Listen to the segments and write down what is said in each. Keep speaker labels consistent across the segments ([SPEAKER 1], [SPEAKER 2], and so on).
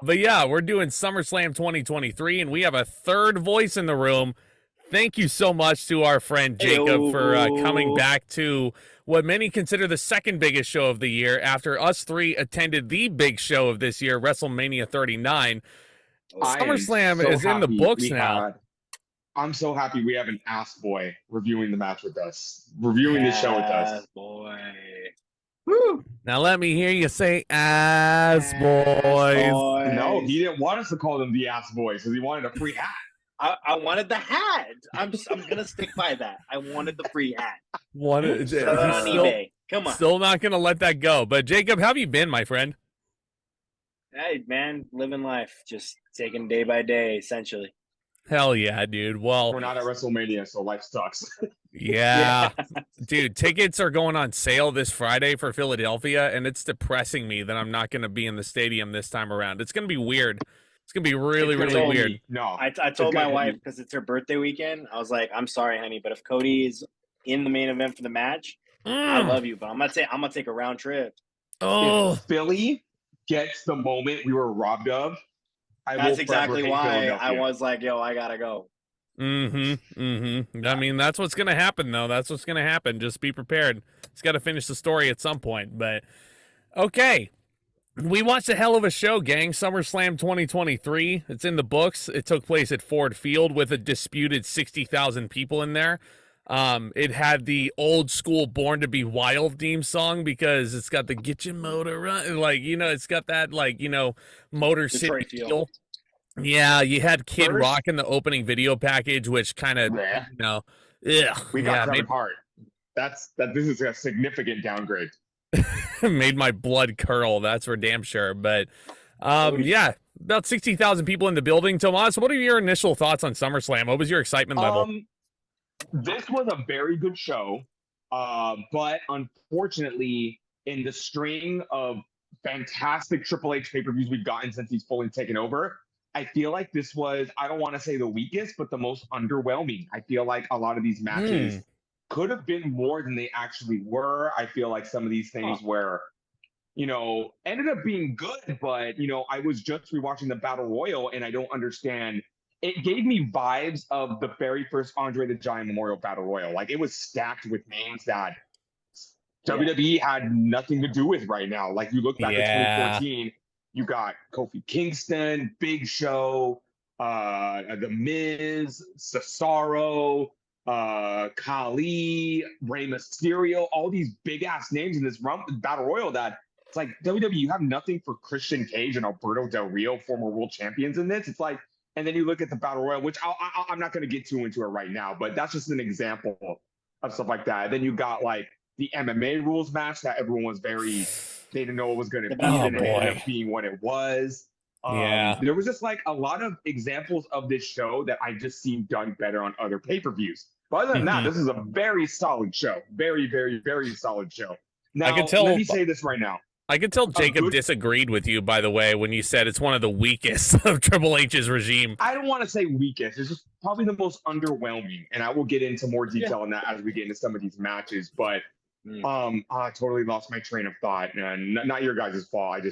[SPEAKER 1] But yeah, we're doing SummerSlam 2023, and we have a third voice in the room. Thank you so much to our friend Jacob for coming back to what many consider the second biggest show of the year after us three attended the big show of this year, WrestleMania 39. SummerSlam is in the books now.
[SPEAKER 2] I'm so happy we have an ass boy reviewing the match with us, reviewing the show with us.
[SPEAKER 3] Boy.
[SPEAKER 2] Woo.
[SPEAKER 1] Now let me hear you say ass boys.
[SPEAKER 2] No, he didn't want us to call them the ass boys because he wanted a free hat.
[SPEAKER 3] I wanted the hat. I'm gonna stick by that. I wanted the free hat.
[SPEAKER 1] On
[SPEAKER 3] eBay. Come on.
[SPEAKER 1] Still not gonna let that go. But Jacob, how have you been, my friend?
[SPEAKER 3] Hey man, living life, just taking day by day, essentially.
[SPEAKER 1] Hell yeah, dude. Well,
[SPEAKER 2] we're not at WrestleMania, so life sucks.
[SPEAKER 1] Yeah. Dude, tickets are going on sale this Friday for Philadelphia, and it's depressing me that I'm not going to be in the stadium this time around. It's going to be weird. It's going to be really weird.
[SPEAKER 2] No.
[SPEAKER 3] I told my wife, because it's her birthday weekend, I was like, I'm sorry, honey, but if Cody is in the main event for the match, I love you, but I'm going to take a round trip.
[SPEAKER 1] Oh.
[SPEAKER 2] If Philly gets the moment we were robbed of,
[SPEAKER 3] that's exactly why I was like, yo, I got to go.
[SPEAKER 1] I mean, that's what's going to happen, though. That's what's going to happen. Just be prepared. It's got to finish the story at some point. But, okay. We watched a hell of a show, gang. SummerSlam 2023. It's in the books. It took place at Ford Field with a disputed 60,000 people in there. It had the old school Born to Be Wild theme song because it's got the get your motor run. Like, you know, it's got that, like, you know, Motor City feel. Yeah, you had Kid Rock in the opening video package, which kind of, you know,
[SPEAKER 2] we got Kevin Hart. This is a significant downgrade.
[SPEAKER 1] Made my blood curl, that's for damn sure. But yeah, about 60,000 people in the building. Tomas, what are your initial thoughts on SummerSlam? What was your excitement level?
[SPEAKER 2] This was a very good show, but unfortunately, in the string of fantastic Triple H pay-per-views we've gotten since he's fully taken over, I feel like this was, I don't want to say the weakest, but the most underwhelming. I feel like a lot of these matches could have been more than they actually were. I feel like some of these things were, you know, ended up being good, but, you know, I was just rewatching the Battle Royal and I don't understand. It gave me vibes of the very first Andre the Giant Memorial Battle Royal. Like, it was stacked with names that WWE had nothing to do with right now. Like, you look back at 2014, you got Kofi Kingston, Big Show, The Miz, Cesaro, Khali, Rey Mysterio, all these big-ass names in this Battle Royal that it's like, WWE, you have nothing for Christian Cage and Alberto Del Rio, former world champions in this. It's like, and then you look at the Battle Royal, which I'm not going to get too into it right now, but that's just an example of stuff like that. Then you got, like, the MMA rules match that everyone was very... They didn't know it was going to be, and it ended up being what it was. There was just like a lot of examples of this show that I just seen done better on other pay-per-views. But other than that, this is a very solid show. Very, very, very solid show. Now, let me say this right now.
[SPEAKER 1] I could tell Jacob disagreed with you, by the way, when you said it's one of the weakest of Triple H's regime.
[SPEAKER 2] I don't want to say weakest. It's just probably the most underwhelming, and I will get into more detail on that as we get into some of these matches. But I totally lost my train of thought, and not your guys' fault.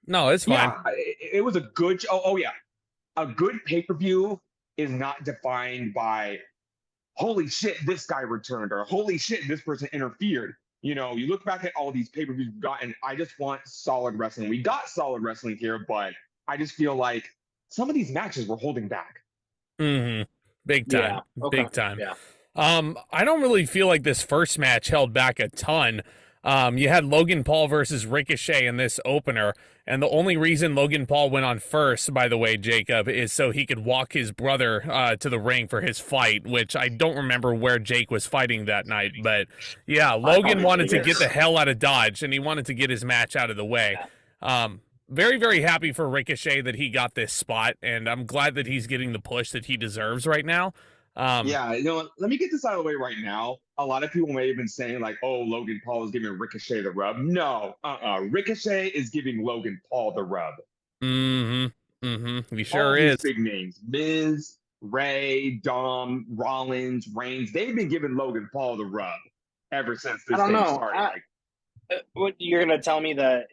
[SPEAKER 1] No, it's fine.
[SPEAKER 2] Yeah, it was a good. A good pay-per-view is not defined by holy shit, this guy returned, or holy shit, this person interfered. You know, you look back at all these pay-per-views we've gotten. I just want solid wrestling. We got solid wrestling here, but I just feel like some of these matches were holding back.
[SPEAKER 1] Big time. Big time.
[SPEAKER 3] Yeah.
[SPEAKER 1] I don't really feel like this first match held back a ton. You had Logan Paul versus Ricochet in this opener, and the only reason Logan Paul went on first, by the way, Jacob, is so he could walk his brother to the ring for his fight, which I don't remember where Jake was fighting that night, but yeah, Logan wanted to get the hell out of Dodge, and he wanted to get his match out of the way. Very, very happy for Ricochet that he got this spot, and I'm glad that he's getting the push that he deserves right now.
[SPEAKER 2] Yeah, you know, let me get this out of the way right now. A lot of people may have been saying like, oh, Logan Paul is giving Ricochet the rub. No, Ricochet is giving Logan Paul the rub.
[SPEAKER 1] He sure is.
[SPEAKER 2] Big names. Miz, Ray, Dom, Rollins, Reigns. They've been giving Logan Paul the rub ever since this thing started.
[SPEAKER 3] What you're gonna tell me that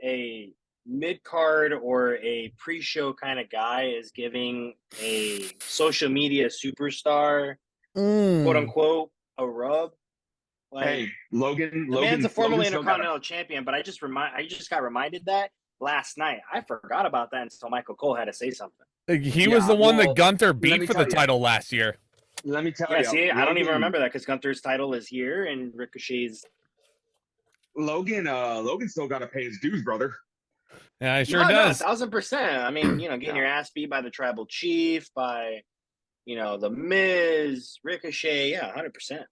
[SPEAKER 3] mid-card or a pre-show kind of guy is giving a social media superstar, quote unquote, a rub. Like,
[SPEAKER 2] hey, Logan.
[SPEAKER 3] the man's a formerly
[SPEAKER 2] Logan's still
[SPEAKER 3] Intercontinental champion, but I just got reminded that last night. I forgot about that until Michael Cole had to say something.
[SPEAKER 1] He was the one that Gunther beat for the
[SPEAKER 2] tell you.
[SPEAKER 1] title last year.
[SPEAKER 2] Let me tell
[SPEAKER 3] Yeah,
[SPEAKER 2] you.
[SPEAKER 3] see, I don't even
[SPEAKER 2] Logan-
[SPEAKER 3] remember that because Gunther's title is here and Ricochet's.
[SPEAKER 2] Logan still got to pay his dues, brother.
[SPEAKER 1] Yeah, he sure
[SPEAKER 3] No,
[SPEAKER 1] does.
[SPEAKER 3] 1,000%. I mean, getting
[SPEAKER 2] Yeah.
[SPEAKER 3] your ass beat by the Tribal Chief, by, the Miz, Ricochet. Yeah, 100%.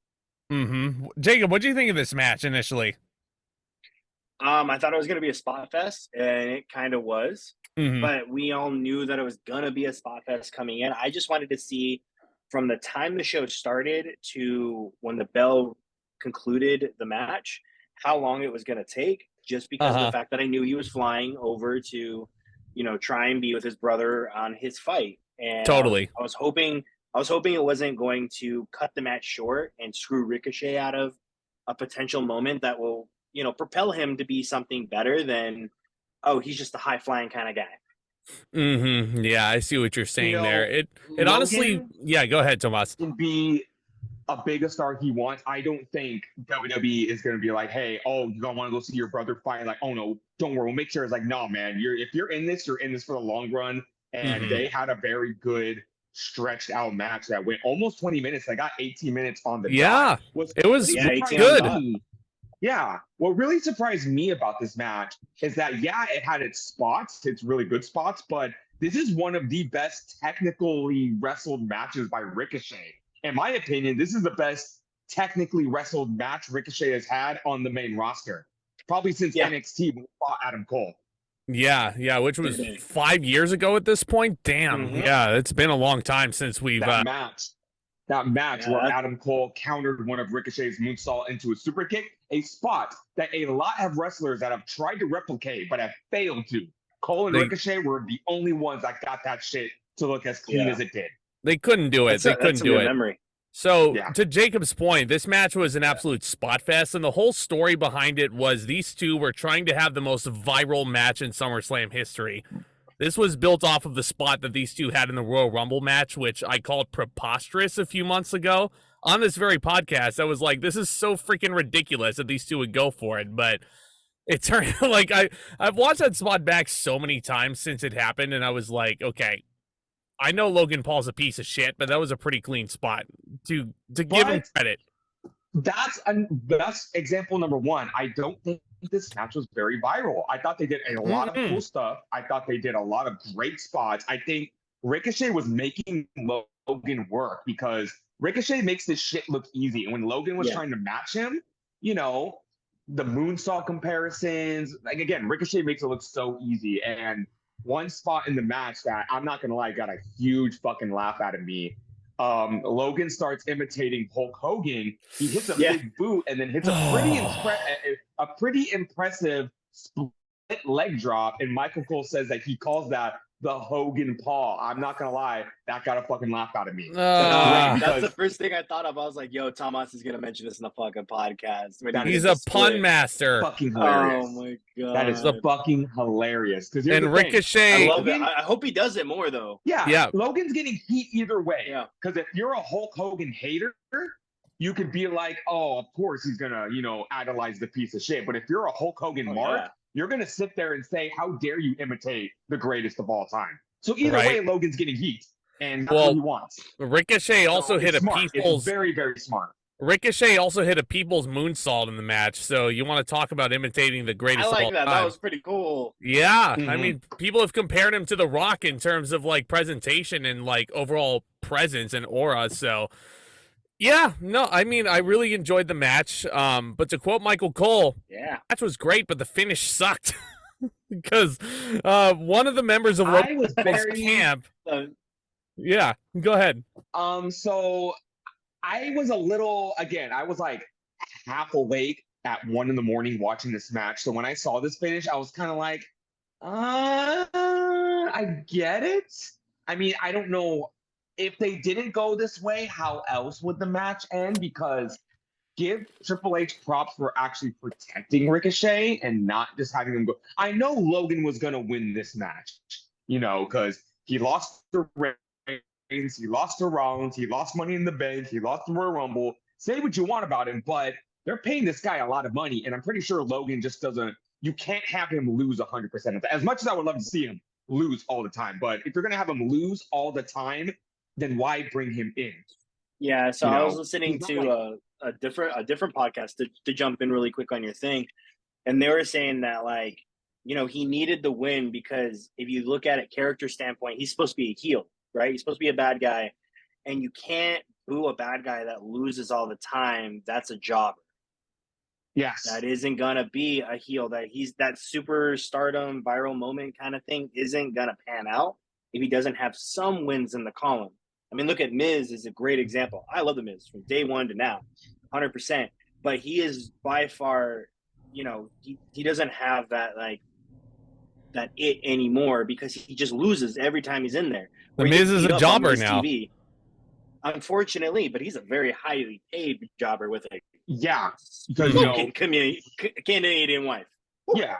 [SPEAKER 1] Mm-hmm. Jacob, what do you think of this match initially?
[SPEAKER 3] I thought it was going to be a spot fest, and it kind of was.
[SPEAKER 1] Mm-hmm.
[SPEAKER 3] But we all knew that it was going to be a spot fest coming in. I just wanted to see from the time the show started to when the bell concluded the match, how long it was going to take, just because of the fact that I knew he was flying over to, try and be with his brother on his fight. And
[SPEAKER 1] Totally.
[SPEAKER 3] I was hoping it wasn't going to cut the match short and screw Ricochet out of a potential moment that will, propel him to be something better than, oh, he's just a high flying kind of guy.
[SPEAKER 1] Mm-hmm. Yeah, I see what you're saying there. It
[SPEAKER 2] Logan
[SPEAKER 1] honestly, yeah, go ahead, Tomas.
[SPEAKER 2] Can be a bigger star he wants. I don't think WWE is going to be like, hey, oh, you don't want to go see your brother fight? Like, oh no, don't worry, we'll make sure. It's like, no, man, if you're in this for the long run. And they had a very good stretched out match that went almost 20 minutes. They got 18 minutes on the dot.
[SPEAKER 1] It was good.
[SPEAKER 2] Yeah. What really surprised me about this match is that, it had its spots, its really good spots, but this is one of the best technically wrestled matches by Ricochet. In my opinion, this is the best technically wrestled match Ricochet has had on the main roster, probably since NXT when he fought Adam Cole.
[SPEAKER 1] Yeah, which was 5 years ago at this point. Damn, yeah, it's been a long time since we've
[SPEAKER 2] that match where Adam Cole countered one of Ricochet's moonsault into a super kick, a spot that a lot of wrestlers that have tried to replicate but have failed to. Cole and Ricochet were the only ones that got that shit to look as clean as it did.
[SPEAKER 1] They couldn't do it. They couldn't do it.
[SPEAKER 3] Memory.
[SPEAKER 1] So, to Jacob's point, this match was an absolute spot fest, and the whole story behind it was these two were trying to have the most viral match in SummerSlam history. This was built off of the spot that these two had in the Royal Rumble match, which I called preposterous a few months ago on this very podcast. I was like, this is so freaking ridiculous that these two would go for it, but it turned like I've watched that spot back so many times since it happened, and I was like, okay, I know Logan Paul's a piece of shit, but that was a pretty clean spot to give him credit.
[SPEAKER 2] That's example number one. I don't think this match was very viral. I thought they did a lot of cool stuff. I thought they did a lot of great spots. I think Ricochet was making Logan work because Ricochet makes this shit look easy. And when Logan was trying to match him, the moonsault comparisons, like again, Ricochet makes it look so easy. And one spot in the match that I'm not gonna lie got a huge fucking laugh out of me. Logan starts imitating Hulk Hogan. He hits a big boot and then hits a pretty impressive split leg drop. And Michael Cole says that he calls that the Hogan paw. I'm not gonna lie, that got a fucking laugh out of me.
[SPEAKER 3] That's the first thing I thought of. I was like, "Yo, Tomas is gonna mention this in the fucking podcast."
[SPEAKER 1] He's a pun master.
[SPEAKER 2] Fucking hilarious.
[SPEAKER 3] Oh my god,
[SPEAKER 2] that is fucking hilarious. Because
[SPEAKER 1] and Ricochet,
[SPEAKER 3] I love it. I hope he does it more though.
[SPEAKER 2] Yeah. Logan's getting heat either way.
[SPEAKER 3] Yeah.
[SPEAKER 2] Because if you're a Hulk Hogan hater, you could be like, "Oh, of course he's gonna, idolize the piece of shit." But if you're a Hulk Hogan mark, you're going to sit there and say, how dare you imitate the greatest of all time? So either way, Logan's getting heat, and that's what he wants.
[SPEAKER 1] Ricochet also hit a people's...
[SPEAKER 2] It's very, very smart.
[SPEAKER 1] Ricochet also hit a people's moonsault in the match, so you want to talk about imitating the greatest of all time.
[SPEAKER 3] I like that. That was pretty cool.
[SPEAKER 1] Yeah, I mean, people have compared him to The Rock in terms of, presentation and, overall presence and aura, so... Yeah, no, I mean, I really enjoyed the match. But to quote Michael Cole, the match was great, but the finish sucked. Because one of the members of Logan's camp... yeah, go ahead.
[SPEAKER 2] So I was a little, again, I was half awake at 1 a.m. watching this match. So when I saw this finish, I was kind of like, I get it. I mean, I don't know. If they didn't go this way, how else would the match end? Because give Triple H props for actually protecting Ricochet and not just having him go. I know Logan was going to win this match, because he lost to Reigns, he lost to Rollins, he lost Money in the Bank, he lost the Royal Rumble. Say what you want about him, but they're paying this guy a lot of money, and I'm pretty sure Logan just doesn't. You can't have him lose 100% of it. As much as I would love to see him lose all the time, but if you're going to have him lose all the time, then why bring him in?
[SPEAKER 3] Yeah, so I was listening to a different podcast to jump in really quick on your thing, and they were saying that he needed the win because if you look at it character standpoint, he's supposed to be a heel, right? He's supposed to be a bad guy, and you can't boo a bad guy that loses all the time. That's a jobber.
[SPEAKER 2] Yes,
[SPEAKER 3] that isn't gonna be a heel. That super stardom viral moment kind of thing isn't gonna pan out if he doesn't have some wins in the column. I mean, look at Miz is a great example. I love the Miz from day one to now, 100%. But he is by far, he doesn't have that that it anymore because he just loses every time he's in there.
[SPEAKER 1] The Miz is a jobber now. TV,
[SPEAKER 3] unfortunately, but he's a very highly paid jobber with a
[SPEAKER 2] because
[SPEAKER 3] Canadian wife.
[SPEAKER 2] Yeah,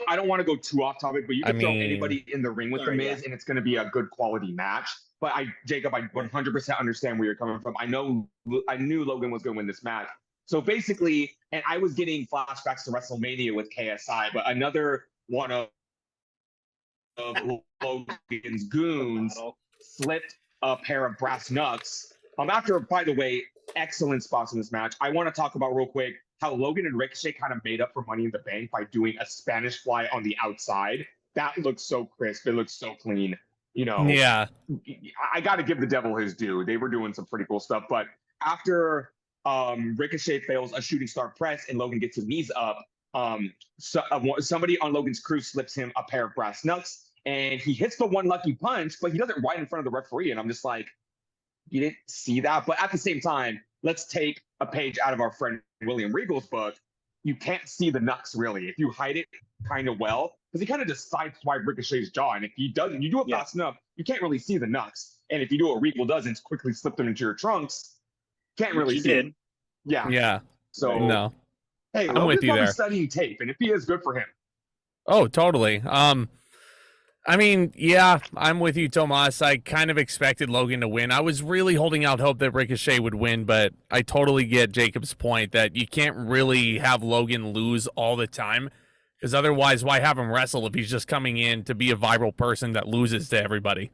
[SPEAKER 2] I don't want to go too off topic, but you can throw anybody in the ring with the Miz, and it's going to be a good quality match. But Jacob, I 100% understand where you're coming from. I knew Logan was going to win this match. So basically, and I was getting flashbacks to WrestleMania with KSI, but another one of Logan's goons slipped a pair of brass knucks. After, by the way, excellent spots in this match. I want to talk about real quick how Logan and Ricochet kind of made up for Money in the Bank by doing a Spanish fly on the outside. That looks so crisp. It looks so clean.
[SPEAKER 1] Yeah.
[SPEAKER 2] I got to give the devil his due. They were doing some pretty cool stuff. But after Ricochet fails a shooting star press and Logan gets his knees up, somebody on Logan's crew slips him a pair of brass knucks, and he hits the one lucky punch, but he does it right in front of the referee. And I'm just like, you didn't see that? But at the same time, let's take a page out of our friend William Regal's book. You can't see the knucks, really. If you hide it kind of well, because he kind of just sideswiped Ricochet's jaw. And if he doesn't, you do it fast enough, you can't really see the knucks. And if you do what Regal does and quickly slip them into your trunks, can't really see it. Yeah.
[SPEAKER 1] Yeah.
[SPEAKER 2] So,
[SPEAKER 1] no.
[SPEAKER 2] Hey,
[SPEAKER 1] I'm with you there.
[SPEAKER 2] Studying tape, and if he is, good for him.
[SPEAKER 1] Oh, totally. I mean, yeah, I'm with you, Tomas. I kind of expected Logan to win. I was really holding out hope that Ricochet would win, but I totally get Jacob's point that you can't really have Logan lose all the time, because otherwise, why have him wrestle if he's just coming in to be a viral person that loses to everybody?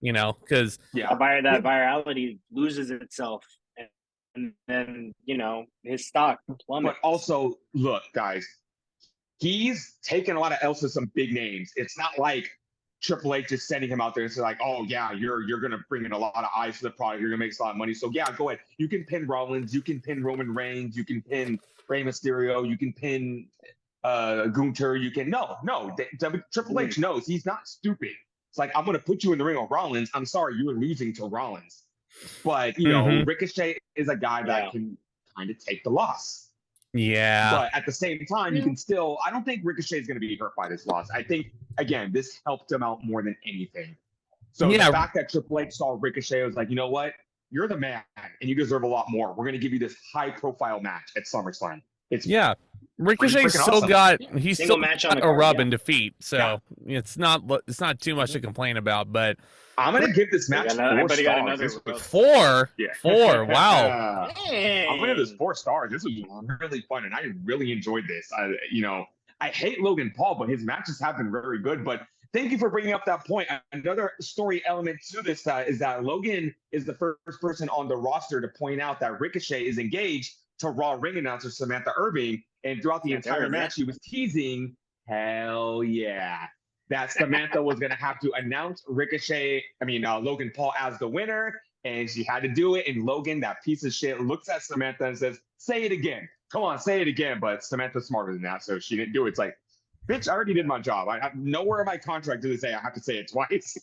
[SPEAKER 1] Because
[SPEAKER 3] that virality loses itself, and then his stock plummets.
[SPEAKER 2] But also, look, guys, he's taken a lot of L's to some big names. It's not like Triple H is sending him out there and say like, oh yeah, you're gonna bring in a lot of eyes to the product, you're gonna make a lot of money. So yeah, go ahead. You can pin Rollins, you can pin Roman Reigns, you can pin Rey Mysterio, you can pin Gunther, you can Triple H knows he's not stupid. It's like, I'm gonna put you in the ring with Rollins. I'm sorry, you were losing to Rollins. But Ricochet is a guy that can kind of take the loss.
[SPEAKER 1] Yeah.
[SPEAKER 2] But at the same time, you can still, I don't think Ricochet is going to be hurt by this loss. I think, again, this helped him out more than anything. So the fact that Triple H saw Ricochet was like, you know what? You're the man, and you deserve a lot more. We're going to give you this high-profile match at SummerSlam.
[SPEAKER 1] Ricochet still
[SPEAKER 2] awesome.
[SPEAKER 1] got a rub
[SPEAKER 3] in
[SPEAKER 1] in defeat, so it's not too much to complain about. But
[SPEAKER 2] I'm going to give this match 4 stars.
[SPEAKER 1] Four? Wow.
[SPEAKER 2] I'm going to give this 4 stars. This was really fun, and I really enjoyed this. I hate Logan Paul, but his matches have been very good. But thank you for bringing up that point. Another story element to this is that Logan is the first person on the roster to point out that Ricochet is engaged to Raw ring announcer Samantha Irving. And throughout the entire match, she was teasing, hell yeah, that Samantha was going to have to announce Logan Paul as the winner. And she had to do it. And Logan, that piece of shit, looks at Samantha and says, say it again. Come on, say it again. But Samantha's smarter than that, so she didn't do it. It's like, bitch, I already did my job. I have nowhere in my contract to say I have to say it twice.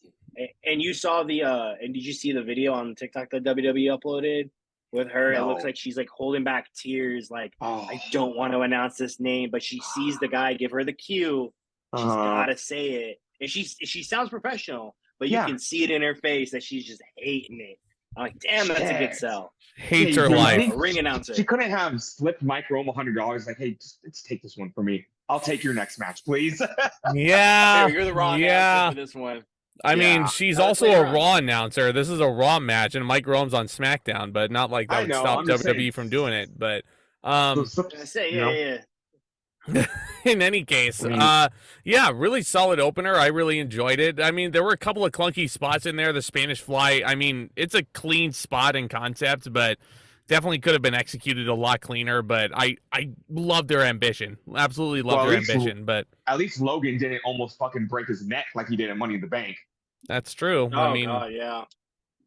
[SPEAKER 3] And you saw and did you see the video on TikTok that WWE uploaded with her? No. It looks like she's like holding back tears, like, I don't want to announce this name, but she sees the guy give her the cue. She's gotta say it. And she sounds professional, but you can see it in her face that she's just hating it. I'm like, damn, that's a good sell.
[SPEAKER 1] Hates
[SPEAKER 2] Yeah,
[SPEAKER 1] her
[SPEAKER 2] you
[SPEAKER 1] life.
[SPEAKER 2] think
[SPEAKER 3] A ring announcer.
[SPEAKER 2] She couldn't have slipped Mike Rome $100. Like, hey, just take this one for me. I'll take your next match, please.
[SPEAKER 1] Yeah.
[SPEAKER 3] Here, you're the Raw announcer for this one.
[SPEAKER 1] I mean,
[SPEAKER 2] Yeah.
[SPEAKER 1] she's
[SPEAKER 3] That's
[SPEAKER 1] also a
[SPEAKER 3] later on.
[SPEAKER 1] Raw announcer. This is a Raw match, and Mike Rome's on SmackDown, but not like that
[SPEAKER 2] I
[SPEAKER 1] would
[SPEAKER 2] know,
[SPEAKER 1] stop
[SPEAKER 2] I'm just
[SPEAKER 1] WWE
[SPEAKER 2] saying.
[SPEAKER 1] from doing it. But
[SPEAKER 3] I was gonna say,
[SPEAKER 2] You know?
[SPEAKER 3] yeah.
[SPEAKER 1] in any case, yeah, really solid opener. I really enjoyed it. I mean, there were a couple of clunky spots in there. The Spanish Fly, I mean, it's a clean spot and concept, but definitely could have been executed a lot cleaner. But I love their ambition. Absolutely love their ambition. But
[SPEAKER 2] at least Logan didn't almost fucking break his neck like he did in Money in the Bank.
[SPEAKER 1] that's true.
[SPEAKER 3] Oh,
[SPEAKER 1] I mean,
[SPEAKER 3] God, yeah.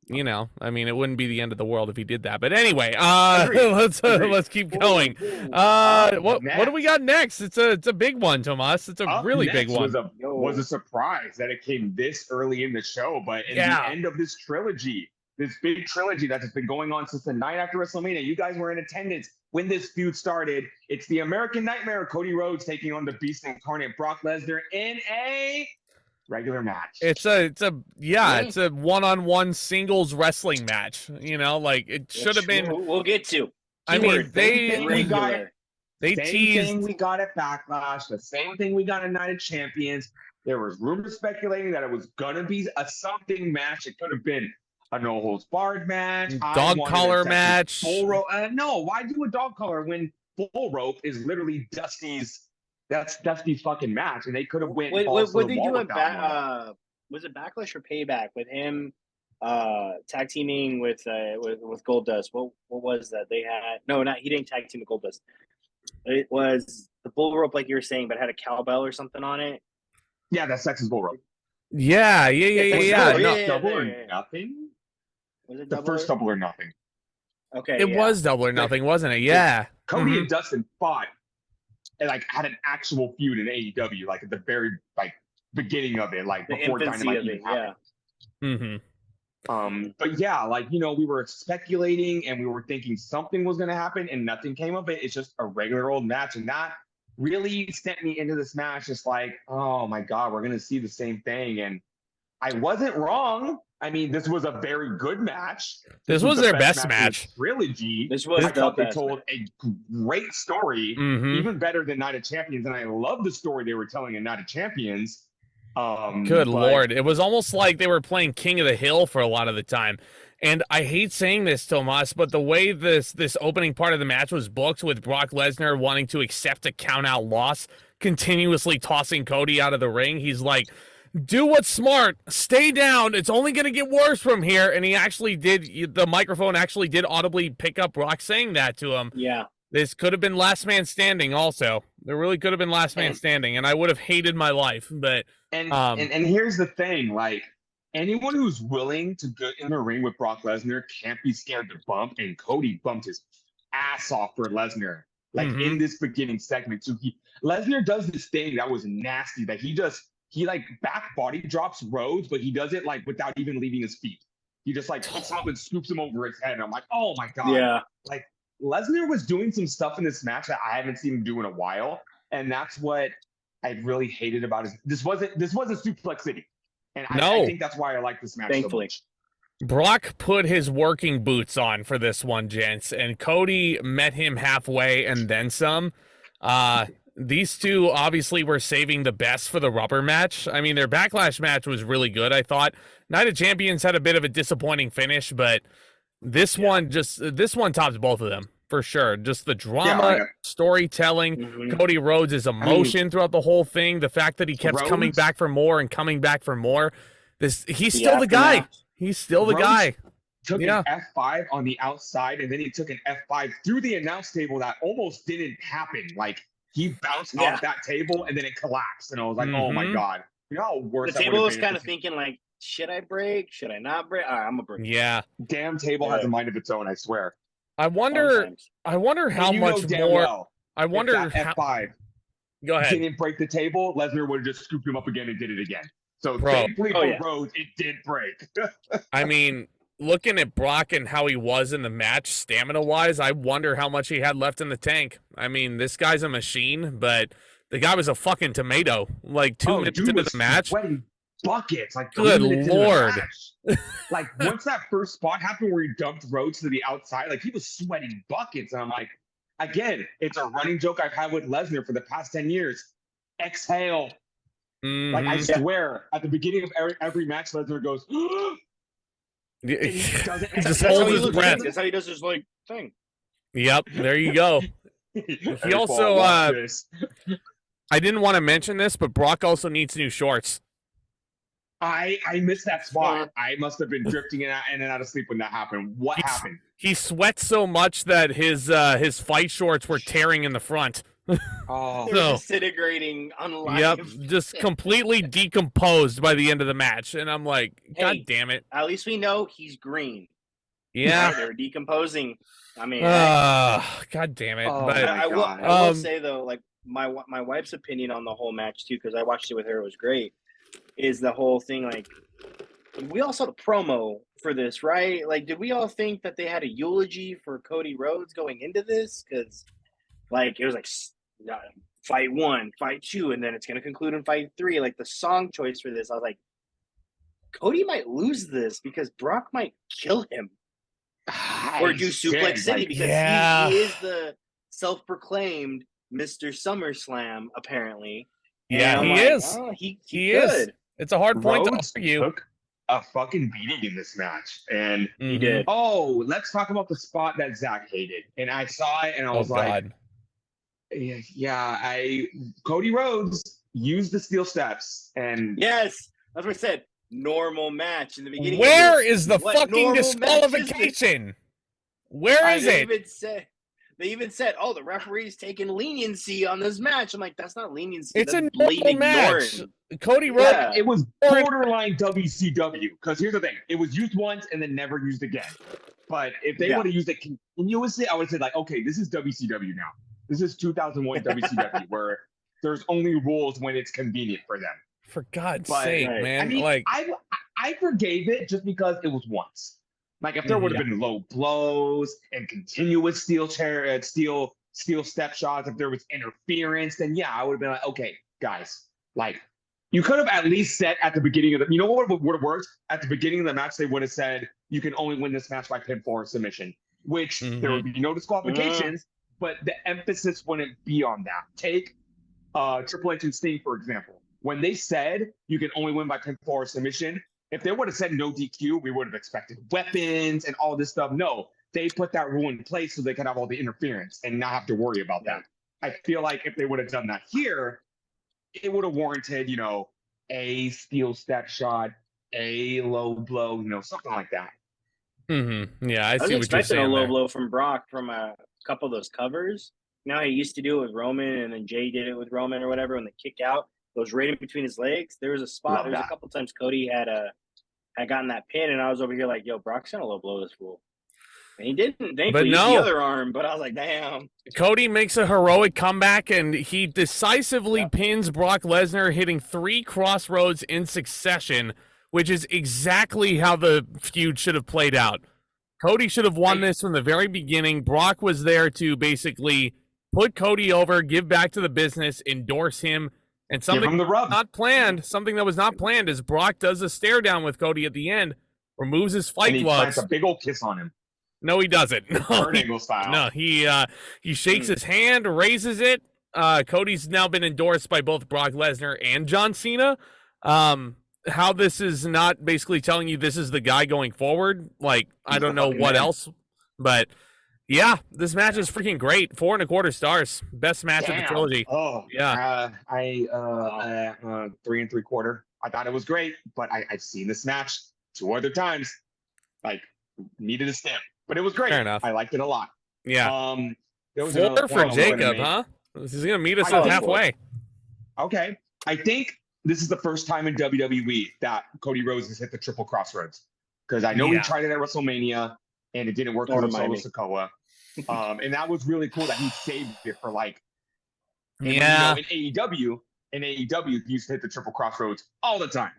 [SPEAKER 1] you know, I mean, it wouldn't be the end of the world if he did that. But anyway,
[SPEAKER 2] Agreed.
[SPEAKER 1] let's keep going. What do we got next? It's a big one, Tomas. It's a
[SPEAKER 2] Up
[SPEAKER 1] really
[SPEAKER 2] next
[SPEAKER 1] big one.
[SPEAKER 2] Was a surprise that it came this early in the show, but in the end of this trilogy, this big trilogy that has been going on since the night after WrestleMania, you guys were in attendance when this feud started. It's the American Nightmare, Cody Rhodes taking on the Beast Incarnate, Brock Lesnar, in a regular match.
[SPEAKER 1] It's a one-on-one singles wrestling match. You know, like it should have been.
[SPEAKER 3] We'll get to.
[SPEAKER 1] I mean,
[SPEAKER 3] Keyword,
[SPEAKER 1] they
[SPEAKER 2] same
[SPEAKER 1] teased.
[SPEAKER 2] thing we got at Backlash, the same thing we got at Night of Champions. There was rumors speculating that it was gonna be a something match. It could have been a no holds barred match,
[SPEAKER 1] Dog collar match.
[SPEAKER 2] No, why do a dog collar when full rope is literally Dusty's? That's Dusty's fucking match, and they could have went.
[SPEAKER 3] What did they do at was it Backlash or Payback with him tag teaming with Goldust? What was that? They had he didn't tag team with Goldust. It was the bull rope, like you were saying, but had a cowbell or something on it.
[SPEAKER 2] Yeah, that's Texas bull rope.
[SPEAKER 1] Yeah.
[SPEAKER 2] Double or nothing.
[SPEAKER 3] Was it
[SPEAKER 2] the first Double or Nothing?
[SPEAKER 3] Okay,
[SPEAKER 1] it was Double or Nothing, wasn't it? Yeah.
[SPEAKER 2] Cody and Dustin fought and had an actual feud in AEW, like at the very beginning of it, like before Dynamite even happened. But yeah, we were speculating and we were thinking something was going to happen and nothing came of it. It's just a regular old match, and that really sent me into this match just like, oh my God, we're going to see the same thing. And I wasn't wrong. I mean, this was a very good match.
[SPEAKER 1] This was their best match.
[SPEAKER 2] Trilogy.
[SPEAKER 3] This was
[SPEAKER 2] I thought they told a great story, even better than Night of Champions. And I love the story they were telling in Night of Champions.
[SPEAKER 1] Good Lord. It was almost like they were playing King of the Hill for a lot of the time. And I hate saying this, Tomas, but the way this opening part of the match was booked with Brock Lesnar wanting to accept a count-out loss, continuously tossing Cody out of the ring, he's like, do what's smart. Stay down. It's only going to get worse from here. And he actually did. The microphone actually did audibly pick up Brock saying that to him.
[SPEAKER 3] Yeah.
[SPEAKER 1] This could have been last man standing also. There really could have been last man standing. And I would have hated my life. But
[SPEAKER 2] and here's the thing. Anyone who's willing to get in the ring with Brock Lesnar can't be scared to bump. And Cody bumped his ass off for Lesnar. In this beginning segment too. Lesnar does this thing that was nasty that he back body drops Rhodes, but he does it without even leaving his feet. He just picks him up and scoops him over his head. And I'm like, oh my God.
[SPEAKER 3] Yeah.
[SPEAKER 2] Lesnar was doing some stuff in this match that I haven't seen him do in a while. And that's what I really hated about it. This wasn't Suplex City. And I think that's why I like this match
[SPEAKER 3] Thankfully.
[SPEAKER 2] so much.
[SPEAKER 1] Brock put his working boots on for this one, gents, and Cody met him halfway and then some. These two obviously were saving the best for the rubber match. I mean, their Backlash match was really good, I thought. Night of Champions had a bit of a disappointing finish, but this one tops both of them for sure. Just the drama, storytelling, Cody Rhodes' emotion throughout the whole thing, the fact that he kept coming back for more and coming back for more. He's still the guy. He's still the guy.
[SPEAKER 2] Took an F5 on the outside, and then he took an F5 through the announce table that almost didn't happen. He bounced off that table and then it collapsed. And I was like, oh my God. You know how worse
[SPEAKER 3] the table was kind of thinking should I break? Should I not break? All right, I'm going to break.
[SPEAKER 1] Yeah.
[SPEAKER 2] Damn table has a mind of its own, I swear.
[SPEAKER 1] I wonder how much more. I wonder how.
[SPEAKER 2] F5.
[SPEAKER 1] Go ahead.
[SPEAKER 2] Didn't break the table. Lesnar would have just scooped him up again and did it again. So thankfully for Rhodes, it did break.
[SPEAKER 1] I mean, looking at Brock and how he was in the match, stamina-wise, I wonder how much he had left in the tank. I mean, this guy's a machine, but the guy was a fucking tomato. 2 minutes into the match.
[SPEAKER 2] buckets. Like,
[SPEAKER 1] Good
[SPEAKER 2] 3 minutes into the
[SPEAKER 1] Lord.
[SPEAKER 2] match. Like, once that first spot happened where he dumped Rhodes to the outside, like, he was sweating buckets. And I'm like, again, it's a running joke I've had with Lesnar for the past 10 years. Exhale. Like, I swear, at the beginning of every match, Lesnar goes,
[SPEAKER 1] He
[SPEAKER 2] doesn't.
[SPEAKER 1] just holds his breath.
[SPEAKER 3] That's how he does his like thing.
[SPEAKER 1] Yep, there you go. He also, I didn't want to mention this, but Brock also needs new shorts.
[SPEAKER 2] I missed that spot. I must have been drifting in and out of sleep when that happened. What happened?
[SPEAKER 1] He sweats so much that his fight shorts were tearing in the front.
[SPEAKER 2] Oh,
[SPEAKER 3] They were disintegrating on live.
[SPEAKER 1] Yep, just completely decomposed by the end of the match, and I'm like, God damn it!
[SPEAKER 3] At least we know he's green.
[SPEAKER 1] Yeah,
[SPEAKER 3] They're decomposing. I mean,
[SPEAKER 1] God damn it!
[SPEAKER 2] Oh,
[SPEAKER 1] But
[SPEAKER 3] I will say though, like my wife's opinion on the whole match too, because I watched it with her. It was great. Is the whole thing like we all saw the promo for this, right? Like, did we all think that they had a eulogy for Cody Rhodes going into this? Because like it was like fight 1, fight 2, and then it's going to conclude in fight 3. Like the song choice for this, I was like, Cody might lose this because Brock might kill him or do Suplex City because he is the self-proclaimed Mr. SummerSlam, apparently.
[SPEAKER 1] Yeah, he is.
[SPEAKER 3] Oh, he
[SPEAKER 1] is. It's a hard point to argue.
[SPEAKER 2] Took a fucking beating in this match, and
[SPEAKER 3] he did.
[SPEAKER 2] Oh, let's talk about the spot that Zack hated, and I saw it, and I was like, Cody Rhodes used the steel steps, and
[SPEAKER 3] yes, that's what I said. Normal match in the beginning.
[SPEAKER 1] Where is the fucking disqualification? Where is it?
[SPEAKER 3] They even said, "Oh, the referee's taking leniency on this match." I'm like, "That's not leniency.
[SPEAKER 1] It's
[SPEAKER 3] That's
[SPEAKER 1] a normal match." Cody Rhodes.
[SPEAKER 2] Yeah, it was borderline WCW. Because here's the thing: it was used once and then never used again. But if they would have used it continuously, I would have said like, "Okay, this is WCW now. This is 2001 WCW, where there's only rules when it's convenient for them."
[SPEAKER 1] For God's sake, man!
[SPEAKER 2] I mean,
[SPEAKER 1] like,
[SPEAKER 2] I forgave it just because it was once. Like if there would have been low blows and continuous steel step shots, if there was interference, then I would have been like, okay, guys, like you could have at least said at the beginning of the, you know what would have worked? At the beginning of the match, they would have said you can only win this match by pinfall or submission, which there would be no disqualifications, but the emphasis wouldn't be on that. Take Triple H and Sting, for example. When they said you can only win by pinfall or submission, if they would have said no DQ, we would have expected weapons and all this stuff. No, they put that rule in place so they could have all the interference and not have to worry about that. I feel like if they would have done that here, it would have warranted, a steel step shot, a low blow, something like that.
[SPEAKER 1] Yeah, I see what you're saying.
[SPEAKER 3] I was expecting a low blow from Brock from a couple of those covers. He used to do it with Roman, and then Jey did it with Roman or whatever when they kick out. Goes right in between his legs. There was a spot. There was a couple times Cody had gotten that pin, and I was over here like, "Yo, Brock's gonna low blow this fool," and he didn't. Thankfully, he used the other arm, but I was like, "Damn."
[SPEAKER 1] Cody makes a heroic comeback, and he decisively pins Brock Lesnar, hitting 3 crossroads in succession, which is exactly how the feud should have played out. Cody should have won this from the very beginning. Brock was there to basically put Cody over, give back to the business, endorse him. And something that was not planned is Brock does a stare down with Cody at the end, removes his fight gloves.
[SPEAKER 2] Plants a big old kiss on him.
[SPEAKER 1] No, he doesn't. No, he shakes his hand, raises it. Cody's now been endorsed by both Brock Lesnar and John Cena. How this is not basically telling you this is the guy going forward, like I don't know what else, but yeah, this match is freaking great. 4 1/4 stars. Best match of the trilogy.
[SPEAKER 2] Oh, yeah. 3 3/4. I thought it was great, but I've seen this match 2 other times. Like, needed a stamp. But it was great.
[SPEAKER 1] Fair enough.
[SPEAKER 2] I liked it a lot.
[SPEAKER 1] Yeah.
[SPEAKER 2] There was
[SPEAKER 1] 4 for Jacob, huh? He's going to meet us halfway.
[SPEAKER 2] Okay. I think this is the first time in WWE that Cody Rhodes has hit the triple crossroads. Because I know he tried it at WrestleMania, and it didn't work for Solo Sikoa. And that was really cool that he saved it for in AEW, he used to hit the triple crossroads all the time.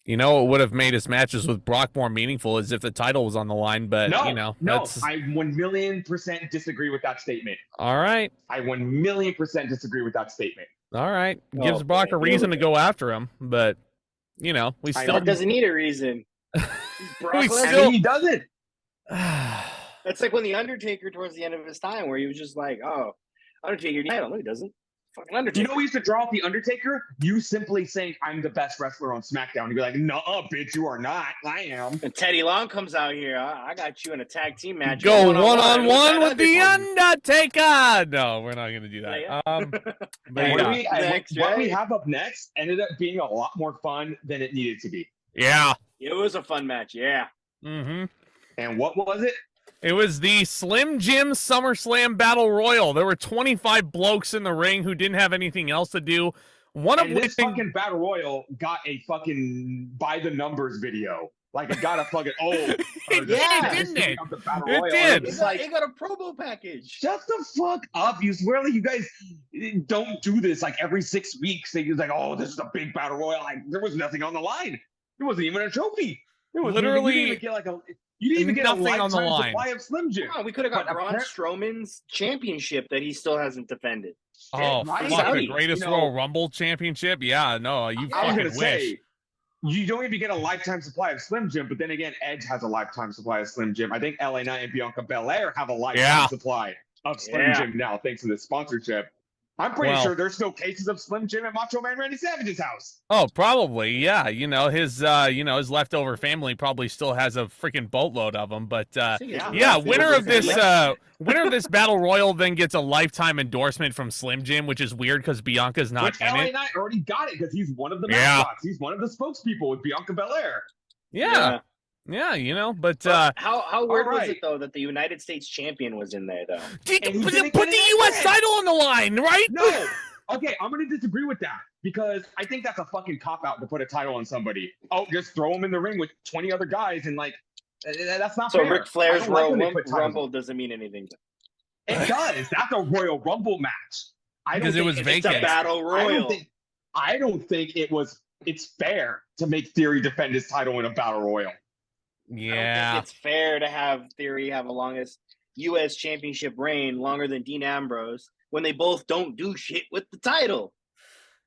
[SPEAKER 1] What would have made his matches with Brock more meaningful is if the title was on the line, but
[SPEAKER 2] no,
[SPEAKER 1] that's...
[SPEAKER 2] I 1,000,000% disagree with that statement.
[SPEAKER 1] All right.
[SPEAKER 2] I 1,000,000% disagree with that statement.
[SPEAKER 1] All right. Gives Brock a reason to go after him, but you know, we
[SPEAKER 2] I
[SPEAKER 1] still
[SPEAKER 3] That doesn't need a reason.
[SPEAKER 1] We
[SPEAKER 2] I
[SPEAKER 1] still-
[SPEAKER 2] mean, he doesn't.
[SPEAKER 3] That's like when the Undertaker towards the end of his time, where he was just like, "Oh, Undertaker, I don't know, he doesn't. Fucking
[SPEAKER 2] You
[SPEAKER 3] Undertaker."
[SPEAKER 2] know, we used to draw out the Undertaker. You simply saying, "I'm the best wrestler on SmackDown." You'd be like, "No, bitch, you are not. I am."
[SPEAKER 3] And Teddy Long comes out here. I got you in a tag team match.
[SPEAKER 1] Go
[SPEAKER 3] one-on-one
[SPEAKER 1] with the
[SPEAKER 3] Undertaker.
[SPEAKER 1] Undertaker. No, we're not gonna do that.
[SPEAKER 3] Yeah.
[SPEAKER 1] But
[SPEAKER 2] And
[SPEAKER 1] yeah,
[SPEAKER 2] what we have up next ended up being a lot more fun than it needed to be.
[SPEAKER 1] yeah.
[SPEAKER 3] It was a fun match. Yeah.
[SPEAKER 1] Mm-hmm.
[SPEAKER 2] And what was it?
[SPEAKER 1] It was the Slim Jim SummerSlam Battle Royal. There were 25 blokes in the ring who didn't have anything else to do. One of
[SPEAKER 2] And this fucking Battle Royal got a fucking by the numbers video. Like it got a fucking
[SPEAKER 3] Yeah,
[SPEAKER 1] didn't it?
[SPEAKER 2] Of the Battle
[SPEAKER 1] It
[SPEAKER 2] Royal.
[SPEAKER 1] did.
[SPEAKER 2] And
[SPEAKER 3] It's
[SPEAKER 2] It's
[SPEAKER 3] like
[SPEAKER 2] like,
[SPEAKER 3] it got a promo package.
[SPEAKER 2] shut the fuck up. You swear like you guys don't do this like every 6 weeks. They use like, oh, this is a big Battle Royal. Like there was nothing on the line. There wasn't even a trophy. There was
[SPEAKER 1] Literally
[SPEAKER 2] you didn't even get like a you didn't even get
[SPEAKER 1] nothing
[SPEAKER 2] a
[SPEAKER 1] on the
[SPEAKER 2] lifetime
[SPEAKER 1] line.
[SPEAKER 2] supply of Slim Jim.
[SPEAKER 3] Come on, we could have got
[SPEAKER 2] But
[SPEAKER 3] Braun
[SPEAKER 2] appar-
[SPEAKER 3] Strowman's championship that he still hasn't defended.
[SPEAKER 1] Oh,
[SPEAKER 2] Right?
[SPEAKER 1] fuck, the
[SPEAKER 3] Saudi,
[SPEAKER 1] greatest
[SPEAKER 2] you know-
[SPEAKER 1] Royal Rumble championship? Yeah, no, you
[SPEAKER 2] I was
[SPEAKER 1] fucking
[SPEAKER 2] gonna
[SPEAKER 1] wish.
[SPEAKER 2] say you don't even get a lifetime supply of Slim Jim, but then again, Edge has a lifetime supply of Slim Jim. I think LA Knight and Bianca Belair have a lifetime
[SPEAKER 1] Yeah.
[SPEAKER 2] supply of Slim
[SPEAKER 3] Yeah.
[SPEAKER 2] Jim now, thanks to this sponsorship. I'm pretty
[SPEAKER 1] Well-
[SPEAKER 2] sure there's still cases of Slim Jim at Macho Man Randy Savage's house.
[SPEAKER 1] Oh, probably, yeah. You know, his leftover family probably still has a freaking boatload of them. But yeah, winner of this battle royal then gets a lifetime endorsement from Slim Jim, which is weird because Bianca's not
[SPEAKER 2] Which
[SPEAKER 1] in
[SPEAKER 2] LA
[SPEAKER 1] it.
[SPEAKER 2] Knight already got it because he's one of the
[SPEAKER 1] Yeah.
[SPEAKER 2] mascots. He's one of the spokespeople with Bianca Belair.
[SPEAKER 1] Yeah, you know, but
[SPEAKER 3] How weird was
[SPEAKER 2] right.
[SPEAKER 3] it though that the United States champion was in there though?
[SPEAKER 1] put
[SPEAKER 2] and he
[SPEAKER 1] the
[SPEAKER 2] didn't get it
[SPEAKER 1] U.S.
[SPEAKER 2] in.
[SPEAKER 1] title on the line, right?
[SPEAKER 2] No. Okay, I'm going to disagree with that because I think that's a fucking cop-out to put a title on somebody. Oh, just throw him in the ring with 20 other guys and, like, that's not
[SPEAKER 3] So
[SPEAKER 2] fair.
[SPEAKER 3] Ric Flair's
[SPEAKER 2] I don't like
[SPEAKER 3] Royal
[SPEAKER 2] when they put titles
[SPEAKER 3] Rumble
[SPEAKER 2] on.
[SPEAKER 3] doesn't mean anything.
[SPEAKER 2] It does. That's a Royal Rumble match. I don't
[SPEAKER 1] Because it
[SPEAKER 2] think
[SPEAKER 1] was
[SPEAKER 2] it's
[SPEAKER 3] It's a
[SPEAKER 1] vacant.
[SPEAKER 3] battle royal.
[SPEAKER 2] I don't think it's fair to make Theory defend his title in a battle royal.
[SPEAKER 3] I don't
[SPEAKER 1] Yeah,
[SPEAKER 3] think it's fair to have Theory have a longest U.S. championship reign longer than Dean Ambrose when they both don't do shit with the title.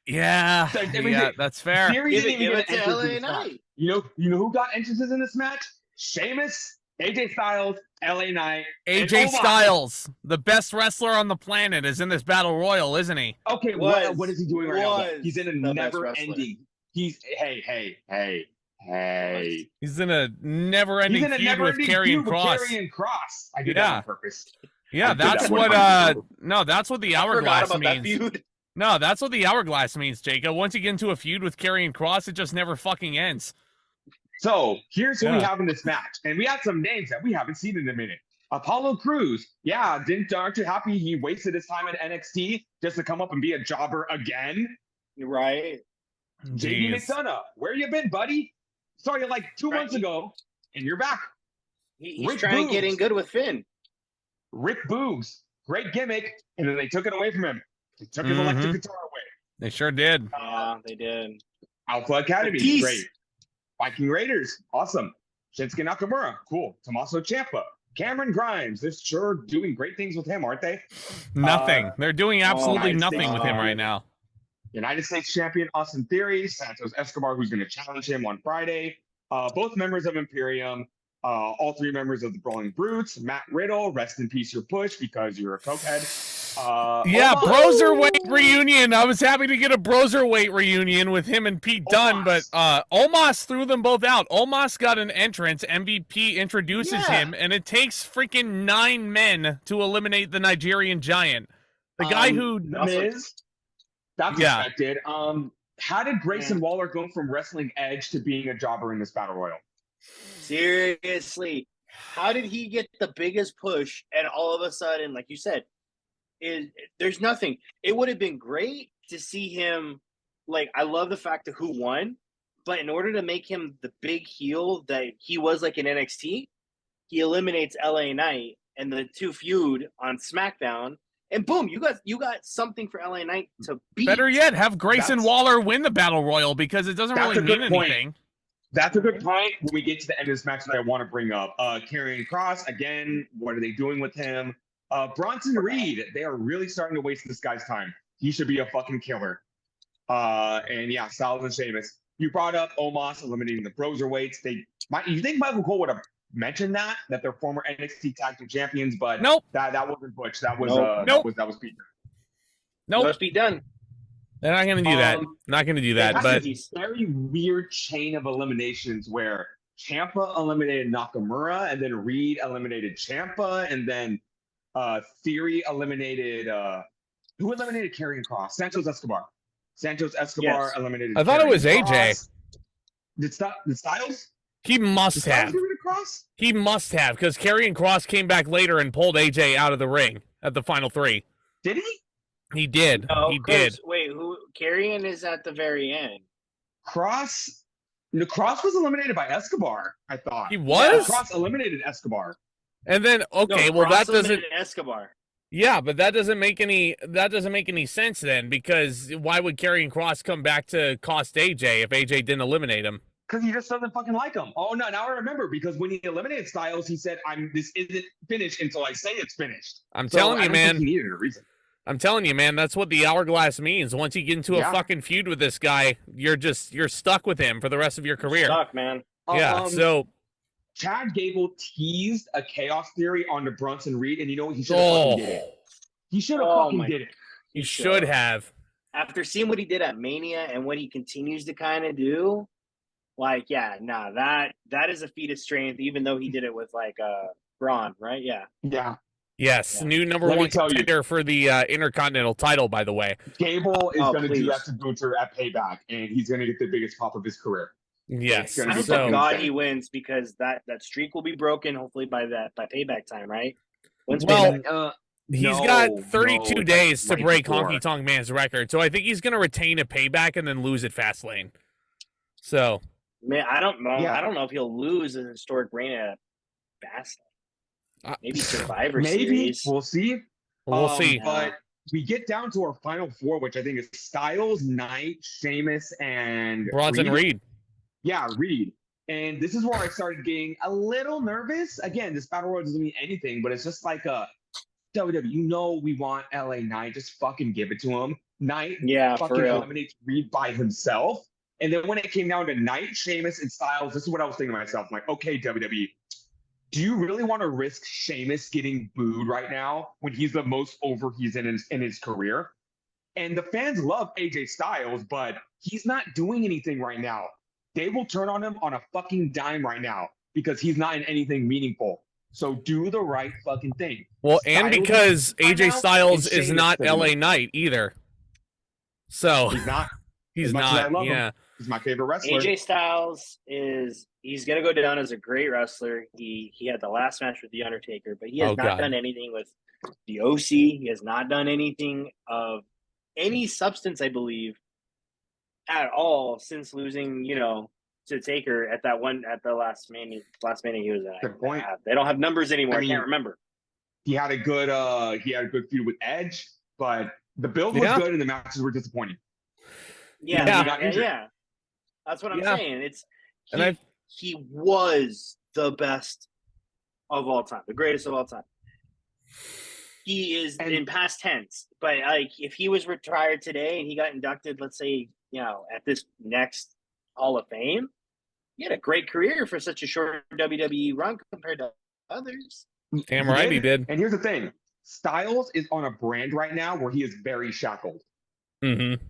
[SPEAKER 1] yeah,
[SPEAKER 2] I mean,
[SPEAKER 1] yeah. That's fair.
[SPEAKER 2] Theory
[SPEAKER 3] Give
[SPEAKER 2] didn't
[SPEAKER 3] it
[SPEAKER 2] even
[SPEAKER 3] to
[SPEAKER 2] get an entrance
[SPEAKER 3] LA
[SPEAKER 2] in this match.
[SPEAKER 3] Knight.
[SPEAKER 2] You know who got entrances in this match? Sheamus, AJ Styles, LA Knight, and
[SPEAKER 1] AJ
[SPEAKER 2] Omos.
[SPEAKER 1] Styles, the best wrestler on the planet, is in this battle royal, isn't he?
[SPEAKER 2] Okay,
[SPEAKER 3] Was-
[SPEAKER 2] what is he doing right now?
[SPEAKER 3] was
[SPEAKER 2] He's in a
[SPEAKER 3] the best
[SPEAKER 2] never
[SPEAKER 3] wrestler.
[SPEAKER 2] ending. Hey.
[SPEAKER 1] He's in a never-ending
[SPEAKER 2] He's in a
[SPEAKER 1] feud
[SPEAKER 2] never
[SPEAKER 1] with
[SPEAKER 2] ending
[SPEAKER 1] Karrion
[SPEAKER 2] feud with
[SPEAKER 1] Kross.
[SPEAKER 2] Karrion Kross. I did
[SPEAKER 1] Yeah.
[SPEAKER 2] that on purpose.
[SPEAKER 1] Yeah,
[SPEAKER 2] I did
[SPEAKER 1] that's
[SPEAKER 2] that
[SPEAKER 1] what.
[SPEAKER 2] 100%.
[SPEAKER 1] No, that's what the
[SPEAKER 3] I forgot
[SPEAKER 1] hourglass
[SPEAKER 3] about that
[SPEAKER 1] means.
[SPEAKER 3] feud.
[SPEAKER 1] No, that's what the hourglass means, Jacob. Once you get into a feud with Karrion Kross, it just never fucking ends.
[SPEAKER 2] So here's who we
[SPEAKER 1] Yeah.
[SPEAKER 2] have in this match. And we had some names that we haven't seen in a minute. Apollo Crews. Yeah, aren't you happy he wasted his time at NXT just to come up and be a jobber again?
[SPEAKER 3] Right.
[SPEAKER 2] JD
[SPEAKER 1] Jeez.
[SPEAKER 2] McDonough, where you been, buddy? Saw you like 2 months ago, and you're back.
[SPEAKER 3] He's
[SPEAKER 2] Rick
[SPEAKER 3] trying to get in
[SPEAKER 2] Boogs.
[SPEAKER 3] good with Finn.
[SPEAKER 2] Rick Boogs, great gimmick, and then they took it away from him. They took his electric
[SPEAKER 1] Mhm.
[SPEAKER 2] guitar away.
[SPEAKER 1] They sure did.
[SPEAKER 3] Yeah, they did.
[SPEAKER 2] Alpha Academy,
[SPEAKER 3] Batiste.
[SPEAKER 2] great. Viking Raiders, awesome. Shinsuke Nakamura, cool. Tommaso Ciampa, Cameron Grimes, they're sure doing great things with him, aren't they?
[SPEAKER 1] Nothing. They're doing absolutely
[SPEAKER 2] United
[SPEAKER 1] nothing
[SPEAKER 2] States
[SPEAKER 1] with him
[SPEAKER 2] champion.
[SPEAKER 1] right now.
[SPEAKER 2] United States champion Austin Theory, Santos Escobar, who's going to challenge him on Friday. Both members of Imperium, all three members of the Brawling Brutes. Matt Riddle, rest in peace, your push because you're a cokehead.
[SPEAKER 1] Yeah,
[SPEAKER 2] Omos.
[SPEAKER 1] Broserweight reunion. I was happy to get a Broserweight reunion with him and Pete Dunne, but Omos threw them both out. Omos got an entrance. MVP introduces
[SPEAKER 2] Yeah.
[SPEAKER 1] him, and it takes freaking 9 men to eliminate the Nigerian giant. The guy who
[SPEAKER 2] The Miz, that's
[SPEAKER 1] Yeah.
[SPEAKER 2] expected. How did Grayson Waller go from wrestling Edge to being a jobber in this battle royal?
[SPEAKER 3] Seriously, how did he get the biggest push and all of a sudden, like you said, there's nothing. It would have been great to see him. Like, I love the fact of who won, but in order to make him the big heel that he was like in NXT, he eliminates LA Knight and the two feud on SmackDown, and boom, you got something for LA Knight to beat.
[SPEAKER 1] better yet, have Grayson
[SPEAKER 2] That's-
[SPEAKER 1] Waller win the battle royal because it doesn't
[SPEAKER 2] That's
[SPEAKER 1] really
[SPEAKER 2] a good
[SPEAKER 1] mean
[SPEAKER 2] point.
[SPEAKER 1] anything.
[SPEAKER 2] That's a good point. When we get to the end of this match that I want to bring up, Karrion Kross again. What are they doing with him? Bronson Reed. They are really starting to waste this guy's time. He should be a fucking killer. And yeah, Styles and Sheamus. you brought up Omos eliminating the Broserweights. You think Michael Cole would have mentioned that they're former NXT Tag Team Champions, but
[SPEAKER 1] Nope.
[SPEAKER 2] that wasn't Butch. That was
[SPEAKER 1] Nope.
[SPEAKER 2] that was Pete.
[SPEAKER 1] Nope.
[SPEAKER 3] Must be done.
[SPEAKER 1] They're not going to do that. Not going to do that. But
[SPEAKER 2] a very weird chain of eliminations where Ciampa eliminated Nakamura, and then Reed eliminated Ciampa, and then Theory eliminated who eliminated Karrion Kross? Santos Escobar. Eliminated.
[SPEAKER 1] I thought it was AJ.
[SPEAKER 2] Kross. Did Styles?
[SPEAKER 1] He must have. He must have, because Karrion Kross came back later and pulled AJ out of the ring at the final 3.
[SPEAKER 2] Did he?
[SPEAKER 1] He did.
[SPEAKER 3] No,
[SPEAKER 1] he did.
[SPEAKER 3] Wait, who? Karrion is at the very end.
[SPEAKER 2] Kross was eliminated by Escobar, I thought.
[SPEAKER 1] He was?
[SPEAKER 2] Yeah, Kross eliminated Escobar.
[SPEAKER 1] And then that doesn't
[SPEAKER 3] Escobar.
[SPEAKER 1] Yeah, but that doesn't make any sense then, because why would Karrion Kross come back to cost AJ if AJ didn't eliminate him?
[SPEAKER 2] Because he just doesn't fucking like him. Oh no, now I remember, because when he eliminated Styles, he said, this isn't finished until I say it's finished.
[SPEAKER 1] I'm telling you, man.
[SPEAKER 2] He needed a reason.
[SPEAKER 1] I'm telling you, man, that's what the hourglass means. Once you get into a fucking feud with this guy, you're stuck with him for the rest of your career.
[SPEAKER 3] Stuck, man.
[SPEAKER 1] Yeah, so
[SPEAKER 2] Chad Gable teased a chaos theory onto Bronson Reed, and you know what? He should have fucking did it. He should have fucking did it.
[SPEAKER 1] He should have.
[SPEAKER 3] After seeing what he did at Mania and what he continues to kind of do, that is a feat of strength, even though he did it with Braun, right? Yeah.
[SPEAKER 2] Yeah.
[SPEAKER 1] Yes,
[SPEAKER 2] yeah.
[SPEAKER 1] New number 1 contender for the Intercontinental title, by the way.
[SPEAKER 2] Gable is going to do that to Gunther at Payback, and he's going to get the biggest pop of his career.
[SPEAKER 1] Yes.
[SPEAKER 3] I hope to God he wins, because that streak will be broken hopefully by Payback time, right?
[SPEAKER 1] He's got 32 days to break Honky Tonk Man's record, so I think he's going to retain a Payback and then lose at Fastlane. So,
[SPEAKER 3] man, I don't know. Yeah. I don't know if he'll lose an historic reign at Fastlane. Maybe Survivor Series.
[SPEAKER 2] We'll see.
[SPEAKER 1] We'll see.
[SPEAKER 2] But we get down to our final 4, which I think is Styles, Knight, Sheamus, and
[SPEAKER 1] Bronson Reed.
[SPEAKER 2] Yeah, Reed. And this is where I started getting a little nervous. Again, this battle royal doesn't mean anything, but it's just like WWE. We want LA Knight. Just fucking give it to him. Knight fucking eliminates Reed by himself. And then when it came down to Knight, Sheamus, and Styles, this is what I was thinking to myself. I'm like, okay, WWE, do you really want to risk Sheamus getting booed right now when he's the most over he's in his career? And the fans love AJ Styles, but he's not doing anything right now. They will turn on him on a fucking dime right now because he's not in anything meaningful. So do the right fucking thing.
[SPEAKER 1] Well, and because AJ Styles is not LA Knight either. So
[SPEAKER 2] he's not.
[SPEAKER 1] He's not. Yeah.
[SPEAKER 2] Him. He's my favorite wrestler.
[SPEAKER 3] AJ Styles he's gonna go down as a great wrestler. He had the last match with The Undertaker, but he has not done anything with the OC. He has not done anything of any substance, I believe, at all since losing, to Taker at the last Mania he was at.
[SPEAKER 2] Good point.
[SPEAKER 3] They don't have numbers anymore. I can't remember.
[SPEAKER 2] He had a good feud with Edge, but the build was good and the matches were disappointing.
[SPEAKER 3] Yeah. That's what I'm saying. He was the best of all time, the greatest of all time. He is in past tense, but if he was retired today and he got inducted, let's say, at this next Hall of Fame, he had a great career for such a short WWE run compared to others.
[SPEAKER 1] Damn right he did.
[SPEAKER 2] And here's the thing. Styles is on a brand right now where he is very shackled.
[SPEAKER 1] Mm-hmm.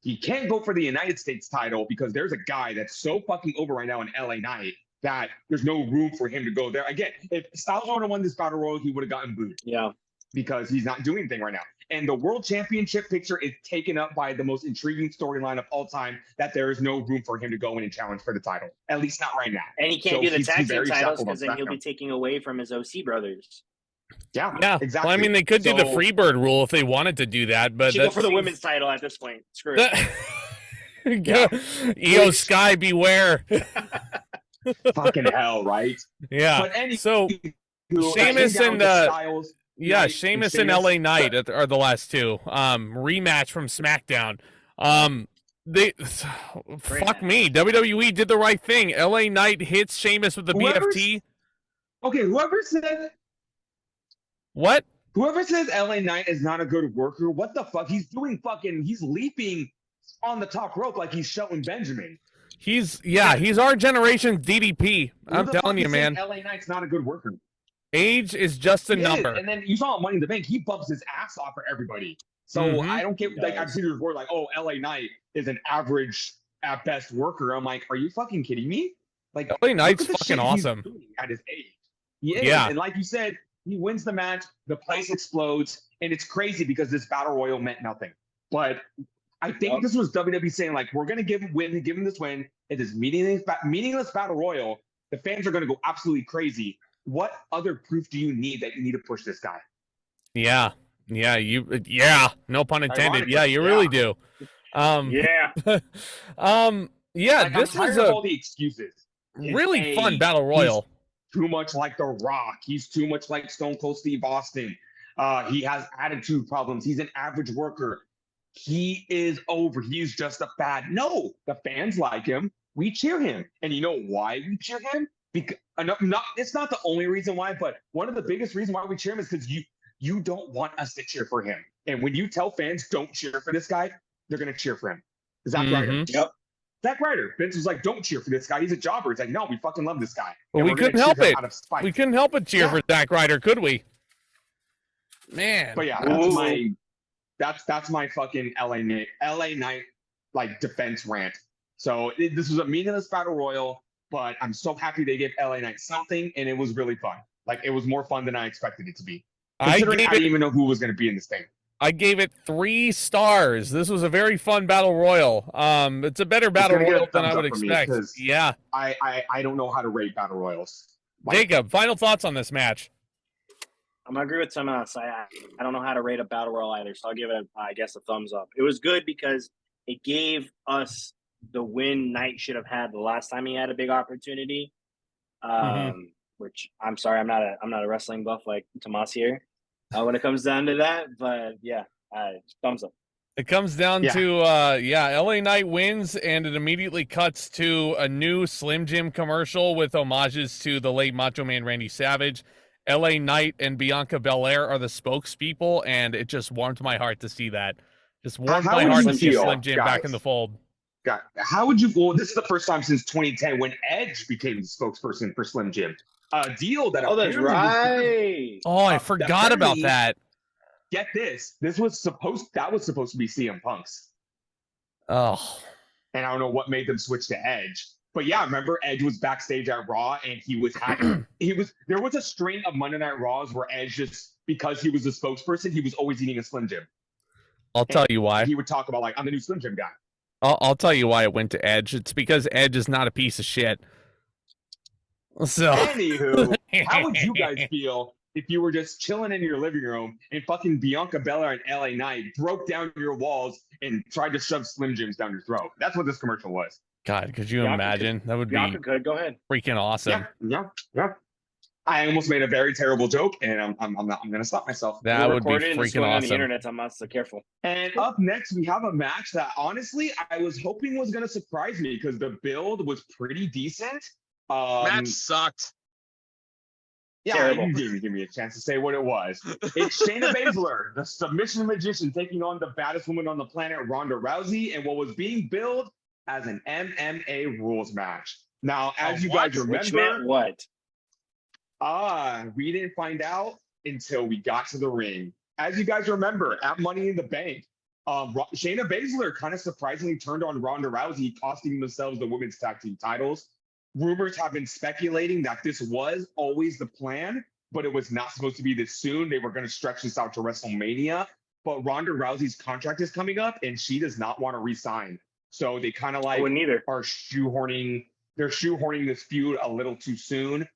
[SPEAKER 2] He can't go for the United States title because there's a guy that's so fucking over right now in LA Knight that there's no room for him to go there. Again, if Styles would have won this battle royal, he would have gotten booed.
[SPEAKER 3] Yeah.
[SPEAKER 2] Because he's not doing anything right now. And the world championship picture is taken up by the most intriguing storyline of all time, that there is no room for him to go in and challenge for the title. At least not right now.
[SPEAKER 3] And he can't do the tag team titles because then he'll be taking away from his OC brothers.
[SPEAKER 2] Yeah, exactly.
[SPEAKER 1] Well, I mean, they could do the Freebird rule if they wanted to do that, but
[SPEAKER 3] go for the women's title at this point. Screw it.
[SPEAKER 1] Io Sky, beware.
[SPEAKER 2] Fucking hell, right?
[SPEAKER 1] Yeah.
[SPEAKER 2] But
[SPEAKER 1] so Sheamus and Sheamus and LA Knight are the last two. Rematch from SmackDown. Fuck me. WWE did the right thing. LA Knight hits Sheamus with the BFT.
[SPEAKER 2] Okay, whoever said
[SPEAKER 1] what?
[SPEAKER 2] Whoever says LA Knight is not a good worker, what the fuck? He's leaping on the top rope like he's Shelton Benjamin.
[SPEAKER 1] He's our generation's DDP. I'm telling you, man.
[SPEAKER 2] LA Knight's not a good worker.
[SPEAKER 1] Age is just a number.
[SPEAKER 2] And then you saw Money in the Bank, he bumps his ass off for everybody. So I don't get, like, I've seen the report like, oh, LA Knight is an average at best worker. I'm like, are you fucking kidding me? Like,
[SPEAKER 1] LA Knight's fucking awesome
[SPEAKER 2] at his age. Yeah, and like you said, he wins the match, the place explodes, and it's crazy because this battle royal meant nothing. But I think this was WWE saying, like, we're gonna give him this win. It is meaningless battle royal. The fans are gonna go absolutely crazy. What other proof do you need that you need to push this guy?
[SPEAKER 1] Yeah, no pun intended. You really do.
[SPEAKER 2] Like,
[SPEAKER 1] this was
[SPEAKER 2] all the excuses.
[SPEAKER 1] Really fun battle royal.
[SPEAKER 2] Too much like The Rock. He's too much like Stone Cold Steve Austin. He has attitude problems. He's an average worker. He is over. He's just a fad. No, the fans like him. We cheer him. And you know why we cheer him? Because it's not the only reason why, but one of the biggest reasons why we cheer him is because you don't want us to cheer for him. And when you tell fans don't cheer for this guy, they're going to cheer for him. Zack Ryder. Yep. Zack Ryder. Vince was like, don't cheer for this guy. He's a jobber. It's like, no, we fucking love this guy.
[SPEAKER 1] Well, we couldn't help it. We couldn't help but cheer for Zack Ryder, could we? Man.
[SPEAKER 2] But yeah, that's my fucking LA Knight like defense rant. So this was a meaningless battle royal, but I'm so happy they gave LA Knight something, and it was really fun. Like, it was more fun than I expected it to be. Considering I didn't even know who was going to be in this thing.
[SPEAKER 1] I gave it 3 stars. This was a very fun battle royal. It's a better battle royal than I would expect. Yeah.
[SPEAKER 2] I don't know how to rate battle royals.
[SPEAKER 1] Jacob, final thoughts on this match?
[SPEAKER 3] I'm going to agree with someone else. I don't know how to rate a battle royal either, so I'll give it, I guess, a thumbs up. It was good because it gave us the win Knight should have had the last time he had a big opportunity. Which I'm sorry, I'm not a wrestling buff like Tomas here when it comes down to that. But yeah, thumbs up.
[SPEAKER 1] It comes down to LA Knight wins, and it immediately cuts to a new Slim Jim commercial with homages to the late Macho Man Randy Savage. LA Knight and Bianca Belair are the spokespeople, and it just warmed my heart to see that. Just warmed my heart to see Slim Jim back in the fold.
[SPEAKER 2] God, how would you? Well, this is the first time since 2010 when Edge became the spokesperson for Slim Jim. A deal that
[SPEAKER 3] that's right.
[SPEAKER 1] I forgot about that.
[SPEAKER 2] Get this. That was supposed to be CM Punk's.
[SPEAKER 1] Oh.
[SPEAKER 2] And I don't know what made them switch to Edge. But yeah, remember Edge was backstage at Raw, and there was a string of Monday Night Raws where Edge, just because he was the spokesperson, he was always eating a Slim Jim.
[SPEAKER 1] I'll tell you why.
[SPEAKER 2] He would talk about, like, I'm the new Slim Jim guy.
[SPEAKER 1] I'll tell you why it went to Edge. It's because Edge is not a piece of shit. So,
[SPEAKER 2] anywho, how would you guys feel if you were just chilling in your living room and fucking Bianca Belair and LA Knight broke down your walls and tried to shove Slim Jims down your throat? That's what this commercial was.
[SPEAKER 1] God, could you imagine? That would be
[SPEAKER 3] go ahead.
[SPEAKER 1] Freaking awesome.
[SPEAKER 2] Yeah. I almost made a very terrible joke, and I'm gonna stop myself.
[SPEAKER 1] That would be freaking awesome.
[SPEAKER 3] On the internet, I'm not so careful.
[SPEAKER 2] And up next, we have a match that honestly I was hoping was gonna surprise me because the build was pretty decent.
[SPEAKER 4] Match sucked.
[SPEAKER 2] Yeah, you didn't give me a chance to say what it was. It's Shayna Baszler, the submission magician, taking on the baddest woman on the planet, Ronda Rousey, and what was being billed as an MMA rules match. Now, as you guys remember,
[SPEAKER 3] which meant what?
[SPEAKER 2] We didn't find out until we got to the ring. As you guys remember, at Money in the Bank, Shayna Baszler kind of surprisingly turned on Ronda Rousey, costing themselves the women's tag team titles. Rumors have been speculating that this was always the plan, but it was not supposed to be this soon. They were going to stretch this out to WrestleMania, but Ronda Rousey's contract is coming up, and she does not want to re-sign. So they kind of like are shoehorning this feud a little too soon.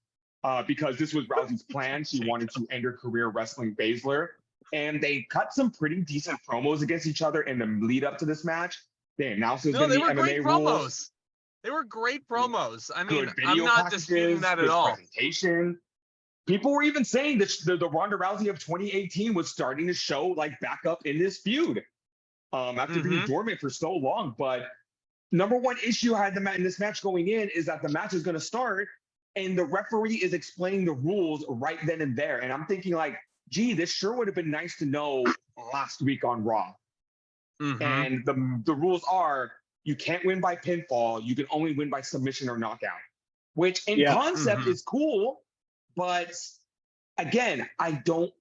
[SPEAKER 2] Because this was Rousey's plan. She wanted to end her career wrestling Baszler. And they cut some pretty decent promos against each other in the lead up to this match. They announced it was going to be MMA rules.
[SPEAKER 4] They were great promos. I mean, I'm not disputing that at all.
[SPEAKER 2] Presentation. People were even saying that the Ronda Rousey of 2018 was starting to show like back up in this feud after being dormant for so long. But number one issue I had in this match going in is that the match is going to start and the referee is explaining the rules right then and there. And I'm thinking like, gee, this sure would have been nice to know last week on Raw. And the rules are you can't win by pinfall. You can only win by submission or knockout, which in concept is cool. But again, I don't,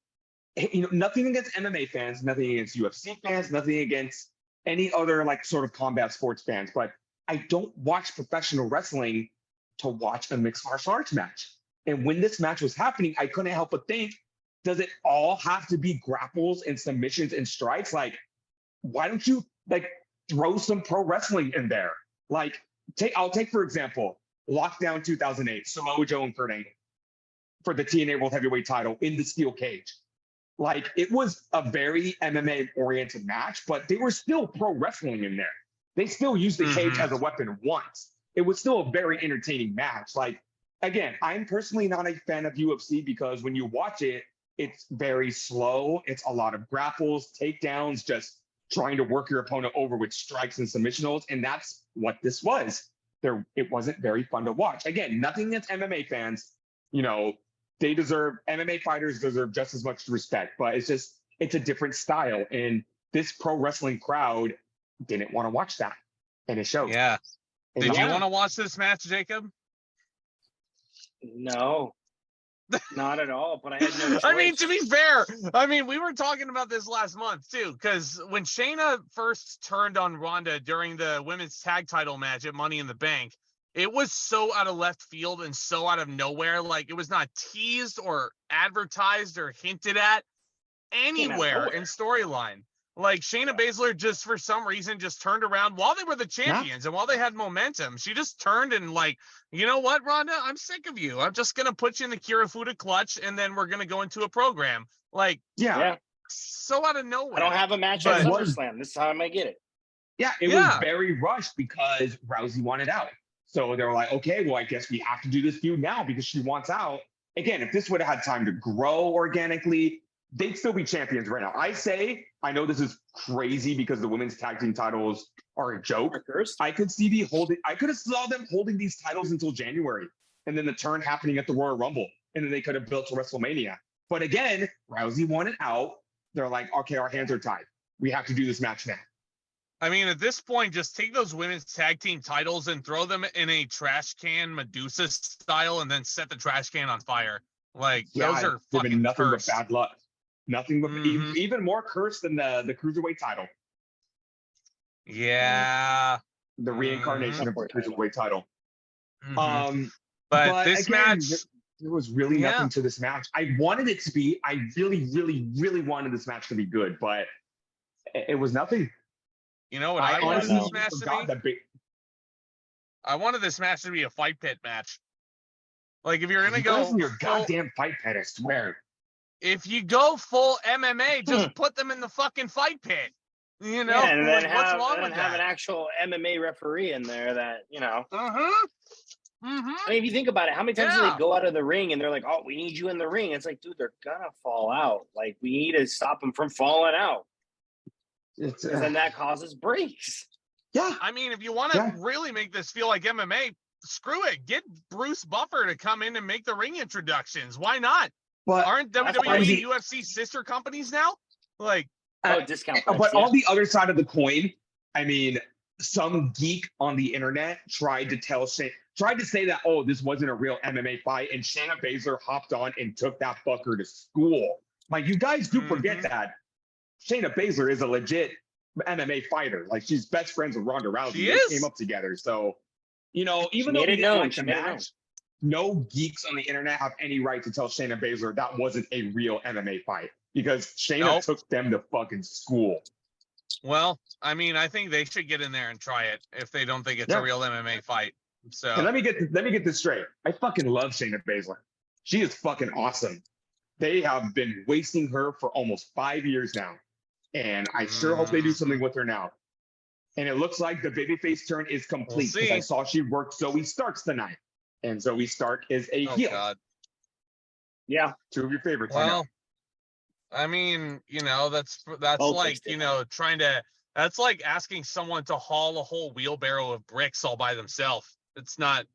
[SPEAKER 2] nothing against MMA fans, nothing against UFC fans, nothing against any other like sort of combat sports fans. But I don't watch professional wrestling to watch a mixed martial arts match. And when this match was happening, I couldn't help but think, does it all have to be grapples and submissions and strikes? Like, why don't you like throw some pro wrestling in there? Like, I'll take for example, Lockdown 2008, Samoa Joe and Kurt Angle for the TNA World Heavyweight title in the steel cage. Like, it was a very MMA oriented match, but they were still pro wrestling in there. They still used the cage as a weapon once. It was still a very entertaining match. Like, again, I'm personally not a fan of UFC because when you watch it, it's very slow. It's a lot of grapples, takedowns, just trying to work your opponent over with strikes and submission holds. And that's what this was. It wasn't very fun to watch. Again, nothing against MMA fans. MMA fighters deserve just as much respect, but it's a different style. And this pro wrestling crowd didn't want to watch that. And it showed.
[SPEAKER 1] Yeah. Did you want to watch this match, Jacob?
[SPEAKER 3] No. Not at all, but I had no choice.
[SPEAKER 1] I mean, to be fair, we were talking about this last month too, because when Shayna first turned on Ronda during the women's tag title match at Money in the Bank, it was so out of left field and so out of nowhere. Like, it was not teased or advertised or hinted at anywhere in storyline. Like, Shayna Baszler just for some reason just turned around while they were the champions and while they had momentum. She just turned and like, you know what, Ronda, I'm sick of you. I'm just going to put you in the Kirifuda clutch and then we're going to go into a program. Like, so out of nowhere.
[SPEAKER 3] I don't have a match at SummerSlam. This time I get it.
[SPEAKER 2] Yeah, it was very rushed because Rousey wanted out. So they were like, okay, well, I guess we have to do this feud now because she wants out. Again, if this would have had time to grow organically, they'd still be champions right now. I know this is crazy because the women's tag team titles are a joke. I could have saw them holding these titles until January and then the turn happening at the Royal Rumble. And then they could have built to WrestleMania. But again, Rousey wanted out. They're like, okay, our hands are tied. We have to do this match now.
[SPEAKER 1] I mean, at this point, just take those women's tag team titles and throw them in a trash can Medusa style and then set the trash can on fire. Like, those are fucking
[SPEAKER 2] nothing
[SPEAKER 1] cursed.
[SPEAKER 2] but bad luck. Nothing but even more cursed than the Cruiserweight title.
[SPEAKER 1] Yeah.
[SPEAKER 2] The reincarnation of the Cruiserweight title.
[SPEAKER 1] But this
[SPEAKER 2] again,
[SPEAKER 1] match...
[SPEAKER 2] There was really nothing to this match. I wanted it to be, I really, really, really wanted this match to be good, but it was nothing.
[SPEAKER 1] You know what I wanted this match to be?
[SPEAKER 2] Big...
[SPEAKER 1] I wanted this match to be a fight pit match. Like, if you're going to go...
[SPEAKER 2] in your goddamn fight pit, I swear.
[SPEAKER 1] If you go full MMA, just put them in the fucking fight pit. You know?
[SPEAKER 3] And then
[SPEAKER 1] what's wrong with
[SPEAKER 3] have
[SPEAKER 1] that?
[SPEAKER 3] an actual MMA referee in there that,
[SPEAKER 1] I mean,
[SPEAKER 3] if you think about it, how many times do they go out of the ring and they're like, oh, we need you in the ring? It's like, dude, they're gonna fall out. Like, we need to stop them from falling out. And then that causes breaks.
[SPEAKER 2] Yeah.
[SPEAKER 1] I mean, if you want to really make this feel like MMA, screw it. Get Bruce Buffer to come in and make the ring introductions. Why not?
[SPEAKER 2] But
[SPEAKER 1] aren't WWE and UFC sister companies now? Like,
[SPEAKER 3] discount.
[SPEAKER 2] But on the other side of the coin, I mean, some geek on the internet tried to say that, oh, this wasn't a real MMA fight, and Shayna Baszler hopped on and took that fucker to school. Like, you guys do forget that Shayna Baszler is a legit MMA fighter. Like, she's best friends with Ronda Rousey. They came up together. So, even though we didn't like the match, no geeks on the internet have any right to tell Shayna Baszler that wasn't a real MMA fight because Shayna took them to fucking school.
[SPEAKER 1] Well, I mean, I think they should get in there and try it if they don't think it's a real MMA fight. So
[SPEAKER 2] and let me get this straight. I fucking love Shayna Baszler. She is fucking awesome. They have been wasting her for almost 5 years now. And I sure hope they do something with her now. And it looks like the babyface turn is complete because I saw she worked Zoe Starks tonight. And Zoe Stark is a heel.
[SPEAKER 1] God.
[SPEAKER 3] Yeah.
[SPEAKER 2] Two of your favorites.
[SPEAKER 1] Well, I mean, that's like, that's like asking someone to haul a whole wheelbarrow of bricks all by themselves. It's not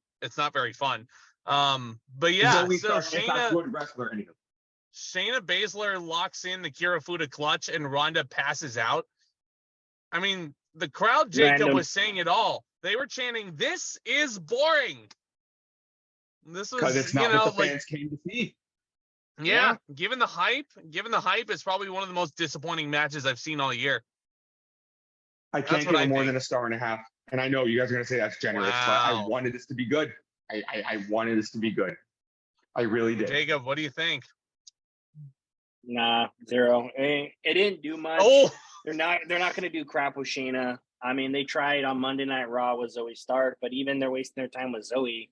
[SPEAKER 1] very fun. But yeah, so Shayna Baszler locks in the Kirifuda clutch and Ronda passes out.
[SPEAKER 4] I mean, the crowd, Jacob, was saying it all. They were chanting, "This is boring." This was,
[SPEAKER 2] because it's not what the fans came to see.
[SPEAKER 4] Yeah, given the hype, it's probably one of the most disappointing matches I've seen all year.
[SPEAKER 2] I can't give it more than a star and a half. And I know you guys are going to say that's generous, but I wanted this to be good. I wanted this to be good. I really did.
[SPEAKER 4] Jacob, what do you think?
[SPEAKER 3] Nah, 0. It didn't do much.
[SPEAKER 4] Oh,
[SPEAKER 3] they're not going to do crap with Shayna. I mean, they tried on Monday Night Raw with Zoe Stark, but even they're wasting their time with Zoe.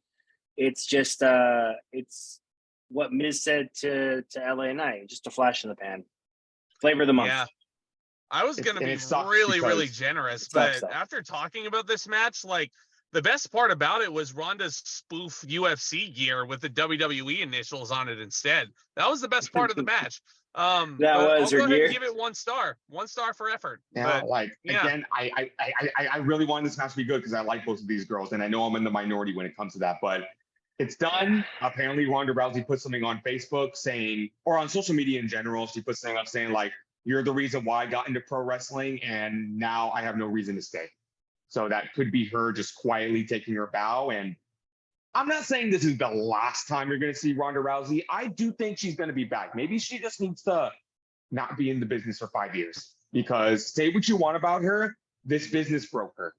[SPEAKER 3] It's just it's what Miz said to LA Knight, just a flash in the pan. Flavor of the month.
[SPEAKER 4] Yeah. I was going to be really generous, but after talking about this match, like, the best part about it was Ronda's spoof UFC gear with the WWE initials on it instead. That was the best part of the match.
[SPEAKER 3] That was her gear.
[SPEAKER 4] Give it 1 star. 1 star for effort.
[SPEAKER 2] Yeah, again, I really wanted this match to be good because I like both of these girls, and I know I'm in the minority when it comes to that, but it's done. Apparently, Ronda Rousey put something on Facebook saying, or on social media in general, she put something up saying, like, "You're the reason why I got into pro wrestling, and now I have no reason to stay." So that could be her just quietly taking her bow. And I'm not saying this is the last time you're going to see Ronda Rousey. I do think she's going to be back. Maybe she just needs to not be in the business for 5 years, because say what you want about her, this business broke her.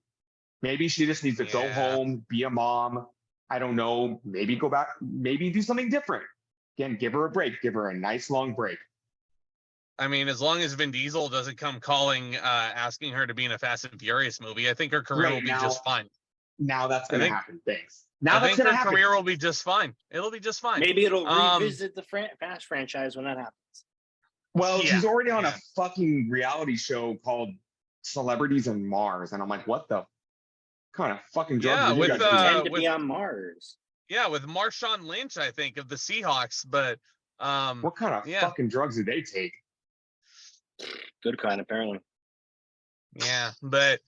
[SPEAKER 2] Maybe she just needs to go home, be a mom. I don't know. Maybe go back, maybe do something different. Again, give her a break. Give her a nice long break.
[SPEAKER 4] I mean, as long as Vin Diesel doesn't come calling, asking her to be in a Fast and Furious movie, I think her career will be just fine.
[SPEAKER 2] Now that's going to happen. Thanks. Now
[SPEAKER 4] I think her career will be just fine. It'll be just fine.
[SPEAKER 3] Maybe it'll revisit the Fast franchise when that happens.
[SPEAKER 2] Well, she's already on a fucking reality show called Celebrities on Mars, and I'm like, what the kind of fucking drugs do you guys
[SPEAKER 3] pretend to be on Mars?
[SPEAKER 4] Yeah, with Marshawn Lynch, I think, of the Seahawks. But
[SPEAKER 2] what kind of fucking drugs do they take?
[SPEAKER 3] Good kind, apparently.
[SPEAKER 4] Yeah, but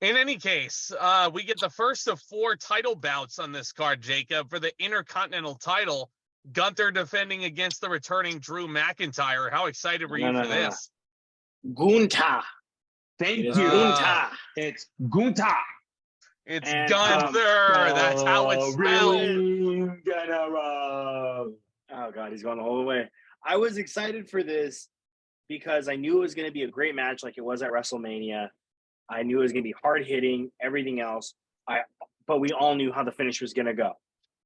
[SPEAKER 4] in any case, we get the first of 4 title bouts on this card, Jacob, for the Intercontinental title. Gunther defending against the returning Drew McIntyre. How excited were you for this?
[SPEAKER 3] Gunther.
[SPEAKER 2] Thank you. Gunther. It's Gunther.
[SPEAKER 4] It's Gunther. That's how it's spelled.
[SPEAKER 3] Oh, God, he's going the whole way. I was excited for this because I knew it was going to be a great match like it was at WrestleMania. I knew it was going to be hard-hitting, everything else. But we all knew how the finish was going to go.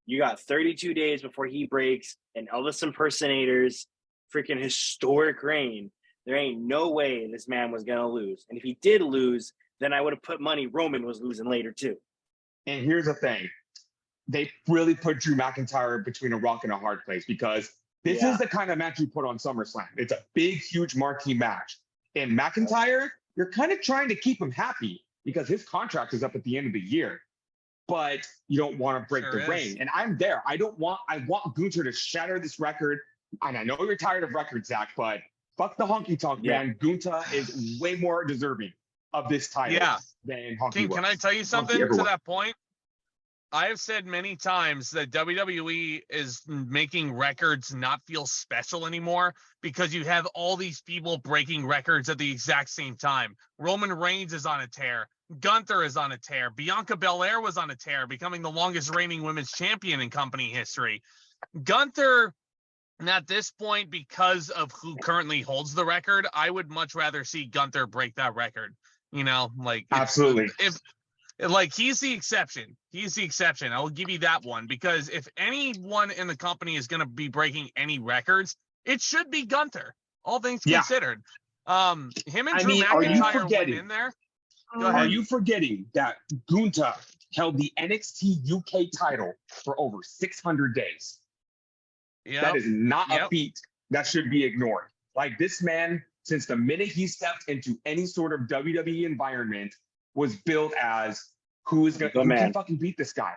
[SPEAKER 3] You got 32 days before he breaks an Elvis impersonator's freaking historic reign. There ain't no way this man was going to lose. And if he did lose, then I would have put money Roman was losing later too.
[SPEAKER 2] And here's the thing. They really put Drew McIntyre between a rock and a hard place, because this is the kind of match you put on SummerSlam. It's a big, huge marquee match. And McIntyre, you're kind of trying to keep him happy because his contract is up at the end of the year. But you don't want to break the reign. And I'm there. I want Gunther to shatter this record. And I know you're tired of records, Zack, but fuck the honky tonk, man. Gunther is way more deserving of this title than honky.
[SPEAKER 4] Can I tell you something to that point? I have said many times that WWE is making records not feel special anymore because you have all these people breaking records at the exact same time. Roman Reigns is on a tear. Gunther is on a tear. Bianca Belair was on a tear, becoming the longest reigning women's champion in company history. Gunther, at this point, because of who currently holds the record, I would much rather see Gunther break that record. You know, like,
[SPEAKER 2] absolutely.
[SPEAKER 4] He's the exception. He's the exception. I will give you that one, because if anyone in the company is going to be breaking any records, it should be Gunther. All things considered. Him and Drew McIntyre went in there.
[SPEAKER 2] Are you forgetting that Gunther held the NXT UK title for over 600 days? That is not a feat that should be ignored. Like, this man, since the minute he stepped into any sort of WWE environment, was built as who can fucking beat this guy.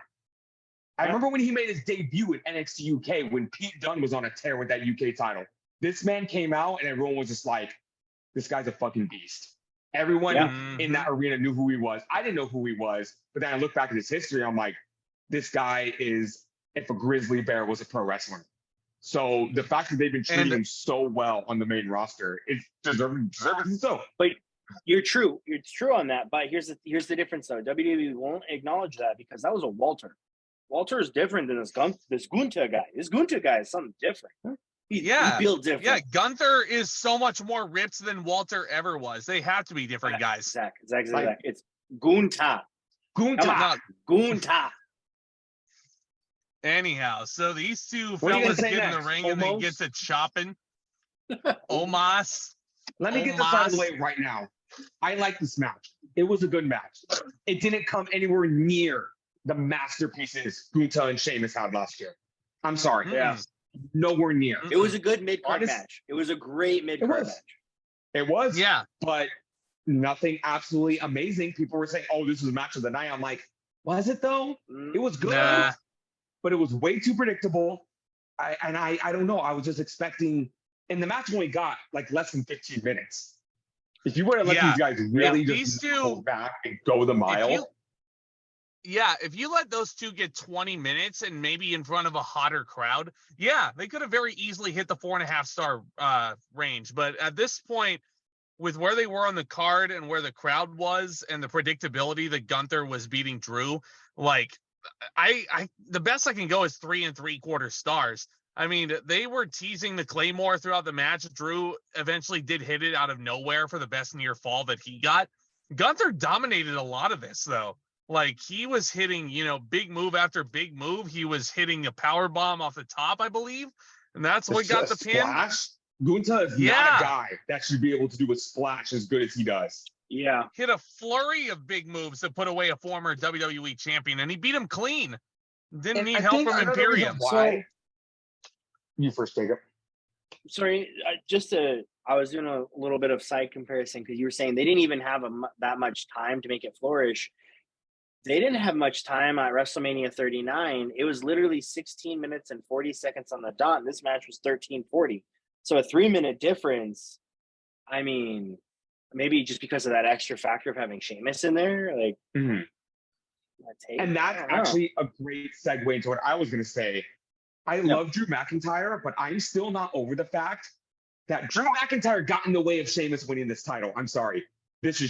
[SPEAKER 2] I remember when he made his debut in NXT UK when Pete Dunne was on a tear with that UK title. This man came out and everyone was just like, this guy's a fucking beast. Everyone in that arena knew who he was. I didn't know who he was, but then I look back at his history. I'm like, this guy is, if a grizzly bear was a pro wrestler. So the fact that they've been treating him so well on the main roster, it's deserving so.
[SPEAKER 3] But you're true it's true on that. But here's the difference though. WWE won't acknowledge that because that was a Walter. Walter is different than this Gunther guy. This Gunther guy is something different. He built different.
[SPEAKER 4] Yeah, Gunther is so much more ripped than Walter ever was. They have to be different guys.
[SPEAKER 3] Zack. It's Gunther. Gunther.
[SPEAKER 4] Anyhow, so these two fellas get in the ring and they get to chopping. Tomas.
[SPEAKER 2] Let me get this out of the way right now. I like this match. It was a good match. It didn't come anywhere near the masterpieces Gunther and Sheamus had last year. I'm sorry.
[SPEAKER 3] Yeah.
[SPEAKER 2] Nowhere near.
[SPEAKER 3] It was a good mid-card match. It was a great mid-card match.
[SPEAKER 2] It was.
[SPEAKER 4] Yeah.
[SPEAKER 2] But nothing absolutely amazing. People were saying, oh, this is a match of the night. I'm like, was it though? It was good.
[SPEAKER 4] Nah.
[SPEAKER 2] But it was way too predictable. I don't know. I was just expecting, and the match only got like less than 15 minutes. If you were to let these guys really just go back and go the mile.
[SPEAKER 4] If you let those two get 20 minutes and maybe in front of a hotter crowd, they could have very easily hit the 4.5 star range. But at this point, with where they were on the card and where the crowd was and the predictability that Gunther was beating Drew, like the best I can go is 3 3/4 stars. I mean, they were teasing the Claymore throughout the match. Drew eventually did hit it out of nowhere for the best near fall that he got. Gunther dominated a lot of this though. Like he was hitting, big move after big move. He was hitting a power bomb off the top, I believe. And that's what got the pin.
[SPEAKER 2] Splash? Gunther is not a guy that should be able to do a splash as good as he does.
[SPEAKER 3] Yeah.
[SPEAKER 4] Hit a flurry of big moves to put away a former WWE champion, and he beat him clean. Didn't need help from Imperium.
[SPEAKER 2] Why? You first, Jacob.
[SPEAKER 3] Sorry, I was doing a little bit of side comparison because you were saying they didn't even have that much time to make it flourish. They didn't have much time at WrestleMania 39. It was literally 16 minutes and 40 seconds on the dot. And this match was 13:40. So a 3-minute difference. I mean, maybe just because of that extra factor of having Sheamus in there. Like,
[SPEAKER 2] and that's actually a great segue into what I was going to say. I love Drew McIntyre, but I'm still not over the fact that Drew McIntyre got in the way of Sheamus winning this title. I'm sorry. This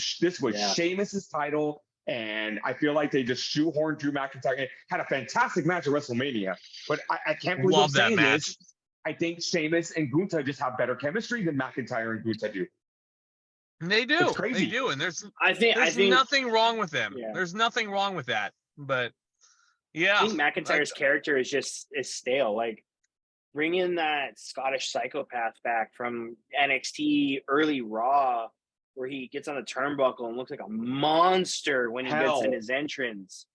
[SPEAKER 2] was Sheamus's title. And I feel like they just shoehorned Drew McIntyre. Had a fantastic match at WrestleMania, but I can't believe I'm saying this. I think Sheamus and Gunther just have better chemistry than McIntyre and Gunther do.
[SPEAKER 4] They do.
[SPEAKER 2] It's crazy.
[SPEAKER 4] They do. And there's
[SPEAKER 3] there's
[SPEAKER 4] nothing wrong with them.
[SPEAKER 3] Yeah.
[SPEAKER 4] There's nothing wrong with that. But
[SPEAKER 3] I think McIntyre's character is stale. Like bringing that Scottish psychopath back from NXT early Raw, where he gets on the turnbuckle and looks like a monster when he gets in his entrance.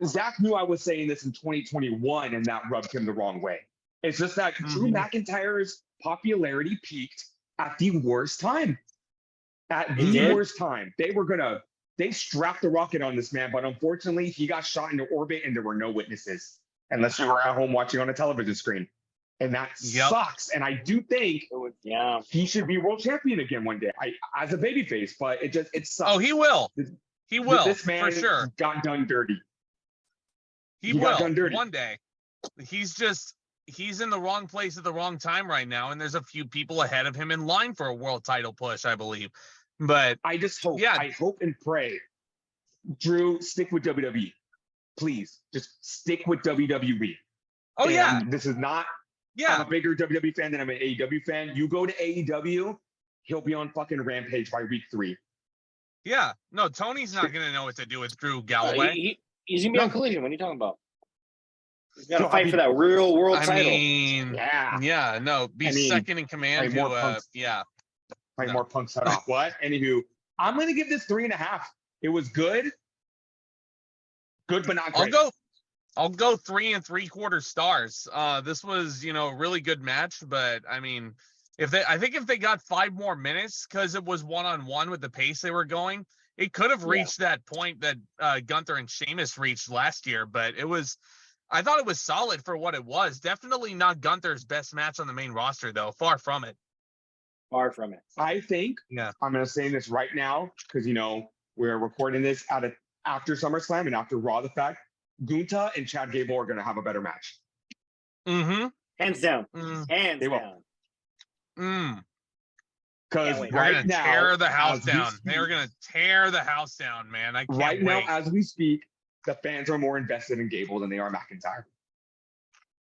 [SPEAKER 2] Zack knew I was saying this in 2021, and that rubbed him the wrong way. It's just that Drew McIntyre's popularity peaked at the worst time. At the worst time. They strapped the rocket on this man, but unfortunately, he got shot into orbit and there were no witnesses, unless you were at home watching on a television screen. And that sucks. And I do think he should be world champion again one day. As a babyface, but it sucks.
[SPEAKER 4] Oh, he will. He will.
[SPEAKER 2] This man
[SPEAKER 4] for sure
[SPEAKER 2] got done dirty.
[SPEAKER 4] He will got done dirty one day. He's in the wrong place at the wrong time right now, and there's a few people ahead of him in line for a world title push, I believe. But
[SPEAKER 2] I just hope. I hope and pray, Drew, stick with WWE, please. Just stick with WWE.
[SPEAKER 4] Oh
[SPEAKER 2] and this is not. I'm a bigger WWE fan than I'm an AEW fan. You go to AEW, he'll be on fucking Rampage by week 3.
[SPEAKER 4] Yeah. No, Tony's not going to know what to do with Drew Galloway.
[SPEAKER 3] He's going to be on Collision. What are you talking about? He's got to fight for that real world title.
[SPEAKER 4] Second in command to,
[SPEAKER 2] Fight more punks head off. What? Anywho, I'm going to give this 3.5. It was good. Good, but not great.
[SPEAKER 4] I'll go 3 3/4 stars. This was, a really good match, but I mean, if they got 5 more minutes, because it was 1-on-1 with the pace they were going, it could have reached that point that Gunther and Sheamus reached last year. But I thought it was solid for what it was. Definitely not Gunther's best match on the main roster, though. Far from it.
[SPEAKER 3] Far from it.
[SPEAKER 2] I think. I'm going to say this right now because we're recording this after SummerSlam and after Raw. The fact. Gunther and Chad Gable are going to have a better match.
[SPEAKER 3] Hands down. Hands
[SPEAKER 2] they
[SPEAKER 3] down.
[SPEAKER 2] Will. Because
[SPEAKER 3] wait.
[SPEAKER 4] They're
[SPEAKER 2] right
[SPEAKER 4] gonna
[SPEAKER 2] now,
[SPEAKER 4] tear the house
[SPEAKER 2] as we
[SPEAKER 4] down.
[SPEAKER 2] speak-
[SPEAKER 4] They're gonna tear the house down, man. I can't
[SPEAKER 2] right
[SPEAKER 4] wait.
[SPEAKER 2] now, as we speak, the fans are more invested in Gable than they are McIntyre.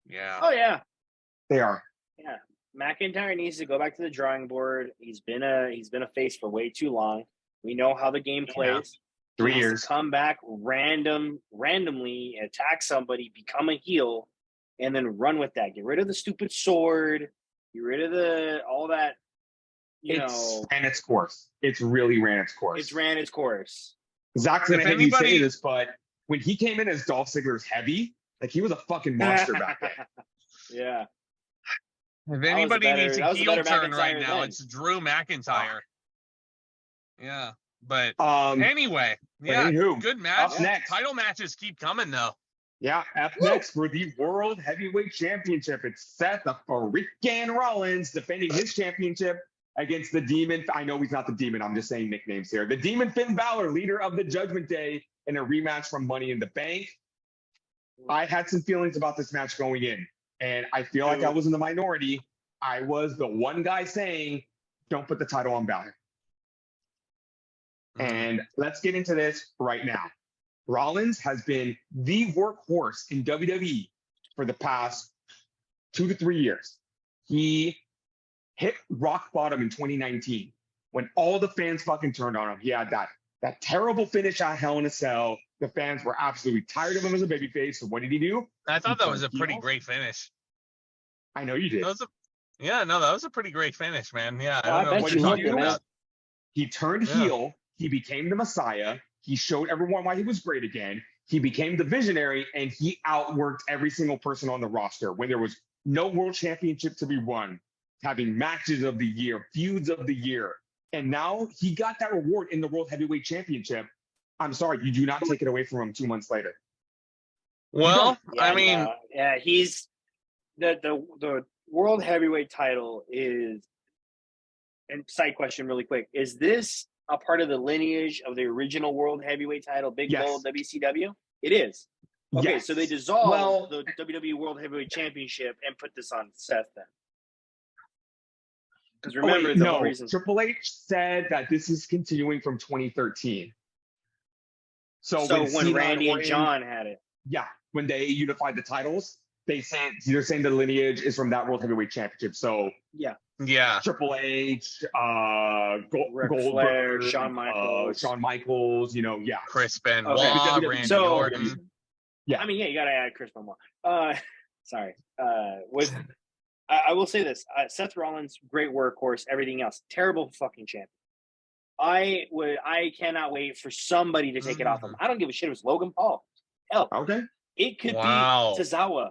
[SPEAKER 4] Yeah.
[SPEAKER 3] Oh yeah,
[SPEAKER 2] They are.
[SPEAKER 3] yeah. McIntyre needs to go back to the drawing board. He's been a face for way too long. We know how the game plays.
[SPEAKER 2] 3
[SPEAKER 3] He needs
[SPEAKER 2] years.
[SPEAKER 3] to come back randomly, attack somebody, become a heel, and then run with that. Get rid of the stupid sword. Get rid of all that.
[SPEAKER 2] It's ran its course. It's really ran its course.
[SPEAKER 3] It's ran its course.
[SPEAKER 2] Zach's gonna
[SPEAKER 4] If
[SPEAKER 2] hate me say
[SPEAKER 4] anybody-
[SPEAKER 2] this, but when he came in as Dolph Ziggler's heavy, like he was a fucking monster back then.
[SPEAKER 3] Yeah.
[SPEAKER 4] If anybody
[SPEAKER 3] better-
[SPEAKER 4] needs
[SPEAKER 3] that
[SPEAKER 4] a
[SPEAKER 3] was a
[SPEAKER 4] heel
[SPEAKER 3] better
[SPEAKER 4] turn right
[SPEAKER 3] McIntyre
[SPEAKER 4] now,
[SPEAKER 3] then.
[SPEAKER 4] it's Drew McIntyre. Yeah. But
[SPEAKER 2] Um,
[SPEAKER 4] anyway,
[SPEAKER 2] but
[SPEAKER 4] yeah,
[SPEAKER 2] anywho,
[SPEAKER 4] good match.
[SPEAKER 2] up next.
[SPEAKER 4] Title matches keep coming though.
[SPEAKER 2] yeah, up next for the World Heavyweight Championship, it's Seth the Freakin Rollins defending his championship against the Demon. I know he's not the Demon. I'm just saying nicknames here. The Demon Finn Balor, leader of the Judgment Day, in a rematch from Money in the Bank. I had some feelings about this match going in, and I feel like I was in the minority. I was the one guy saying, don't put the title on Balor. And let's get into this right now. Rollins has been the workhorse in WWE for the past 2 to 3 years. He hit rock bottom in 2019 when all the fans fucking turned on him. He had that terrible finish at Hell in a Cell. The fans were absolutely tired of him as a babyface. So what did he do?
[SPEAKER 4] I thought that was a
[SPEAKER 2] He
[SPEAKER 4] pretty
[SPEAKER 2] heel?
[SPEAKER 4] great finish.
[SPEAKER 2] I know you did.
[SPEAKER 4] That was a pretty great finish, man. Yeah,
[SPEAKER 3] Oh,
[SPEAKER 4] I
[SPEAKER 3] I
[SPEAKER 4] don't know
[SPEAKER 3] bet
[SPEAKER 4] what
[SPEAKER 2] you
[SPEAKER 4] you're
[SPEAKER 2] loved
[SPEAKER 4] talking
[SPEAKER 2] it, man.
[SPEAKER 4] about.
[SPEAKER 2] He turned
[SPEAKER 4] Yeah.
[SPEAKER 2] heel. He became the Messiah. He showed everyone why he was great again. He became the visionary, and he outworked every single person on the roster when there was no world championship to be won, having matches of the year, feuds of the year. And now he got that reward in the World Heavyweight Championship. I'm sorry, you do not take it away from him 2 months later.
[SPEAKER 4] Well,
[SPEAKER 3] Yeah,
[SPEAKER 4] I mean,
[SPEAKER 3] yeah, he's the world heavyweight title is. And side question, really quick: is this a part of the lineage of the original world heavyweight title, Big
[SPEAKER 2] Yes.
[SPEAKER 3] Bull WCW? It is. Okay,
[SPEAKER 2] Yes.
[SPEAKER 3] so they dissolved
[SPEAKER 2] Well-
[SPEAKER 3] the WWE World Heavyweight Championship and put this on Seth then. Because
[SPEAKER 2] Oh,
[SPEAKER 3] remember,
[SPEAKER 2] wait,
[SPEAKER 3] the
[SPEAKER 2] no,
[SPEAKER 3] whole reason.
[SPEAKER 2] Triple H said that this is continuing from 2013. So,
[SPEAKER 3] So when
[SPEAKER 2] Cena
[SPEAKER 3] Randy and
[SPEAKER 2] Orton-
[SPEAKER 3] John had it.
[SPEAKER 2] Yeah, when they unified the titles, they're saying the lineage is from that World Heavyweight Championship. So
[SPEAKER 3] Yeah.
[SPEAKER 4] yeah.
[SPEAKER 2] Triple H,
[SPEAKER 3] Ric
[SPEAKER 2] Goldberg,
[SPEAKER 3] Flair, Shawn Michaels.
[SPEAKER 2] Shawn Michaels, yeah.
[SPEAKER 4] Chris Benoit,
[SPEAKER 3] Okay.
[SPEAKER 4] Randy
[SPEAKER 3] So-
[SPEAKER 4] Orton.
[SPEAKER 2] Yeah.
[SPEAKER 3] I mean, yeah, you got to add Chris Benoit. Sorry. I will say this: Seth Rollins, great workhorse, everything else, terrible fucking champion. I cannot wait for somebody to take it off him. I don't give a shit if it's Logan Paul. Hell,
[SPEAKER 2] Okay.
[SPEAKER 3] it could
[SPEAKER 4] Wow.
[SPEAKER 3] be Tozawa.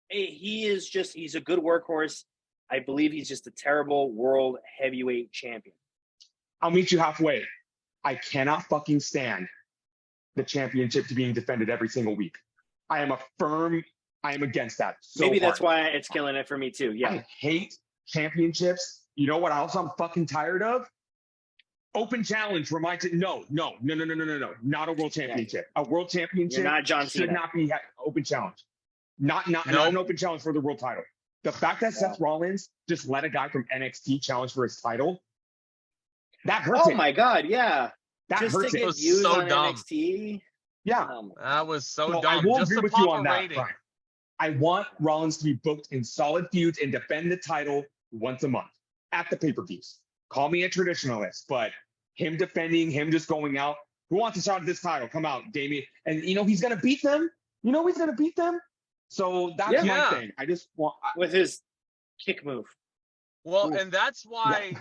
[SPEAKER 3] He's a good workhorse. I believe he's just a terrible world heavyweight champion.
[SPEAKER 2] I'll meet you halfway. I cannot fucking stand the championship to being defended every single week. I am against that. So
[SPEAKER 3] Maybe that's
[SPEAKER 2] hard.
[SPEAKER 3] why it's killing it for me too. Yeah.
[SPEAKER 2] I hate championships. You know what else I'm fucking tired of? Open challenge reminds it. No. Not a world championship. A world championship
[SPEAKER 3] You're not John
[SPEAKER 2] should
[SPEAKER 3] Cena.
[SPEAKER 2] not be open challenge. Not
[SPEAKER 4] Nope.
[SPEAKER 2] an open challenge for the world title. The fact that Seth Rollins just let a guy from NXT challenge for his title, that hurts
[SPEAKER 3] Oh
[SPEAKER 2] it.
[SPEAKER 3] my god, yeah.
[SPEAKER 2] That
[SPEAKER 3] Just to
[SPEAKER 2] hurts it.
[SPEAKER 3] get
[SPEAKER 4] was
[SPEAKER 3] views
[SPEAKER 4] so
[SPEAKER 3] on
[SPEAKER 4] dumb.
[SPEAKER 3] NXT.
[SPEAKER 2] Yeah.
[SPEAKER 3] Oh my
[SPEAKER 4] That was so
[SPEAKER 2] So
[SPEAKER 4] dumb.
[SPEAKER 2] I will
[SPEAKER 4] Just
[SPEAKER 2] agree
[SPEAKER 4] to
[SPEAKER 2] with
[SPEAKER 4] pop
[SPEAKER 2] you on
[SPEAKER 4] a
[SPEAKER 2] that.
[SPEAKER 4] rating.
[SPEAKER 2] Brian. I want Rollins to be booked in solid feuds and defend the title once a month at the pay-per-views. Call me a traditionalist, but him defending, him just going out. Who wants a shot at this title? Come out, Damien. And he's gonna beat them. He's gonna beat them. So that's
[SPEAKER 4] Yeah.
[SPEAKER 2] my thing. I just want.
[SPEAKER 3] with his kick move.
[SPEAKER 4] Well,
[SPEAKER 2] Ooh.
[SPEAKER 4] and that's why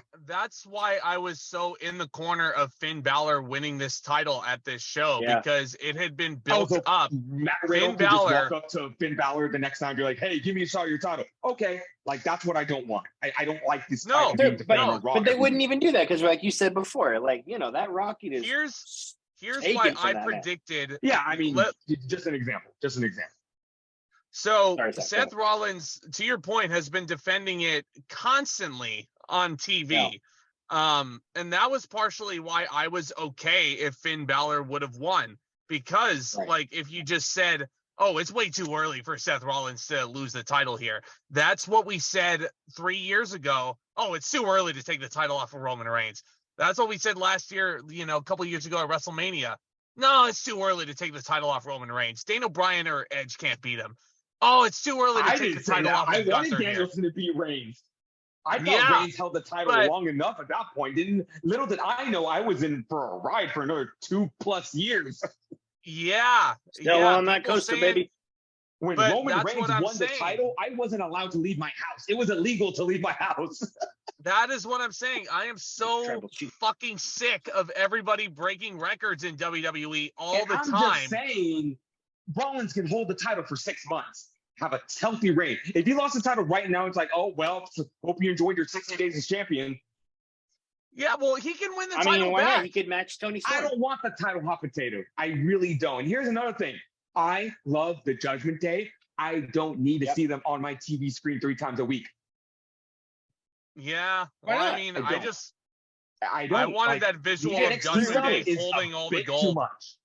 [SPEAKER 4] I was so in the corner of Finn Balor winning this title at this show
[SPEAKER 3] Yeah.
[SPEAKER 4] because it had been built
[SPEAKER 2] Also,
[SPEAKER 4] up.
[SPEAKER 2] Matt Riddle
[SPEAKER 4] Finn
[SPEAKER 2] could just
[SPEAKER 4] Balor-
[SPEAKER 2] walk up to Finn Balor the next time and be like, "Hey, give me a shot at your title." Okay, like that's what I don't want. I don't like this
[SPEAKER 4] No,
[SPEAKER 2] title being
[SPEAKER 3] But,
[SPEAKER 2] defended on Raw.
[SPEAKER 3] but they
[SPEAKER 2] every
[SPEAKER 3] wouldn't
[SPEAKER 2] week.
[SPEAKER 3] even do that because, like you said before, that Rocky is
[SPEAKER 4] Here's
[SPEAKER 3] taken
[SPEAKER 4] why
[SPEAKER 3] from
[SPEAKER 4] I
[SPEAKER 3] that man.
[SPEAKER 4] predicted.
[SPEAKER 2] Yeah, I mean,
[SPEAKER 4] Let-
[SPEAKER 2] just an example.
[SPEAKER 4] So
[SPEAKER 3] Sorry, Zach,
[SPEAKER 4] Seth
[SPEAKER 3] go
[SPEAKER 4] Rollins, to your point, has been defending it constantly on TV. And that was partially why I was okay if Finn Balor would have won. Because,
[SPEAKER 3] Right.
[SPEAKER 4] like, if you just said, oh, it's way too early for Seth Rollins to lose the title here. That's what we said 3 years ago. Oh, it's too early to take the title off of Roman Reigns. That's what we said last year, a couple years ago at WrestleMania. No, it's too early to take the title off Roman Reigns. Daniel Bryan or Edge can't beat him. Oh, it's too early to take the title off of Gunther.
[SPEAKER 2] I wanted Danielson to beat Reigns. I thought Reigns held the title long enough at that point. Little did I know I was in for a ride for another 2+ years.
[SPEAKER 4] Yeah.
[SPEAKER 3] Still on that coaster, baby.
[SPEAKER 2] When Roman Reigns won the title, I wasn't allowed to leave my house. It was illegal to leave my house.
[SPEAKER 4] That is what I'm saying. I am so fucking sick of everybody breaking records in WWE all the time.
[SPEAKER 2] I'm just saying, Rollins can hold the title for 6 months. Have a healthy reign. If he lost the title right now, it's like, oh, well, hope you enjoyed your 60 days as champion.
[SPEAKER 4] Yeah, well, he can win the title
[SPEAKER 3] why
[SPEAKER 4] back.
[SPEAKER 3] not? He could match Tony Storm.
[SPEAKER 2] I don't want the title hot potato. I really don't. And here's another thing. I love the Judgment Day. I don't need to see them on my TV screen 3 times a week.
[SPEAKER 4] Yeah. Well, I mean, I wanted
[SPEAKER 2] like,
[SPEAKER 4] that visual of Judgment Day holding all the gold.
[SPEAKER 2] Too much.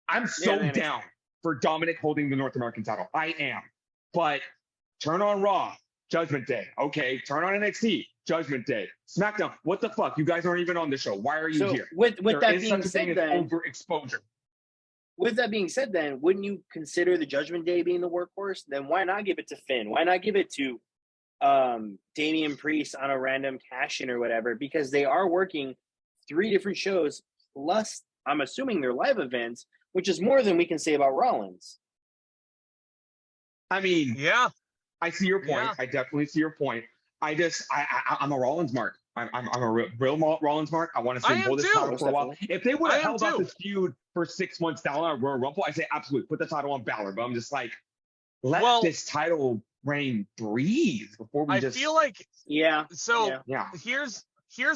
[SPEAKER 2] I'm so down for Dominic holding the North American title. I am. But turn on Raw, Judgment Day. Okay, turn on NXT, Judgment Day. SmackDown, what the fuck? You guys aren't even on the show. Why are you here?
[SPEAKER 3] With that being said, then
[SPEAKER 2] overexposure.
[SPEAKER 3] With that being said, then wouldn't you consider the Judgment Day being the workhorse? Then why not give it to Finn? Why not give it to Damian Priest on a random cash-in or whatever? Because they are working 3 different shows, plus I'm assuming they're live events, which is more than we can say about Rollins.
[SPEAKER 2] I mean,
[SPEAKER 4] yeah,
[SPEAKER 2] I see your point.
[SPEAKER 4] Yeah.
[SPEAKER 2] I definitely see your point. I'm a Rollins mark. I'm a real Rollins mark. I want to see him hold this title for a while. If they would have held off this feud for 6 months down on Royal Rumble, I say absolutely put the title on Bálor. But I'm just like, let this title reign breathe before we
[SPEAKER 4] I feel like So here's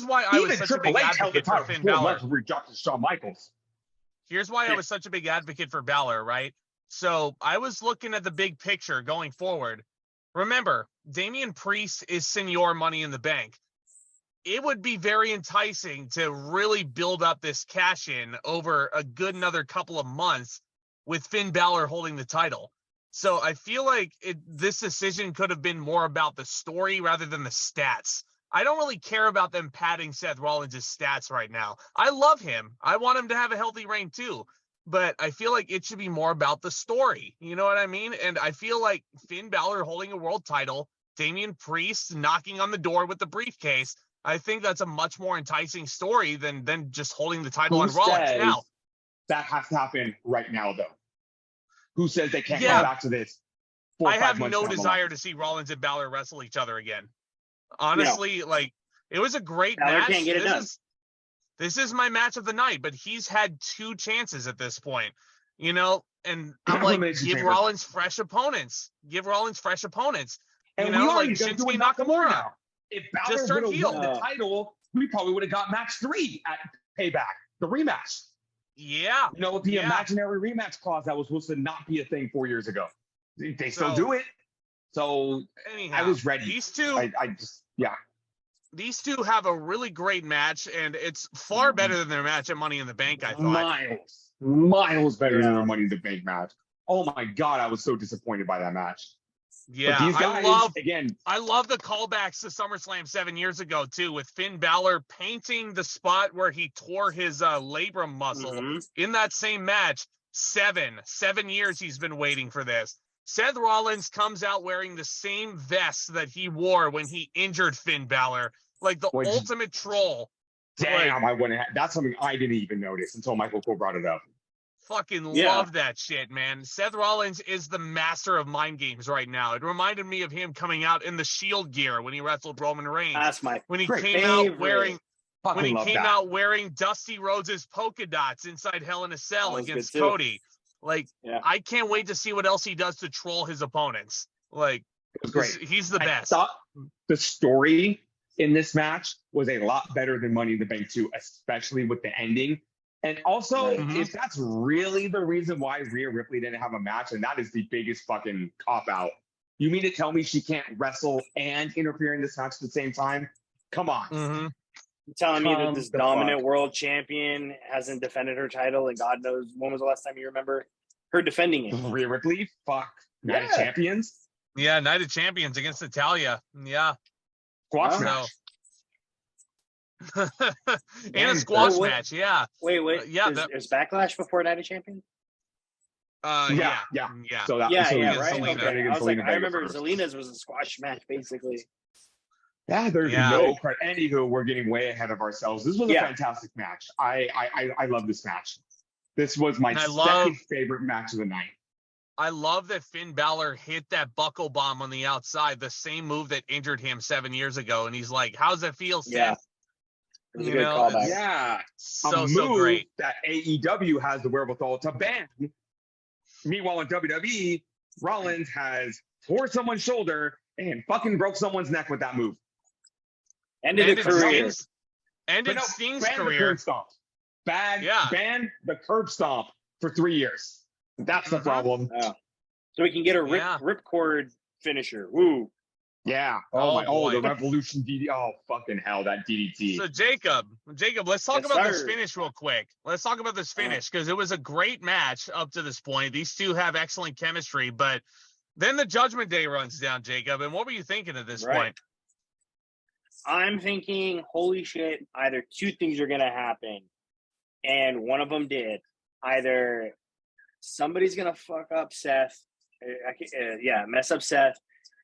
[SPEAKER 4] why I was such a big advocate for Finn Bálor.
[SPEAKER 2] Shawn Michaels.
[SPEAKER 4] Here's why I was such a big advocate for Bálor, right? So I was looking at the big picture going forward. Remember, Damian Priest is Senior Money in the Bank. It would be very enticing to really build up this cash-in over a good another couple of months with Finn Bálor holding the title. So I feel like this decision could have been more about the story rather than the stats. I don't really care about them padding Seth Rollins' stats right now. I love him. I want him to have a healthy reign too. But I feel like it should be more about the story. You know what I mean? And I feel like Finn Bálor holding a world title, Damian Priest knocking on the door with the briefcase, I think that's a much more enticing story than just holding the title on Rollins now.
[SPEAKER 2] That has to happen right now, though. Who says they can't come back to this?
[SPEAKER 4] I have no desire to see Rollins and Bálor wrestle each other again. Honestly, like, it was a great match.
[SPEAKER 3] Can't get it done.
[SPEAKER 4] This is my match of the night, but he's had 2 chances at this point, and I'm like, give Rollins fresh opponents. Give Rollins fresh opponents.
[SPEAKER 2] And like Shinsuke Nakamura now. If Bálor would have won the title, we probably would have got match 3 at Payback, the rematch.
[SPEAKER 4] Yeah.
[SPEAKER 2] The imaginary rematch clause that was supposed to not be a thing 4 years ago. They still do it. So anyhow, I was ready.
[SPEAKER 4] These two, These two have a really great match, and it's far better than their match at Money in the Bank, I thought.
[SPEAKER 2] Miles better than their Money in the Bank match. Oh my God, I was so disappointed by that match.
[SPEAKER 4] Yeah, I love the callbacks to SummerSlam 7 years ago, too, with Finn Bálor painting the spot where he tore his labrum muscle in that same match. 7 years he's been waiting for this. Seth Rollins comes out wearing the same vest that he wore when he injured Finn Bálor, like the ultimate troll.
[SPEAKER 2] Damn, that's something I didn't even notice until Michael Cole brought it up.
[SPEAKER 4] Fucking love that shit, man. Seth Rollins is the master of mind games right now. It reminded me of him coming out in the Shield gear when he wrestled Roman Reigns.
[SPEAKER 3] That's my
[SPEAKER 4] out wearing Dusty Rhodes' polka dots inside Hell in a Cell against Cody. I can't wait to see what else he does to troll his opponents. Like,
[SPEAKER 2] it was great.
[SPEAKER 4] He's the best.
[SPEAKER 2] I thought the story in this match was a lot better than Money in the Bank 2, especially with the ending. And also, if that's really the reason why Rhea Ripley didn't have a match, and that is the biggest fucking cop-out. You mean to tell me she can't wrestle and interfere in this match at the same time? Come on.
[SPEAKER 3] You're telling me that this dominant world champion hasn't defended her title, and God knows when was the last time you remember Her defending it.
[SPEAKER 2] Rhea Ripley, fuck. Night of Champions.
[SPEAKER 4] Yeah, Night of Champions against Natalia. Yeah.
[SPEAKER 2] Squash match.
[SPEAKER 4] And a squash match, yeah.
[SPEAKER 3] Wait.
[SPEAKER 4] Yeah,
[SPEAKER 3] there's Backlash before Night of Champions?
[SPEAKER 2] Yeah. So that
[SPEAKER 3] right.
[SPEAKER 2] Zelina.
[SPEAKER 3] Okay. I was like, I remember Zelina's was a squash match, basically.
[SPEAKER 2] Yeah, there's no credit. Anywho, we're getting way ahead of ourselves. This was a fantastic match. I love this match. This was my second favorite match of the night.
[SPEAKER 4] I love that Finn Balor hit that buckle bomb on the outside, the same move that injured him 7 years ago. And he's like, how's it feel, Seth?
[SPEAKER 3] Yeah.
[SPEAKER 4] You know, so great.
[SPEAKER 2] That AEW has the wherewithal to ban. Meanwhile, in WWE, Rollins has tore someone's shoulder and fucking broke someone's neck with that move.
[SPEAKER 3] Ended a career.
[SPEAKER 4] Ended Sting's career.
[SPEAKER 2] Ban the curb stomp for 3 years. That's the problem.
[SPEAKER 3] Oh. So we can get a ripcord finisher. Woo.
[SPEAKER 2] Yeah. The Revolution DDT. Oh, fucking hell, that DDT.
[SPEAKER 4] So Jacob, let's talk about this finish real quick. Let's talk about this finish because it was a great match up to this point. These two have excellent chemistry, but then the Judgment Day runs down, Jacob. And what were you thinking at this point?
[SPEAKER 3] I'm thinking, holy shit, either two things are going to happen. And one of them did. Either somebody's going to fuck up Seth. Mess up Seth.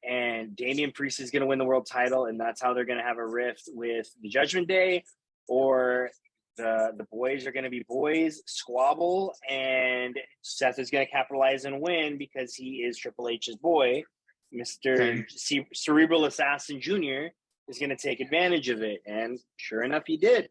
[SPEAKER 3] And Damian Priest is going to win the world title. And that's how they're going to have a rift with the Judgment Day. Or the boys are going to be boys, squabble. And Seth is going to capitalize and win because he is Triple H's boy. Mr. Cerebral Assassin Jr. is going to take advantage of it. And sure enough, he did.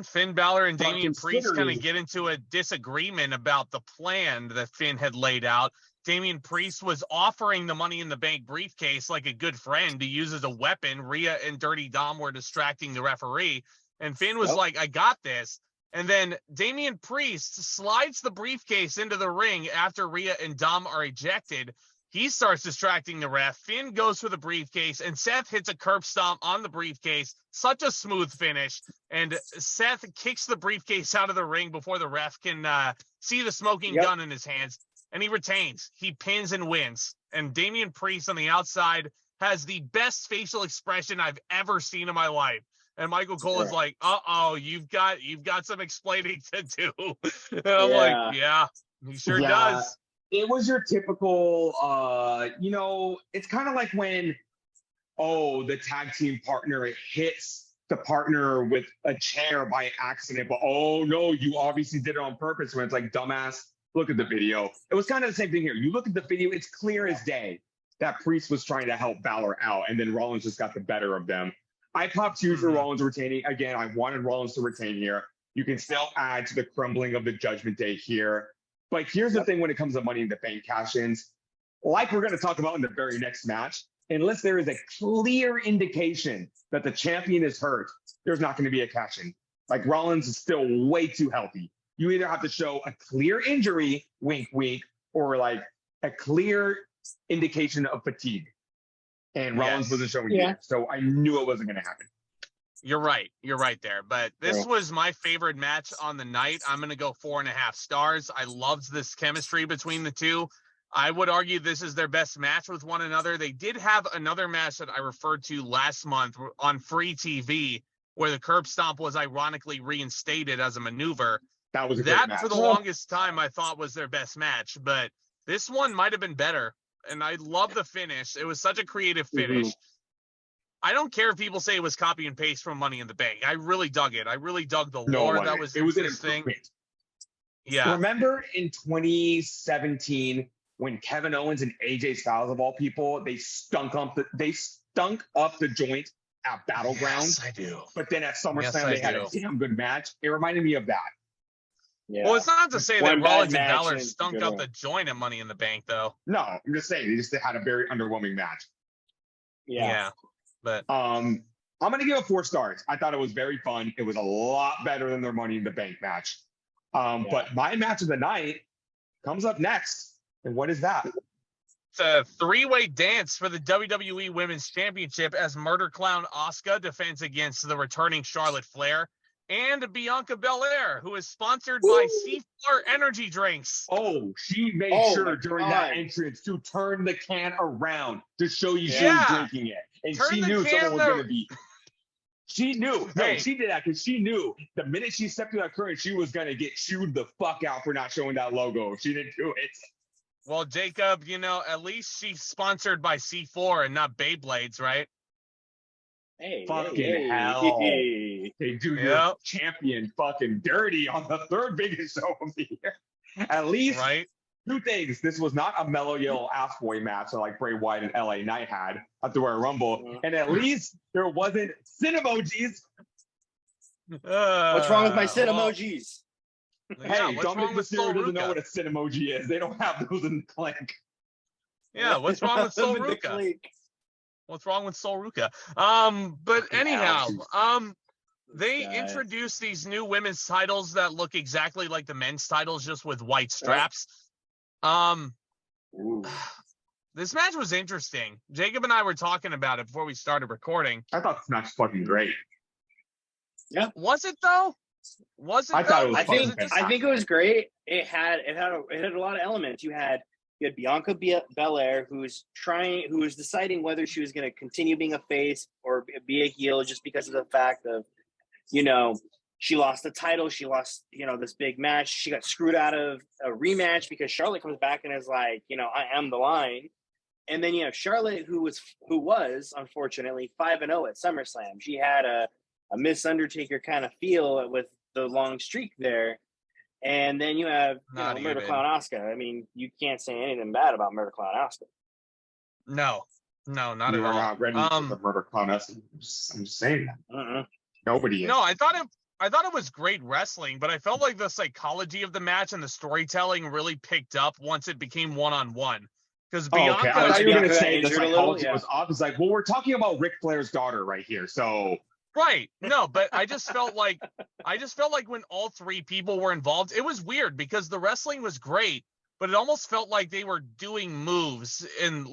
[SPEAKER 4] Finn Balor and Damian Priest kind of get into a disagreement about the plan that Finn had laid out. Damian Priest was offering the Money in the Bank briefcase like a good friend to use as a weapon. Rhea and Dirty Dom were distracting the referee. And Finn was like, I got this. And then Damian Priest slides the briefcase into the ring after Rhea and Dom are ejected. He starts distracting the ref. Finn goes for the briefcase, and Seth hits a curb stomp on the briefcase. Such a smooth finish. And Seth kicks the briefcase out of the ring before the ref can see the smoking gun in his hands. And he retains. He pins and wins. And Damian Priest on the outside has the best facial expression I've ever seen in my life. And Michael Cole is like, you've got some explaining to do. And I'm like, he sure does.
[SPEAKER 2] It was your typical, it's kind of like when, the tag team partner hits the partner with a chair by accident, but no, you obviously did it on purpose. When it's like, dumbass, look at the video. It was kind of the same thing here. You look at the video, it's clear as day that Priest was trying to help Balor out, and then Rollins just got the better of them. I popped two for Rollins retaining. Again, I wanted Rollins to retain here. You can still add to the crumbling of the Judgment Day here. But here's the thing when it comes to Money in the Bank cash-ins, like we're going to talk about in the very next match, unless there is a clear indication that the champion is hurt, there's not going to be a cash-in. Like Rollins is still way too healthy. You either have to show a clear injury, wink, wink, or like a clear indication of fatigue. And Rollins wasn't showing either. So I knew it wasn't going to happen.
[SPEAKER 4] You're right. You're right there. But this was my favorite match on the night. I'm going to go 4.5 stars. I loved this chemistry between the two. I would argue this is their best match with one another. They did have another match that I referred to last month on free TV where the curb stomp was ironically reinstated as a maneuver.
[SPEAKER 2] That was a great match.
[SPEAKER 4] For the longest time I thought was their best match. But this one might have been better. And I love the finish. It was such a creative finish. I don't care if people say it was copy and paste from Money in the Bank. I really dug it. I really dug the lore that was in this thing. Yeah.
[SPEAKER 2] Remember in 2017 when Kevin Owens and AJ Styles of all people, they stunk up the joint at Battleground.
[SPEAKER 4] Yes, I do.
[SPEAKER 2] But then at SummerSlam they had a damn good match. It reminded me of that.
[SPEAKER 4] Yeah. Well, it's not to say that Rollins and Balor stunk up the joint at Money in the Bank, though.
[SPEAKER 2] No, I'm just saying they just had a very underwhelming match.
[SPEAKER 4] Yeah. But
[SPEAKER 2] I'm going to give it 4 stars. I thought it was very fun. It was a lot better than their Money in the Bank match. But my match of the night comes up next. And what is that?
[SPEAKER 4] It's a 3-way dance for the WWE Women's Championship as Murder Clown Asuka defends against the returning Charlotte Flair. and Bianca Belair, who is sponsored by C4 energy drinks.
[SPEAKER 2] Oh, she made sure during that entrance to turn the can around to show you she was drinking it. And she knew someone was going to be. She knew. No,
[SPEAKER 4] Hey.
[SPEAKER 2] she did that because she knew the minute she stepped through that curtain, she was going to get chewed the fuck out for not showing that logo. She didn't do it.
[SPEAKER 4] Well, Jacob, at least she's sponsored by C4 and not Beyblades, right?
[SPEAKER 3] Hey,
[SPEAKER 2] Fucking hell. They do your champion fucking dirty on the third biggest show of the year. At least two things. This was not a mellow yellow ass boy match like Bray Wyatt and LA Knight had at the Royal Rumble. And at least there wasn't sin emojis.
[SPEAKER 3] What's wrong with my sin emojis?
[SPEAKER 2] Hey, Dominic Mysterio doesn't know what a sin emoji is. They don't have those in the Clank.
[SPEAKER 4] Yeah, what's wrong with Sol Ruka? What's wrong with Sol Ruka? But anyhow, they introduced these new women's titles that look exactly like the men's titles, just with white straps. This match was interesting. Jacob and I were talking about it before we started recording.
[SPEAKER 2] I thought this match was fucking great.
[SPEAKER 4] Yeah. Was it though?
[SPEAKER 2] I thought it was
[SPEAKER 3] I think it was great. It had a lot of elements. You had Bianca Belair, who was deciding whether she was going to continue being a face or be a heel, just because of the fact of, she lost the title, she lost, this big match, she got screwed out of a rematch because Charlotte comes back and is like, I am the line. And then you have Charlotte, who was unfortunately 5-0 at SummerSlam. She had a Miss Undertaker kind of feel with the long streak there. And then you have Murder Clown Asuka. I mean, you can't say anything bad about Murder Clown Asuka.
[SPEAKER 4] No, not at all.
[SPEAKER 2] You're not ready for the Murder Clown Asuka. I'm just saying that. Nobody is.
[SPEAKER 4] No, I thought it was great wrestling, but I felt like the psychology of the match and the storytelling really picked up once it became one-on-one. Because Bianca,
[SPEAKER 2] I thought you were going to say the psychology was off. It's like, well, we're talking about Ric Flair's daughter right here, so.
[SPEAKER 4] Right. No, but I just felt like when all three people were involved, it was weird because the wrestling was great, but it almost felt like they were doing moves and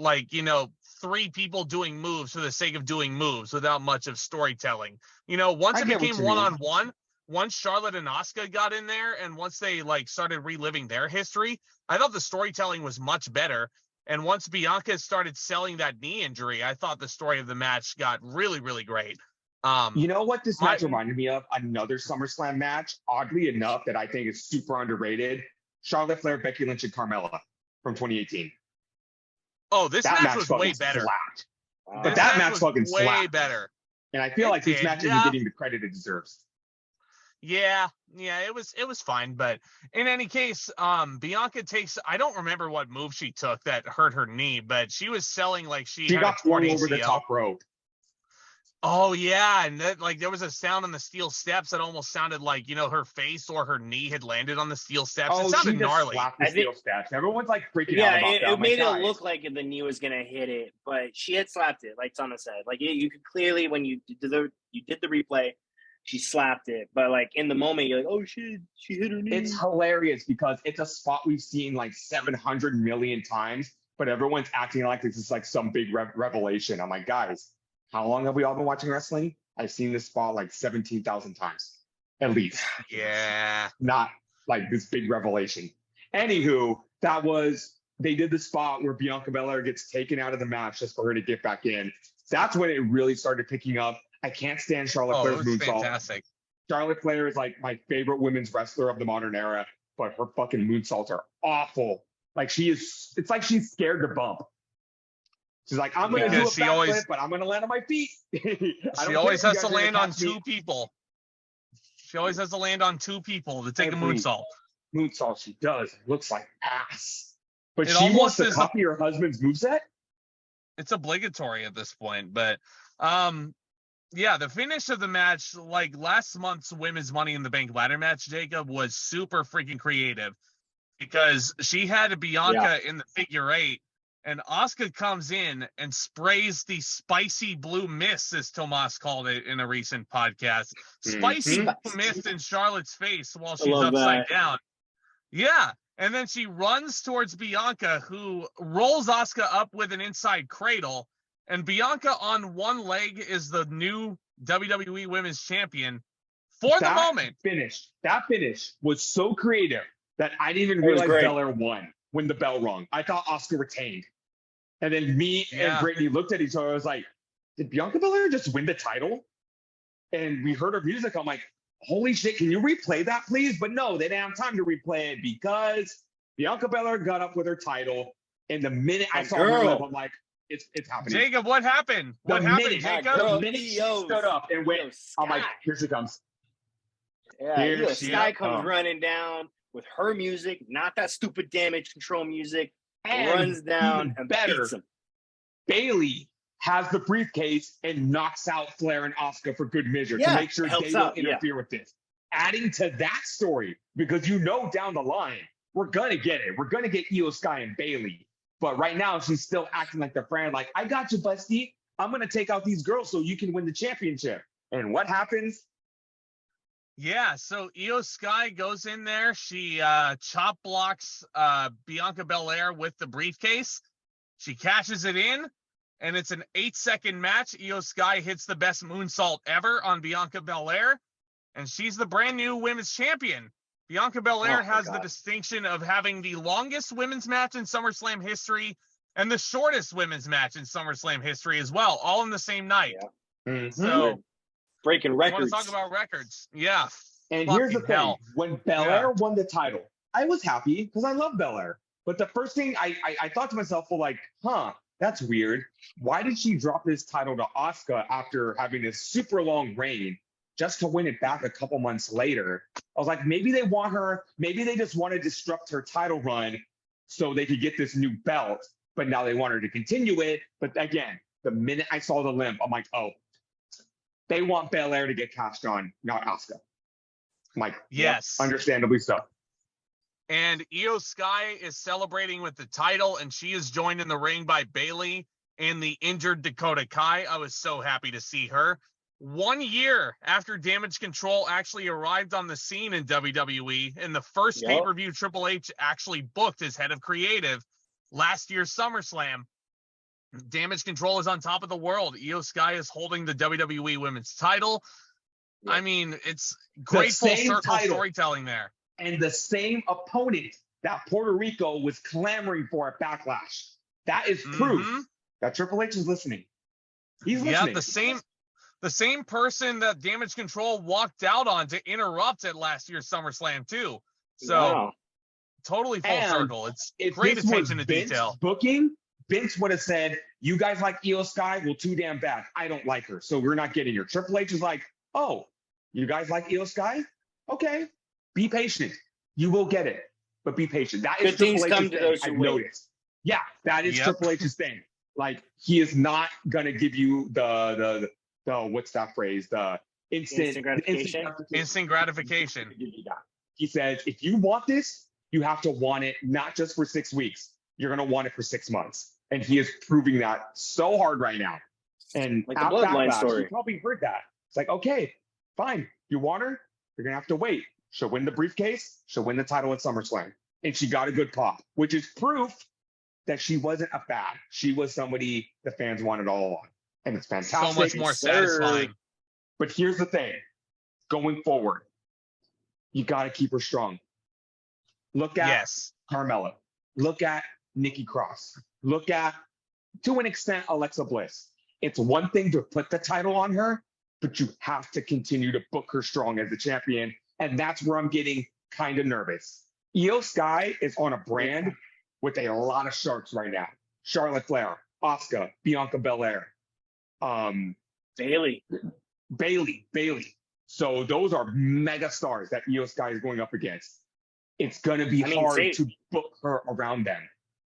[SPEAKER 4] three people doing moves for the sake of doing moves without much of storytelling. Once it became one-on-one, once Charlotte and Asuka got in there and once they started reliving their history, I thought the storytelling was much better. And once Bianca started selling that knee injury, I thought the story of the match got really, really great.
[SPEAKER 2] You know what this match reminded me of? Another SummerSlam match, oddly enough, that I think is super underrated. Charlotte Flair, Becky Lynch, and Carmella from 2018.
[SPEAKER 4] Oh, this match was way better.
[SPEAKER 2] But that match fucking slapped.
[SPEAKER 4] Way better.
[SPEAKER 2] And I feel like this match isn't getting the credit it deserves.
[SPEAKER 4] Yeah, it was fine. But in any case, Bianca I don't remember what move she took that hurt her knee, but she was selling like she
[SPEAKER 2] got flung over the top rope.
[SPEAKER 4] Oh yeah, and that, there was a sound on the steel steps that almost sounded like her face or her knee had landed on the steel steps. It sounded gnarly.
[SPEAKER 2] The steel steps. Everyone's freaking out about that.
[SPEAKER 3] It made it look like the knee was gonna hit it, but she had slapped it, like Tomas said. You could clearly, when you did the replay, she slapped it. But in the moment, you're like, oh shit, she hit her knee.
[SPEAKER 2] It's hilarious because it's a spot we've seen 700 million times, but everyone's acting like this is some big revelation. I'm like, guys. How long have we all been watching wrestling? I've seen this spot 17,000 times, at least.
[SPEAKER 4] Yeah.
[SPEAKER 2] Not this big revelation. Anywho, they did the spot where Bianca Belair gets taken out of the match just for her to get back in. That's when it really started picking up. I can't stand Charlotte Flair's moonsault.
[SPEAKER 4] Fantastic.
[SPEAKER 2] Charlotte Flair is my favorite women's wrestler of the modern era, but her fucking moonsaults are awful. It's like she's scared to bump. She's like, I'm going to do a backflip, but I'm going to land on my feet.
[SPEAKER 4] She always has to land on two people. She always has to land on two people to take a moonsault.
[SPEAKER 2] Moonsault she does. It looks like ass. But she wants to copy her husband's moveset?
[SPEAKER 4] It's obligatory at this point. But, the finish of the match, last month's Women's Money in the Bank ladder match, Jacob, was super freaking creative. Because she had Bianca in the figure 8. And Asuka comes in and sprays the spicy blue mist, as Tomas called it in a recent podcast. Spicy blue mist in Charlotte's face while she's upside down. Yeah. And then she runs towards Bianca, who rolls Asuka up with an inside cradle. And Bianca on one leg is the new WWE Women's Champion. For the moment.
[SPEAKER 2] That finish was so creative that I didn't even realize Belair won when the bell rung. I thought Asuka retained. And then me and Brittany looked at each other. I was like, did Bianca Belair just win the title? And we heard her music. I'm like, holy shit, can you replay that, please? But no, they didn't have time to replay it because Bianca Belair got up with her title. And the minute I saw her lip, I'm like, it's happening.
[SPEAKER 4] Jacob, what happened? What happened, Jacob?
[SPEAKER 2] The minute she stood up and went, I'm like, here she comes.
[SPEAKER 3] Yeah, Io Sky comes running down with her music, not that stupid Damage Control music, and runs down and beats him.
[SPEAKER 2] Bayley has the briefcase and knocks out Flair and Asuka for good measure to make sure they don't interfere with this. Adding to that story, because down the line, we're going to get it. We're going to get Io Sky and Bayley. But right now, she's still acting like the friend, like, I got you, Busty. I'm going to take out these girls so you can win the championship. And what happens?
[SPEAKER 4] Yeah, so Io Sky goes in there. She chop blocks Bianca Belair with the briefcase. She cashes it in, and it's an 8-second match. Io Sky hits the best moonsault ever on Bianca Belair, and she's the brand new women's champion. Bianca Belair has the distinction of having the longest women's match in SummerSlam history and the shortest women's match in SummerSlam history as well, all in the same night.
[SPEAKER 2] Yeah. Mm-hmm.
[SPEAKER 4] So
[SPEAKER 3] breaking records.
[SPEAKER 4] I want to talk about records. Yeah.
[SPEAKER 2] And here's the thing. When Belair won the title, I was happy because I love Belair. But the first thing I thought to myself, well, like, that's weird. Why did she drop this title to Asuka after having this super long reign just to win it back a couple months later? I was like, maybe they want her, maybe they just want to disrupt her title run so they could get this new belt, but now they want her to continue it. But again, the minute I saw the limp, I'm like, oh, they want Belair to get cashed on, not Asuka. I'm like,
[SPEAKER 4] yes,
[SPEAKER 2] understandably so.
[SPEAKER 4] And Io Sky is celebrating with the title, and she is joined in the ring by Bayley and the injured Dakota Kai. I was so happy to see her. 1 year after Damage Control actually arrived on the scene in WWE, in the first pay-per-view Triple H actually booked as head of creative last year's SummerSlam. Damage Control is on top of the world. Io Sky is holding the WWE Women's title. Yep. I mean, it's great full circle storytelling there.
[SPEAKER 2] And the same opponent that Puerto Rico was clamoring for at Backlash. That is proof that Triple H is listening. He's listening.
[SPEAKER 4] Yeah, the same person that Damage Control walked out on to interrupt at last year's SummerSlam too. So totally full circle. It's great attention to detail.
[SPEAKER 2] Booking, Vince would have said, you guys like Io Sky? Well, too damn bad. I don't like her, so we're not getting her. Triple H is like, oh, you guys like Io Sky? Okay. Be patient. You will get it, but be patient. That is Triple H's thing. I've noticed. Yeah, that is Triple H's thing. Like, he is not gonna give you the what's that phrase? The instant gratification.
[SPEAKER 4] Instant gratification.
[SPEAKER 2] He says, if you want this, you have to want it not just for 6 weeks. You're gonna want it for 6 months, and he is proving that so hard right now. And
[SPEAKER 3] like the Bloodline story,
[SPEAKER 2] you probably heard that. It's like, okay, fine. You want her? You're gonna have to wait. She'll win the briefcase. She'll win the title at SummerSlam. And she got a good pop, which is proof that she wasn't a fad. She was somebody the fans wanted all along. And it's fantastic.
[SPEAKER 4] So much more satisfying.
[SPEAKER 2] But here's the thing. Going forward, you got to keep her strong. Look at Carmella. Look at Nikki Cross. Look at, to an extent, Alexa Bliss. It's one thing to put the title on her, but you have to continue to book her strong as the champion. And that's where I'm getting kind of nervous. Io Sky is on a brand with a lot of sharks right now. Charlotte Flair, Asuka, Bianca Belair,
[SPEAKER 3] Bayley.
[SPEAKER 2] So those are mega stars that Io Sky is going up against. It's going to be hard to book her around them,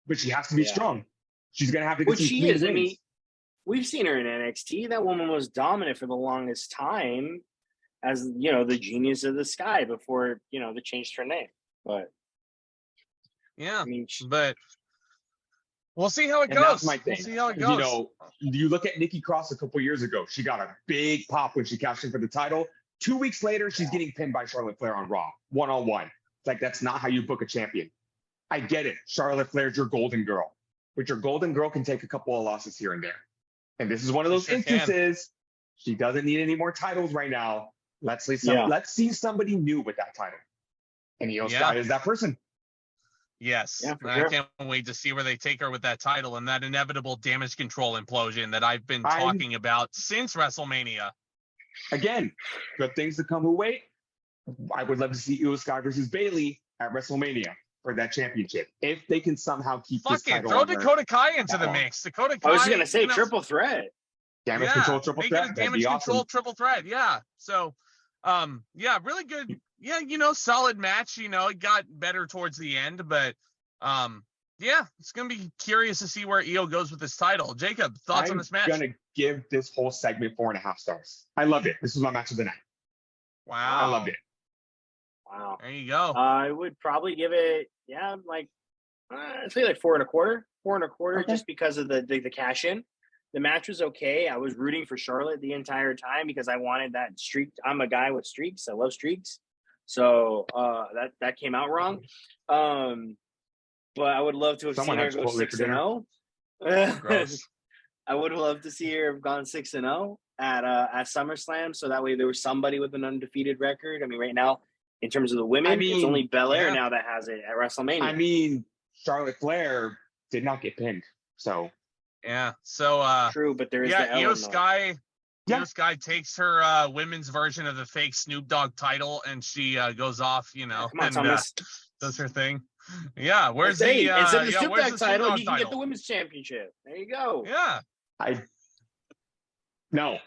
[SPEAKER 2] but she has to be strong. She's going to have to get some clean wins.
[SPEAKER 3] I mean, we've seen her in NXT. That woman was dominant for the longest time as, the genius of the sky before, they changed her name. But
[SPEAKER 4] but we'll see how it goes.
[SPEAKER 2] That's my thing.
[SPEAKER 4] We'll see how it goes.
[SPEAKER 2] You look at Nikki Cross a couple years ago. She got a big pop when she cashed in for the title. 2 weeks later, she's getting pinned by Charlotte Flair on Raw, one-on-one. It's like, that's not how you book a champion. I get it. Charlotte Flair's your golden girl, but your golden girl can take a couple of losses here and there. And this is one of those instances. She doesn't need any more titles right now. Let's see somebody new with that title. And Io Sky is that person.
[SPEAKER 4] Yes.
[SPEAKER 3] Yeah, for
[SPEAKER 4] I
[SPEAKER 3] sure.
[SPEAKER 4] can't wait to see where they take her with that title and that inevitable damage control implosion that I've been talking about since WrestleMania.
[SPEAKER 2] Again, good things to come away. I would love to see Io Sky versus Bayley at WrestleMania for that championship. If they can somehow keep this title
[SPEAKER 4] Throw
[SPEAKER 2] on her
[SPEAKER 4] Dakota Kai into the mix. Dakota Kai.
[SPEAKER 3] I was just gonna say triple threat.
[SPEAKER 2] Damage control triple threat.
[SPEAKER 4] Make it a damage control triple threat. Yeah. So, really good. Yeah, solid match. It got better towards the end, but it's gonna be curious to see where Io goes with this title. Jacob, thoughts on this match?
[SPEAKER 2] I'm gonna give this whole segment 4.5 stars. I loved it. This was my match of the night.
[SPEAKER 4] Wow.
[SPEAKER 2] I loved it.
[SPEAKER 3] Wow.
[SPEAKER 4] There you go.
[SPEAKER 3] I would probably give it, I'd say like 4.25. 4.25,
[SPEAKER 2] Okay.
[SPEAKER 3] just because of the cash in. The match was okay. I was rooting for Charlotte the entire time because I wanted that streak. I'm a guy with streaks. I love streaks. So that came out wrong. But I would love to have seen her go 6-0.
[SPEAKER 4] Gross.
[SPEAKER 3] I would love to see her have gone 6-0 at SummerSlam. So that way there was somebody with an undefeated record. I mean, right now, in terms of the women, it's only Belair now that has it at WrestleMania.
[SPEAKER 2] I mean, Charlotte Flair did not get pinned. So
[SPEAKER 4] yeah. So
[SPEAKER 3] true, but there is
[SPEAKER 4] Io Sky. Io Sky takes her women's version of the fake Snoop Dogg title, and she goes off,
[SPEAKER 3] Come on,
[SPEAKER 4] and
[SPEAKER 3] Thomas.
[SPEAKER 4] does her thing. Yeah, where's the
[SPEAKER 3] instead of the Snoop Dogg title,
[SPEAKER 4] Dogg
[SPEAKER 3] he can get the women's championship. There you go.
[SPEAKER 4] Yeah.
[SPEAKER 2] No.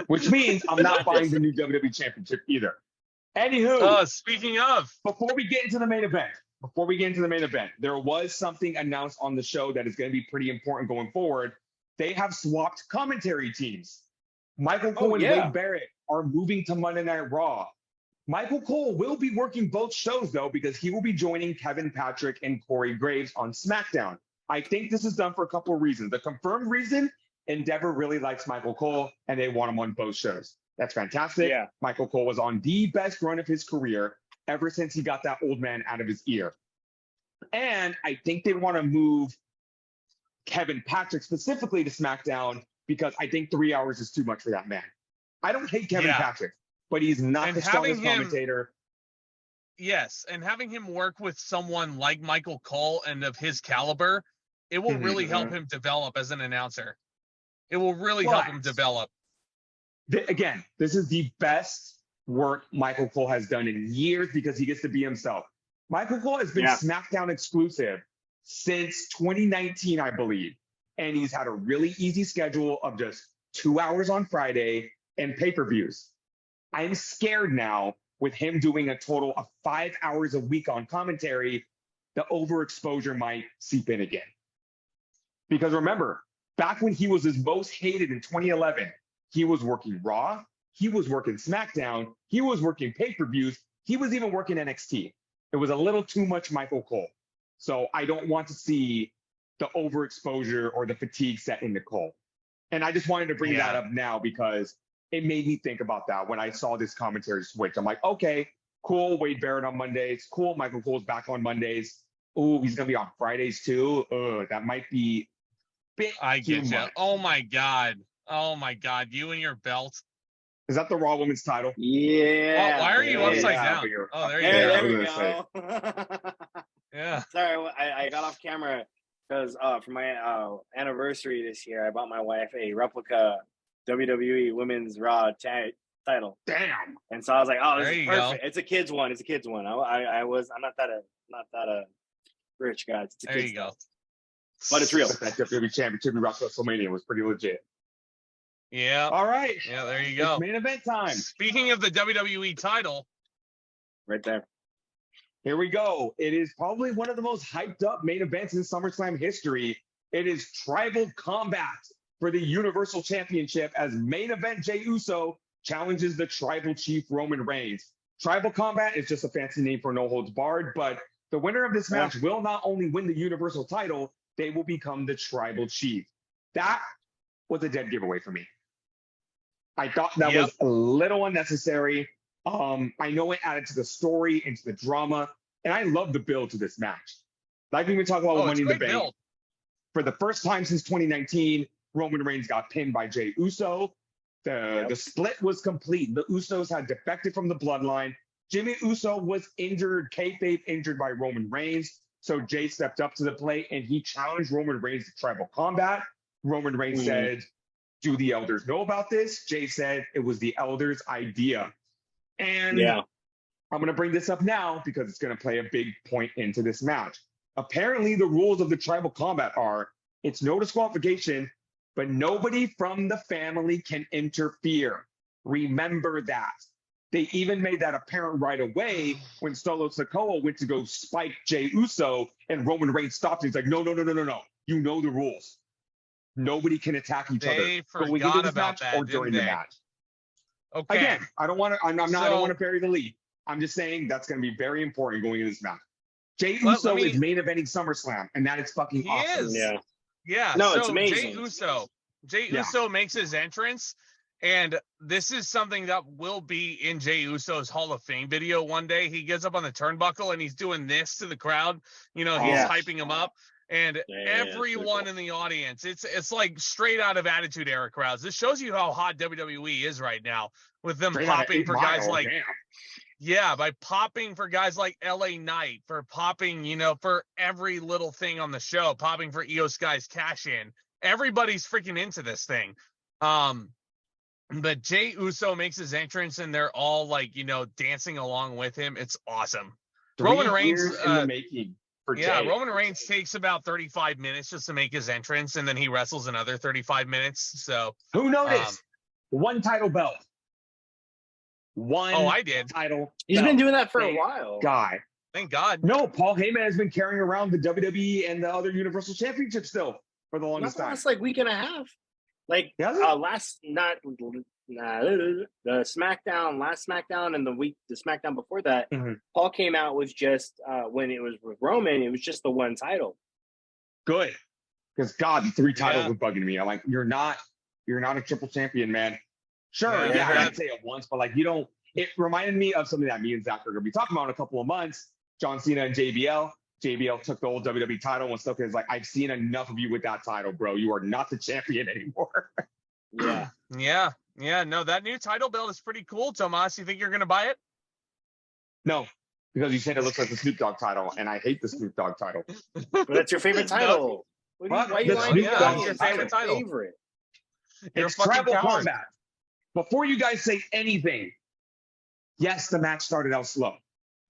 [SPEAKER 2] Which means I'm not buying the new WWE Championship either. Anywho,
[SPEAKER 4] speaking of,
[SPEAKER 2] before we get into the main event, there was something announced on the show that is going to be pretty important going forward. They have swapped commentary teams. Michael Cole and Wade Barrett are moving to Monday Night Raw. Michael Cole will be working both shows, though, because he will be joining Kevin Patrick and Corey Graves on SmackDown. I think this is done for a couple of reasons. The confirmed reason, Endeavor really likes Michael Cole, and they want him on both shows. That's fantastic.
[SPEAKER 3] Yeah.
[SPEAKER 2] Michael Cole was on the best run of his career ever since he got that old man out of his ear. And I think they want to move Kevin Patrick specifically to SmackDown because I think 3 hours is too much for that man. I don't hate Kevin Patrick, but he's not the strongest commentator.
[SPEAKER 4] Yes, and having him work with someone like Michael Cole and of his caliber, it will really help him develop as an announcer. It will really help him develop.
[SPEAKER 2] Again, this is the best work Michael Cole has done in years because he gets to be himself. Michael Cole has been SmackDown exclusive since 2019, I believe. And he's had a really easy schedule of just 2 hours on Friday and pay-per-views. I'm scared now with him doing a total of 5 hours a week on commentary, the overexposure might seep in again. Because remember, back when he was his most hated in 2011, he was working Raw, he was working SmackDown, he was working pay-per-views, he was even working NXT. It was a little too much Michael Cole. So I don't want to see the overexposure or the fatigue set into Cole. And I just wanted to bring that up now because it made me think about that when I saw this commentary switch. I'm like, okay, cool, Wade Barrett on Mondays. Cool, Michael Cole's back on Mondays. Ooh, he's going to be on Fridays too. That might be a bit too much.
[SPEAKER 4] Oh, my God. Oh, my God. You and your belt.
[SPEAKER 2] Is that the Raw Women's title?
[SPEAKER 3] Yeah.
[SPEAKER 4] Why are you upside down? Oh, there you go.
[SPEAKER 3] There we go.
[SPEAKER 4] Yeah.
[SPEAKER 3] Sorry, I got off camera because for my anniversary this year, I bought my wife a replica WWE Women's Raw title.
[SPEAKER 2] Damn.
[SPEAKER 3] And so I was like, "Oh, this
[SPEAKER 4] There
[SPEAKER 3] is
[SPEAKER 4] you
[SPEAKER 3] perfect.
[SPEAKER 4] go.
[SPEAKER 3] It's a kid's one. It's a kid's one." I'm not that rich, guys. It's a
[SPEAKER 4] There
[SPEAKER 3] kid's
[SPEAKER 4] you go.
[SPEAKER 3] But it's real.
[SPEAKER 2] But that WWE Championship in WrestleMania was pretty legit.
[SPEAKER 4] Yeah.
[SPEAKER 2] All right.
[SPEAKER 4] Yeah, there you go.
[SPEAKER 2] It's main event time.
[SPEAKER 4] Speaking of the WWE title.
[SPEAKER 3] Right there.
[SPEAKER 2] Here we go. It is probably one of the most hyped up main events in SummerSlam history. It is Tribal Combat for the Universal Championship as main event Jey Uso challenges the Tribal Chief Roman Reigns. Tribal Combat is just a fancy name for No Holds Barred, but the winner of this match will not only win the Universal title, they will become the Tribal Chief. That was a dead giveaway for me. I thought that was a little unnecessary. I know it added to the story and to the drama, and I love the build to this match. Like we've been talking about with Money in the Bank. For the first time since 2019, Roman Reigns got pinned by Jey Uso. The split was complete. The Usos had defected from the bloodline. Jimmy Uso was injured, kayfabe injured by Roman Reigns. So Jey stepped up to the plate and he challenged Roman Reigns to tribal combat. Roman Reigns said, do the elders know about this? Jey said it was the elders' idea. And I'm going to bring this up now because it's going to play a big point into this match. Apparently, the rules of the tribal combat are it's no disqualification, but nobody from the family can interfere. Remember that. They even made that apparent right away when Solo Sikoa went to go spike Jey Uso and Roman Reigns stopped him. He's like, no. You know the rules. Nobody can attack each other going into this match or during the match.
[SPEAKER 4] Okay.
[SPEAKER 2] Again, I don't want to. I don't want to bury the lead. I'm just saying that's going to be very important going into this match. Jey Uso is main eventing SummerSlam, and that is fucking awesome.
[SPEAKER 4] Yeah.
[SPEAKER 3] No,
[SPEAKER 4] so
[SPEAKER 3] it's amazing.
[SPEAKER 4] Jey Uso makes his entrance, and this is something that will be in Jey Uso's Hall of Fame video one day. He gets up on the turnbuckle and he's doing this to the crowd. He's hyping him up. And everyone in the audience, it's like straight out of Attitude Era crowds. This shows you how hot WWE is right now with them popping for guys like, by popping for guys like LA Knight, for popping, for every little thing on the show, popping for Io Sky's cash in. Everybody's freaking into this thing. But Jey Uso makes his entrance and they're all like, dancing along with him. It's awesome. Roman Reigns
[SPEAKER 2] in the making.
[SPEAKER 4] Roman Reigns takes about 35 minutes just to make his entrance, and then he wrestles another 35 minutes. So
[SPEAKER 2] who noticed? One title belt.
[SPEAKER 4] I did.
[SPEAKER 2] Title.
[SPEAKER 3] He's been doing that for a while.
[SPEAKER 4] Thank God.
[SPEAKER 2] No, Paul Heyman has been carrying around the WWE and the other Universal Championship still for the longest time.
[SPEAKER 3] Last week and a half. The last SmackDown and the SmackDown before that, Paul came out with just when it was with Roman, it was just the one title.
[SPEAKER 2] Good, because God, the 3 titles were bugging me. I'm like, you're not a triple champion, man. Sure, I'd say it once, but you don't. It reminded me of something that me and Zack are going to be talking about in a couple of months. John Cena and JBL. JBL took the old WWE title and stuff. It's like, I've seen enough of you with that title, bro. You are not the champion anymore.
[SPEAKER 4] No, that new title belt is pretty cool, Tomas. You think you're going to buy it?
[SPEAKER 2] No, because you said it looks like the Snoop Dogg title, and I hate the Snoop Dogg title.
[SPEAKER 3] But that's your favorite title. Why are you lying?
[SPEAKER 4] Your favorite title.
[SPEAKER 2] It's tribal combat. Before you guys say anything, yes, the match started out slow.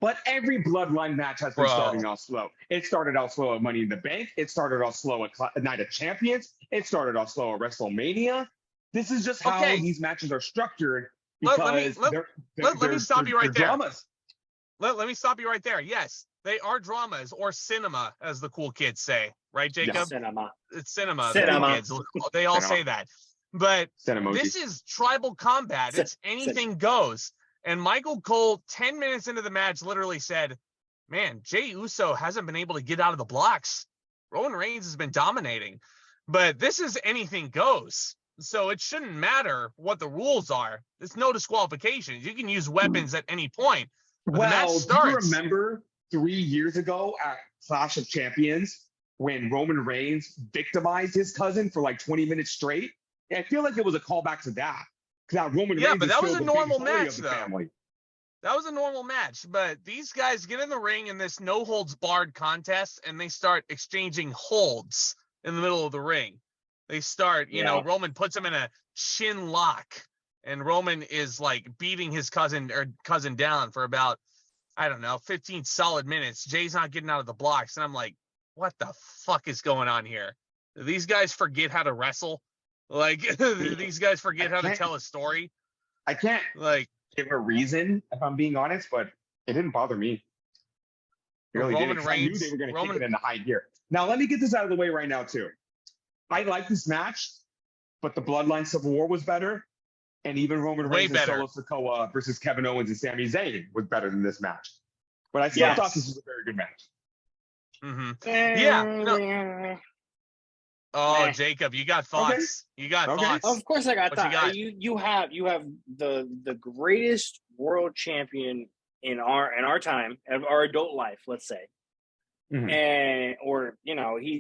[SPEAKER 2] But every bloodline match has been starting out slow. It started out slow at Money in the Bank. It started out slow at Night of Champions. It started out slow at WrestleMania. This is just how these matches are structured. Because
[SPEAKER 4] let me stop you right there.
[SPEAKER 2] Dramas.
[SPEAKER 4] Let me stop you right there. Yes, they are dramas or cinema, as the cool kids say. Right, Jacob?
[SPEAKER 3] Yes. Cinema.
[SPEAKER 4] It's cinema.
[SPEAKER 3] Cinema.
[SPEAKER 4] The kids, they all say that. But this is tribal combat. It's anything goes. And Michael Cole, 10 minutes into the match, literally said, man, Jey Uso hasn't been able to get out of the blocks. Roman Reigns has been dominating. But this is anything goes. So it shouldn't matter what the rules are. There's no disqualifications. You can use weapons at any point. But the match starts.
[SPEAKER 2] Do you remember 3 years ago at Clash of Champions when Roman Reigns victimized his cousin for 20 minutes straight? I feel like it was a callback to that. Roman Reigns
[SPEAKER 4] but that was a normal match, though.
[SPEAKER 2] Family.
[SPEAKER 4] That was a normal match. But these guys get in the ring in this no-holds-barred contest, and they start exchanging holds in the middle of the ring. They start, Roman puts him in a chin lock, and Roman is beating his cousin down for about, 15 solid minutes. Jay's not getting out of the blocks, and I'm like, what the fuck is going on here? Do these guys forget how to wrestle? These guys forget how to tell a story?
[SPEAKER 2] I can't give a reason, if I'm being honest, but it didn't bother me. It really didn't. I knew they were going to kick it into high gear. Now, let me get this out of the way right now, too. I like this match, but the Bloodline Civil War was better, and even Roman Reigns and Solo Sikoa versus Kevin Owens and Sami Zayn was better than this match. But I still thought this was a very good match.
[SPEAKER 4] Mm-hmm. Oh, Jacob, you got thoughts. Okay. You got thoughts.
[SPEAKER 3] Of course, I got thoughts. You have the greatest world champion in our time of our adult life, let's say. And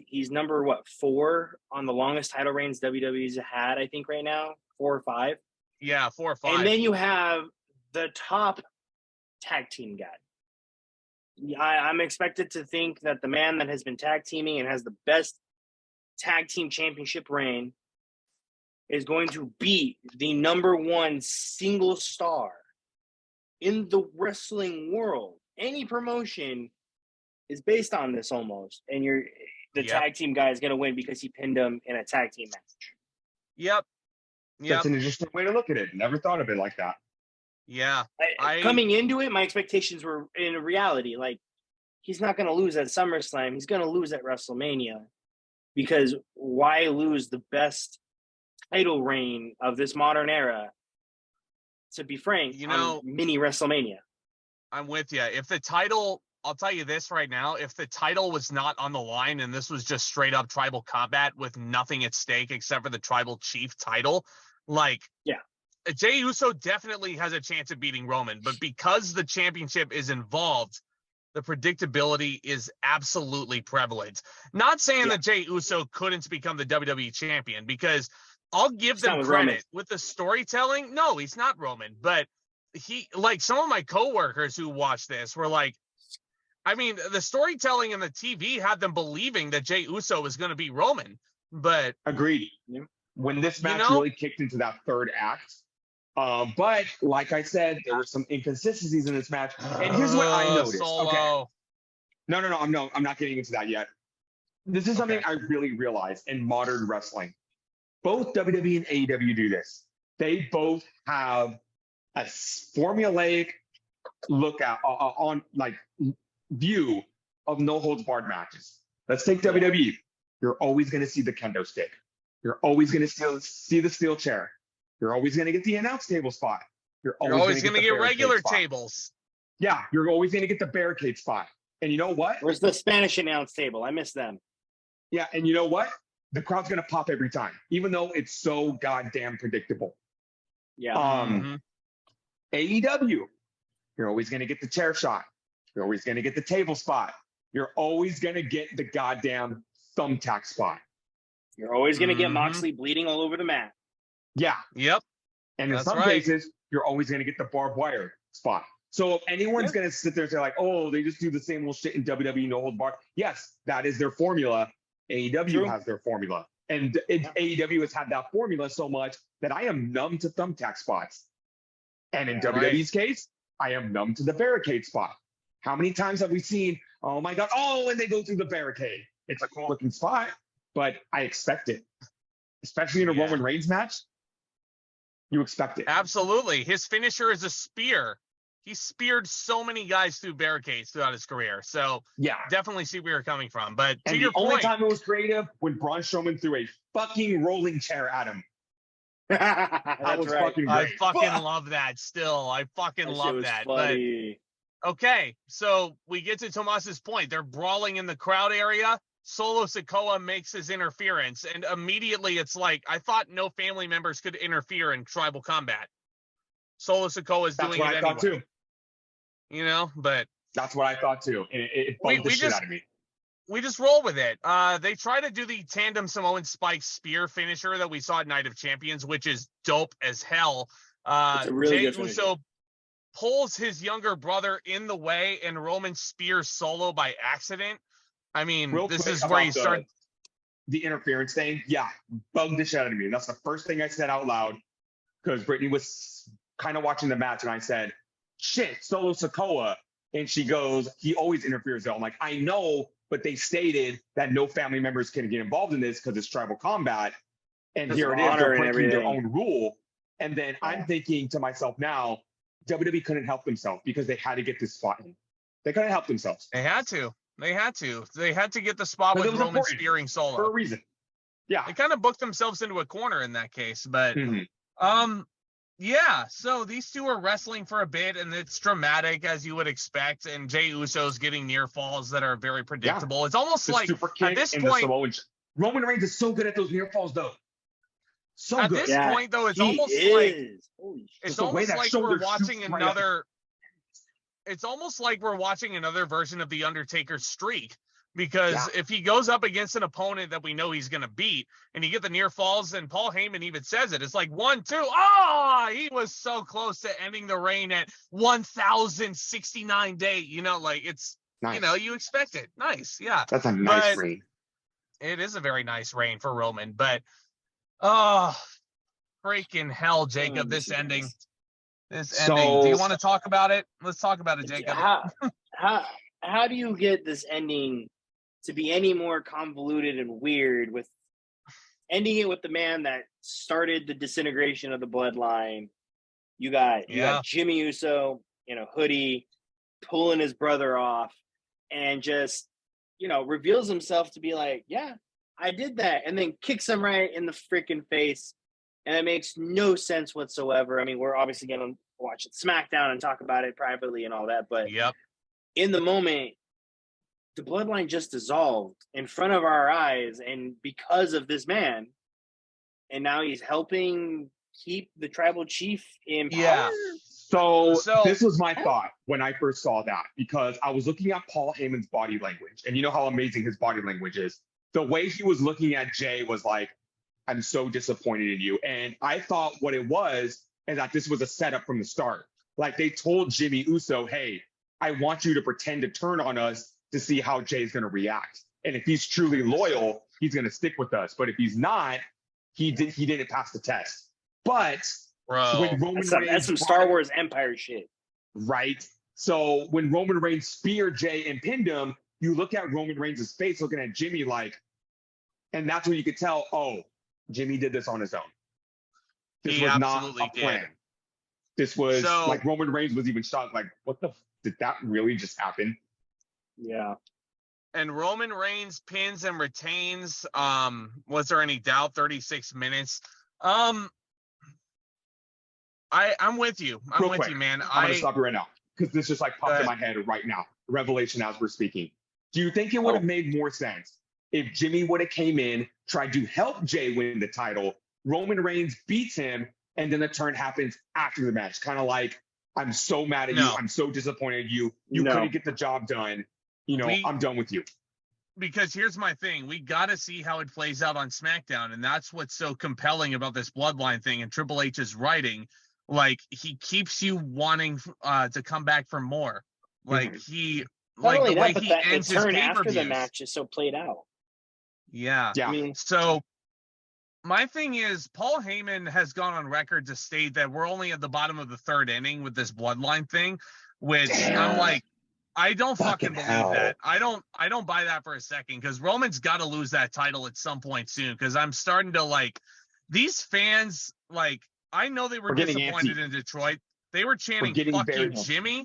[SPEAKER 3] he's number 4 on the longest title reigns WWE's had, I think, right now, 4 or 5.
[SPEAKER 4] Yeah, 4 or 5.
[SPEAKER 3] And then you have the top tag team guy. I'm expected to think that the man that has been tag teaming and has the best tag team championship reign is going to beat the number 1 single star in the wrestling world. Any promotion is based on this almost. And the tag team guy is going to win because he pinned him in a tag team match.
[SPEAKER 4] Yep.
[SPEAKER 2] That's an interesting way to look at it. Never thought of it like that.
[SPEAKER 4] Yeah.
[SPEAKER 3] Coming into it, my expectations were in reality. Like, he's not going to lose at SummerSlam. He's going to lose at WrestleMania. Because why lose the best title reign of this modern era, to be frank, on mini WrestleMania?
[SPEAKER 4] I'm with you. If the title, I'll tell you this right now, if the title was not on the line and this was just straight up tribal combat with nothing at stake except for the tribal chief title, Jey Uso definitely has a chance of beating Roman, but because the championship is involved, the predictability is absolutely prevalent. Not saying that Jey Uso couldn't become the WWE champion, because I'll give them credit with the storytelling. No, he's not Roman, but some of my coworkers who watched this were like, I mean, the storytelling and the TV had them believing that Jey Uso was going to be Roman, but
[SPEAKER 2] agreed. When this match really kicked into that third act, but like I said, there were some inconsistencies in this match, and here's what I noticed.
[SPEAKER 4] Solo.
[SPEAKER 2] Okay, no, I'm not getting into that yet. This is something I really realized in modern wrestling. Both WWE and AEW do this. They both have a formulaic look at view of no holds barred matches. Let's take WWE. You're always going to see the kendo stick. You're always going to see the steel chair. You're always going to get the announce table spot.
[SPEAKER 4] You're always going to get regular tables.
[SPEAKER 2] Yeah, you're always going to get the barricade spot. And you know what?
[SPEAKER 3] Where's the Spanish announce table? I miss them.
[SPEAKER 2] Yeah, and you know what? The crowd's going to pop every time, even though it's so goddamn predictable.
[SPEAKER 3] Yeah.
[SPEAKER 2] AEW, you're always going to get the chair shot. You're always going to get the table spot. You're always going to get the goddamn thumbtack spot.
[SPEAKER 3] You're always going to get Moxley bleeding all over the mat.
[SPEAKER 2] Yeah.
[SPEAKER 4] Yep.
[SPEAKER 2] And in some cases, you're always going to get the barbed wire spot. So if anyone's going to sit there and say like, oh, they just do the same old shit in WWE, no hold bar. Yes, that is their formula. AEW has their formula. And AEW has had that formula so much that I am numb to thumbtack spots. And in WWE's case, I am numb to the barricade spot. How many times have we seen, oh my God, and they go through the barricade. It's a cool looking spot, but I expect it. Especially in a Roman Reigns match, you expect it.
[SPEAKER 4] Absolutely. His finisher is a spear. He speared so many guys through barricades throughout his career. So definitely see where you're coming from. But to your point,
[SPEAKER 2] the only time it was creative when Braun Strowman threw a fucking rolling chair at him. That was fucking great.
[SPEAKER 4] I fucking love that still. I fucking love that. Funny. But okay, so we get to Tomas's point. They're brawling in the crowd area. Solo Sikoa makes his interference, and immediately it's like, I thought no family members could interfere in tribal combat. Solo Sikoa is doing it anyway. That's what I thought too. You know, but
[SPEAKER 2] that's what I thought too. And it bugged the shit out of me.
[SPEAKER 4] We just roll with it. They try to do the tandem Samoan Spike spear finisher that we saw at Night of Champions, which is dope as hell.
[SPEAKER 3] Really
[SPEAKER 4] Jey Uso pulls his younger brother in the way, and Roman spears Solo by accident. I mean, this is where you start.
[SPEAKER 2] The interference thing, bugged the shit out of me. That's the first thing I said out loud, because Brittany was kind of watching the match, and I said, shit, Solo Sikoa. And she goes, he always interferes though. I'm like, I know, but they stated that no family members can get involved in this because it's tribal combat. And here it is, they're breaking their own rule. And then I'm thinking to myself now, WWE couldn't help themselves because they had to get this spot in. They couldn't help themselves.
[SPEAKER 4] They had to. They had to get the spot with Roman spearing Solo.
[SPEAKER 2] For a reason. Yeah.
[SPEAKER 4] They kind of booked themselves into a corner in that case. But so these two are wrestling for a bit, and it's dramatic as you would expect. And Jey Uso's getting near falls that are very predictable. Yeah. It's almost like at this point,
[SPEAKER 2] Roman Reigns is so good at those near falls, though. So
[SPEAKER 4] at
[SPEAKER 2] good.
[SPEAKER 4] This point, though, it's almost like it's almost like we're watching another. It's almost like we're watching another version of the Undertaker's streak, Because if he goes up against an opponent that we know he's going to beat and you get the near falls, and Paul Heyman even says it, it's like 1, 2. Oh, he was so close to ending the reign at 1,069 day. You know, like it's,
[SPEAKER 2] nice.
[SPEAKER 4] You know, you expect it. Nice. Yeah.
[SPEAKER 2] That's a nice reign.
[SPEAKER 4] It is a very nice reign for Roman, but oh, freaking hell, Jacob, this ending. This ending. Do you want to talk about it? Let's talk about it, Jacob.
[SPEAKER 3] How do you get this ending to be any more convoluted and weird with ending it with the man that started the disintegration of the bloodline? You got Jimmy Uso in a hoodie pulling his brother off and just, you know, reveals himself to be like, yeah, I did that, and then kicks him right in the freaking face. And it makes no sense whatsoever. I mean, we're obviously going to watch SmackDown and talk about it privately and all that, but in the moment, the bloodline just dissolved in front of our eyes, and because of this man, and now he's helping keep the tribal chief in power.
[SPEAKER 2] Yeah. So this was my thought when I first saw that, because I was looking at Paul Heyman's body language, and you know how amazing his body language is. The way he was looking at Jey was like, I'm so disappointed in you. And I thought what it was is that this was a setup from the start. Like they told Jimmy Uso, hey, I want you to pretend to turn on us to see how Jay's going to react. And if he's truly loyal, he's going to stick with us. But if he's not, he didn't pass the test. But when Roman Reigns,
[SPEAKER 3] that's some Star Wars Empire shit.
[SPEAKER 2] Right. So when Roman Reigns speared Jey and pinned him, you look at Roman Reigns' face looking at Jimmy like, and that's when you could tell, oh, Jimmy did this on his own. This was not a plan. This was like Roman Reigns was even shocked, like, what the did that really just happen?
[SPEAKER 3] Yeah.
[SPEAKER 4] And Roman Reigns pins and retains. Was there any doubt? 36 minutes. I'm with you. I'm with you, man.
[SPEAKER 2] I'm gonna stop you right now because this just like popped in my head right now. Revelation as we're speaking. Do you think it would have made more sense if Jimmy would have came in, tried to help Jey win the title, Roman Reigns beats him, and then the turn happens after the match? Kind of like, I'm so mad at you. I'm so disappointed in you. You couldn't get the job done. You know, I'm done with you.
[SPEAKER 4] Because here's my thing. We got to see how it plays out on SmackDown. And that's what's so compelling about this bloodline thing and Triple H's writing. Like, he keeps you wanting to come back for more. Like, he...
[SPEAKER 3] Not
[SPEAKER 4] like, the way
[SPEAKER 3] that,
[SPEAKER 4] he
[SPEAKER 3] but
[SPEAKER 4] ends
[SPEAKER 3] the
[SPEAKER 4] his
[SPEAKER 3] turn after
[SPEAKER 4] pay-per-views.
[SPEAKER 3] the match is so played out.
[SPEAKER 4] Yeah.
[SPEAKER 3] I mean,
[SPEAKER 4] so my thing is, Paul Heyman has gone on record to state that we're only at the bottom of the third inning with this bloodline thing, which I'm like, I don't fucking believe that. I don't buy that for a second, because Roman's got to lose that title at some point soon, because I'm starting to like these fans. Like, I know they were disappointed in Detroit. They were chanting "fuck you, Jimmy."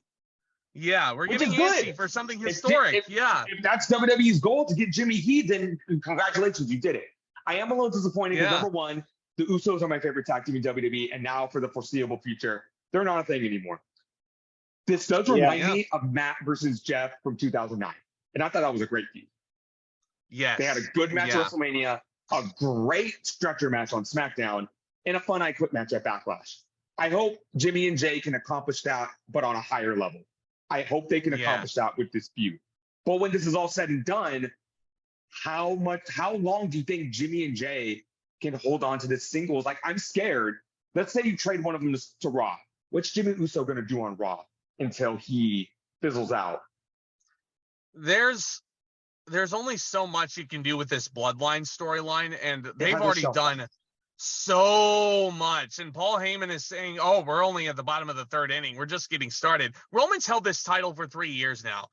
[SPEAKER 4] Yeah, we're getting antsy for something historic.
[SPEAKER 2] If that's WWE's goal to get Jimmy heat, then congratulations, you did it. I am a little disappointed because number one, the Usos are my favorite tag team in WWE, and now for the foreseeable future, they're not a thing anymore. This does remind me of Matt versus Jeff from 2009, and I thought that was a great feud.
[SPEAKER 4] Yes,
[SPEAKER 2] they had a good match at WrestleMania, a great stretcher match on SmackDown, and a fun I Quit match at Backlash. I hope Jimmy and Jey can accomplish that, but on a higher level. I hope they can accomplish that with this feud. But when this is all said and done, how long do you think Jimmy and Jey can hold on to this singles? Like, I'm scared. Let's say you trade one of them to Raw. What's Jimmy Uso going to do on Raw until he fizzles out?
[SPEAKER 4] There's only so much you can do with this bloodline storyline, and they've already done so much. And Paul Heyman is saying, oh, we're only at the bottom of the third inning. We're just getting started. Roman's held this title for 3 years now.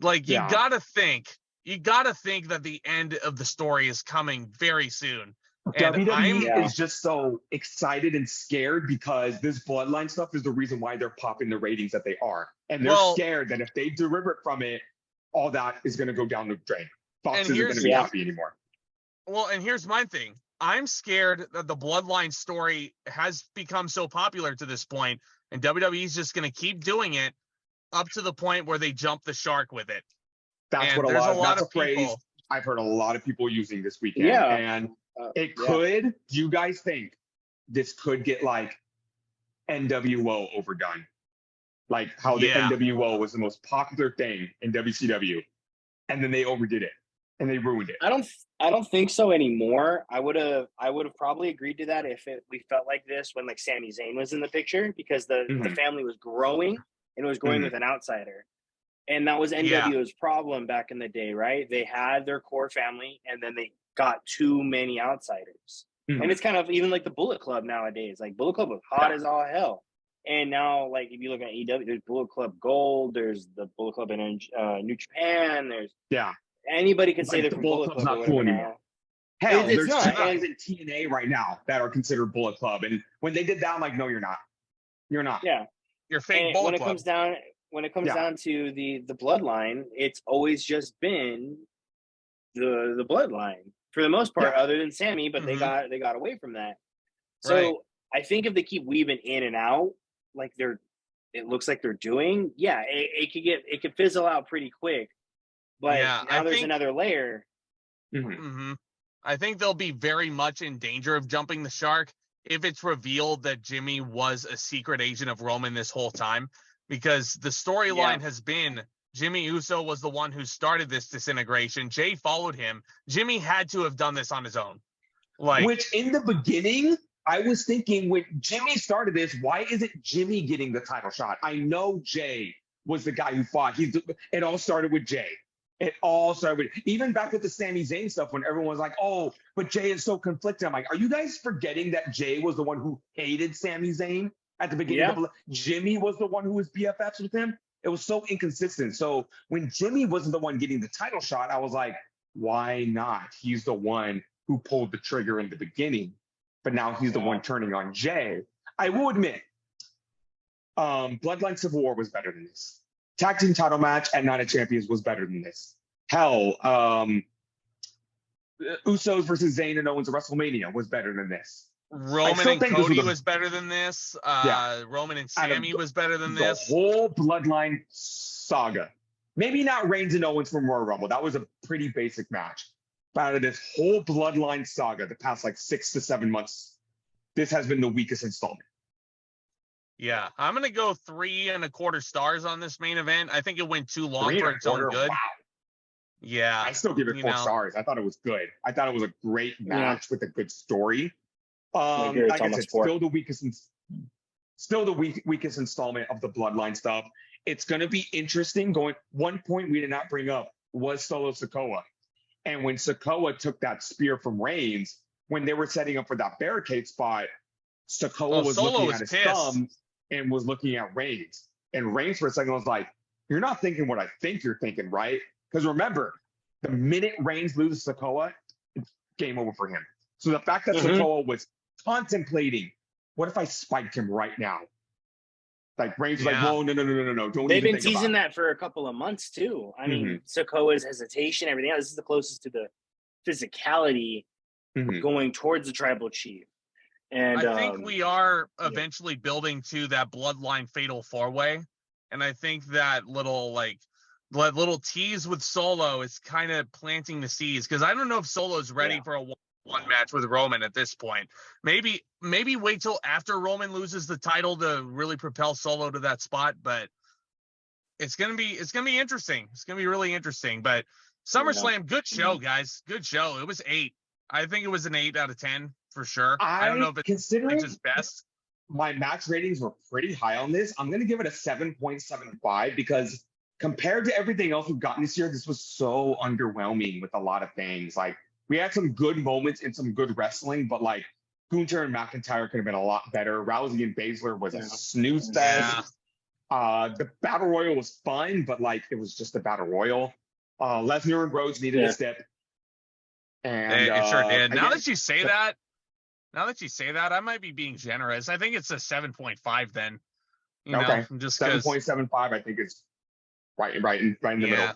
[SPEAKER 4] Like, you gotta think that the end of the story is coming very soon. And
[SPEAKER 2] WWE is just so excited and scared because this bloodline stuff is the reason why they're popping the ratings that they are. And they're scared that if they derive from it, all that is going to go down the drain. Fox isn't going to be happy anymore.
[SPEAKER 4] Well, and here's my thing. I'm scared that the bloodline story has become so popular to this point, and WWE is just going to keep doing it up to the point where they jump the shark with it.
[SPEAKER 2] That's what that's a phrase I've heard a lot of people using this weekend.
[SPEAKER 3] Yeah.
[SPEAKER 2] And it could, do you guys think this could get like NWO overdone? Like how the NWO was the most popular thing in WCW. and then they overdid it and they ruined it.
[SPEAKER 3] I don't think so anymore. I would have probably agreed to that if we felt like this when like Sami Zayn was in the picture, because the family was growing and it was growing with an outsider. And that was NWO's problem back in the day, right? They had their core family and then they got too many outsiders. And it's kind of even like the Bullet Club nowadays. Like Bullet Club was hot as all hell. And now, like, if you look at EW, there's Bullet Club Gold, there's the Bullet Club in New Japan, there's anybody can say they're from Bullet Club.
[SPEAKER 2] Not cool anymore. Hell, there's
[SPEAKER 3] not.
[SPEAKER 2] two guys in TNA right now that are considered Bullet Club, and when they did that, I'm like, no, you're not. You're not.
[SPEAKER 3] Yeah,
[SPEAKER 4] you're fake Bullet Club.
[SPEAKER 3] When it comes down to the bloodline, it's always just been the bloodline for the most part, other than Sammy, but they got away from that. So I think if they keep weaving in and out, like it looks like they're doing, it could fizzle out pretty quick. But now there's another layer.
[SPEAKER 4] I think they'll be very much in danger of jumping the shark if it's revealed that Jimmy was a secret agent of Roman this whole time, because the storyline has been Jimmy Uso was the one who started this disintegration. Jey followed him. Jimmy had to have done this on his own.
[SPEAKER 2] Which in the beginning, I was thinking when Jimmy started this, why isn't Jimmy getting the title shot? I know Jey was the guy who fought. It all started with Jey. It all started with, even back with the Sami Zayn stuff when everyone was like, oh, but Jey is so conflicted. I'm like, are you guys forgetting that Jey was the one who hated Sami Zayn at the beginning? Jimmy was the one who was BFFs with him. It was so inconsistent. So when Jimmy wasn't the one getting the title shot, I was like, why not? He's the one who pulled the trigger in the beginning, but now he's the one turning on Jey. I will admit, Bloodline Civil War was better than this. Tag team title match at Night of Champions was better than this. Hell, Usos versus Zayn and Owens at WrestleMania was better than this.
[SPEAKER 4] Roman and Cody was better than this. Roman and Sammy was better than this.
[SPEAKER 2] The whole Bloodline saga. Maybe not Reigns and Owens from Royal Rumble. That was a pretty basic match. But out of this whole Bloodline saga, the past like 6 to 7 months, this has been the weakest installment.
[SPEAKER 4] Yeah, I'm going to go 3.25 stars on this main event. I think it went too long for its own good.
[SPEAKER 2] Wow.
[SPEAKER 4] Yeah.
[SPEAKER 2] I still give it 4 stars. I thought it was good. I thought it was a great match with a good story. Like I said, still the weakest installment of the Bloodline stuff. It's going to be interesting. One point we did not bring up was Solo Sikoa. And when Sikoa took that spear from Reigns, when they were setting up for that barricade spot, Sikoa was looking at his thumb and was looking at Reigns. And Reigns for a second was like, you're not thinking what I think you're thinking, right? Because remember, the minute Reigns loses Sikoa, it's game over for him. So the fact that Sikoa was contemplating, what if I spiked him right now? Like Reigns was like, whoa, no, don't.
[SPEAKER 3] They've been teasing that for a couple of months too. I mean, Sikoa's hesitation, everything else. This is the closest to the physicality going towards the tribal chief. And
[SPEAKER 4] I think we are eventually building to that Bloodline fatal 4-way, and I think that little tease with Solo is kind of planting the seeds, because I don't know if Solo's ready for a one match with Roman at this point. Maybe wait till after Roman loses the title to really propel Solo to that spot, but it's gonna be interesting. It's gonna be really interesting. But SummerSlam, good show, guys. Good show. It was 8. I think it was an 8 out of 10 for sure. I don't know if it's his best.
[SPEAKER 2] My max ratings were pretty high on this. I'm gonna give it a 7.75 because compared to everything else we've gotten this year, this was so underwhelming with a lot of things. Like, we had some good moments and some good wrestling, but like Gunther and McIntyre could have been a lot better. Rousey and Baszler was a snooze fest. The Battle Royal was fun, but like it was just a Battle Royal. Lesnar and Rhodes needed a step. And
[SPEAKER 4] it sure did. Now that you say that, I might be being generous. I think it's a 7.5 then. You know, just
[SPEAKER 2] 7.75 I think is right in the middle.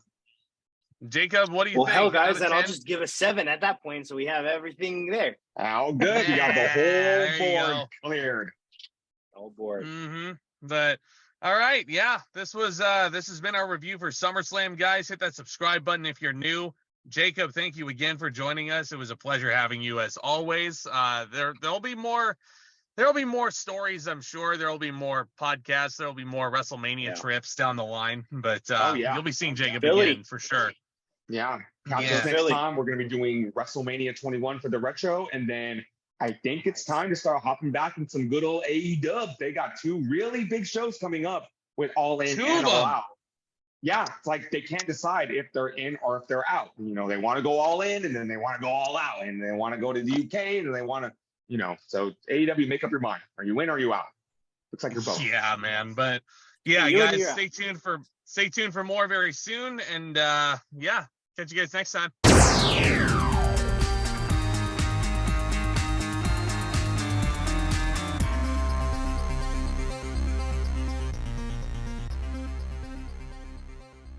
[SPEAKER 4] Jacob, what do you think?
[SPEAKER 3] Well, hell, guys, then I'll just give a 7 at that point, so we have everything there.
[SPEAKER 2] Oh, good. You got the whole board cleared.
[SPEAKER 3] Whole board.
[SPEAKER 4] But all right, this has been our review for SummerSlam, guys. Hit that subscribe button if you're new. Jacob, thank you again for joining us. It was a pleasure having you as always. There'll be more stories, I'm sure. There'll be more podcasts. There'll be more WrestleMania trips down the line. But you'll be seeing Jacob again for sure.
[SPEAKER 2] Yeah.
[SPEAKER 4] Yeah.
[SPEAKER 2] Next
[SPEAKER 3] Philly.
[SPEAKER 2] time we're going to be doing WrestleMania 21 for the retro, and then I think it's time to start hopping back in some good old AEW. They got 2 really big shows coming up with All In
[SPEAKER 4] 2
[SPEAKER 2] and
[SPEAKER 4] of
[SPEAKER 2] All
[SPEAKER 4] them.
[SPEAKER 2] Out. Yeah, it's like they can't decide if they're in or if they're out. You know, they want to go all in and then they want to go all out, and they want to go to the UK and they want to, you know. So AEW, make up your mind. Are you in or are you out? Looks like you're both.
[SPEAKER 4] Yeah, man. But yeah,
[SPEAKER 3] You and
[SPEAKER 4] guys,
[SPEAKER 3] you.
[SPEAKER 4] stay tuned for more very soon. And yeah, catch you guys next time.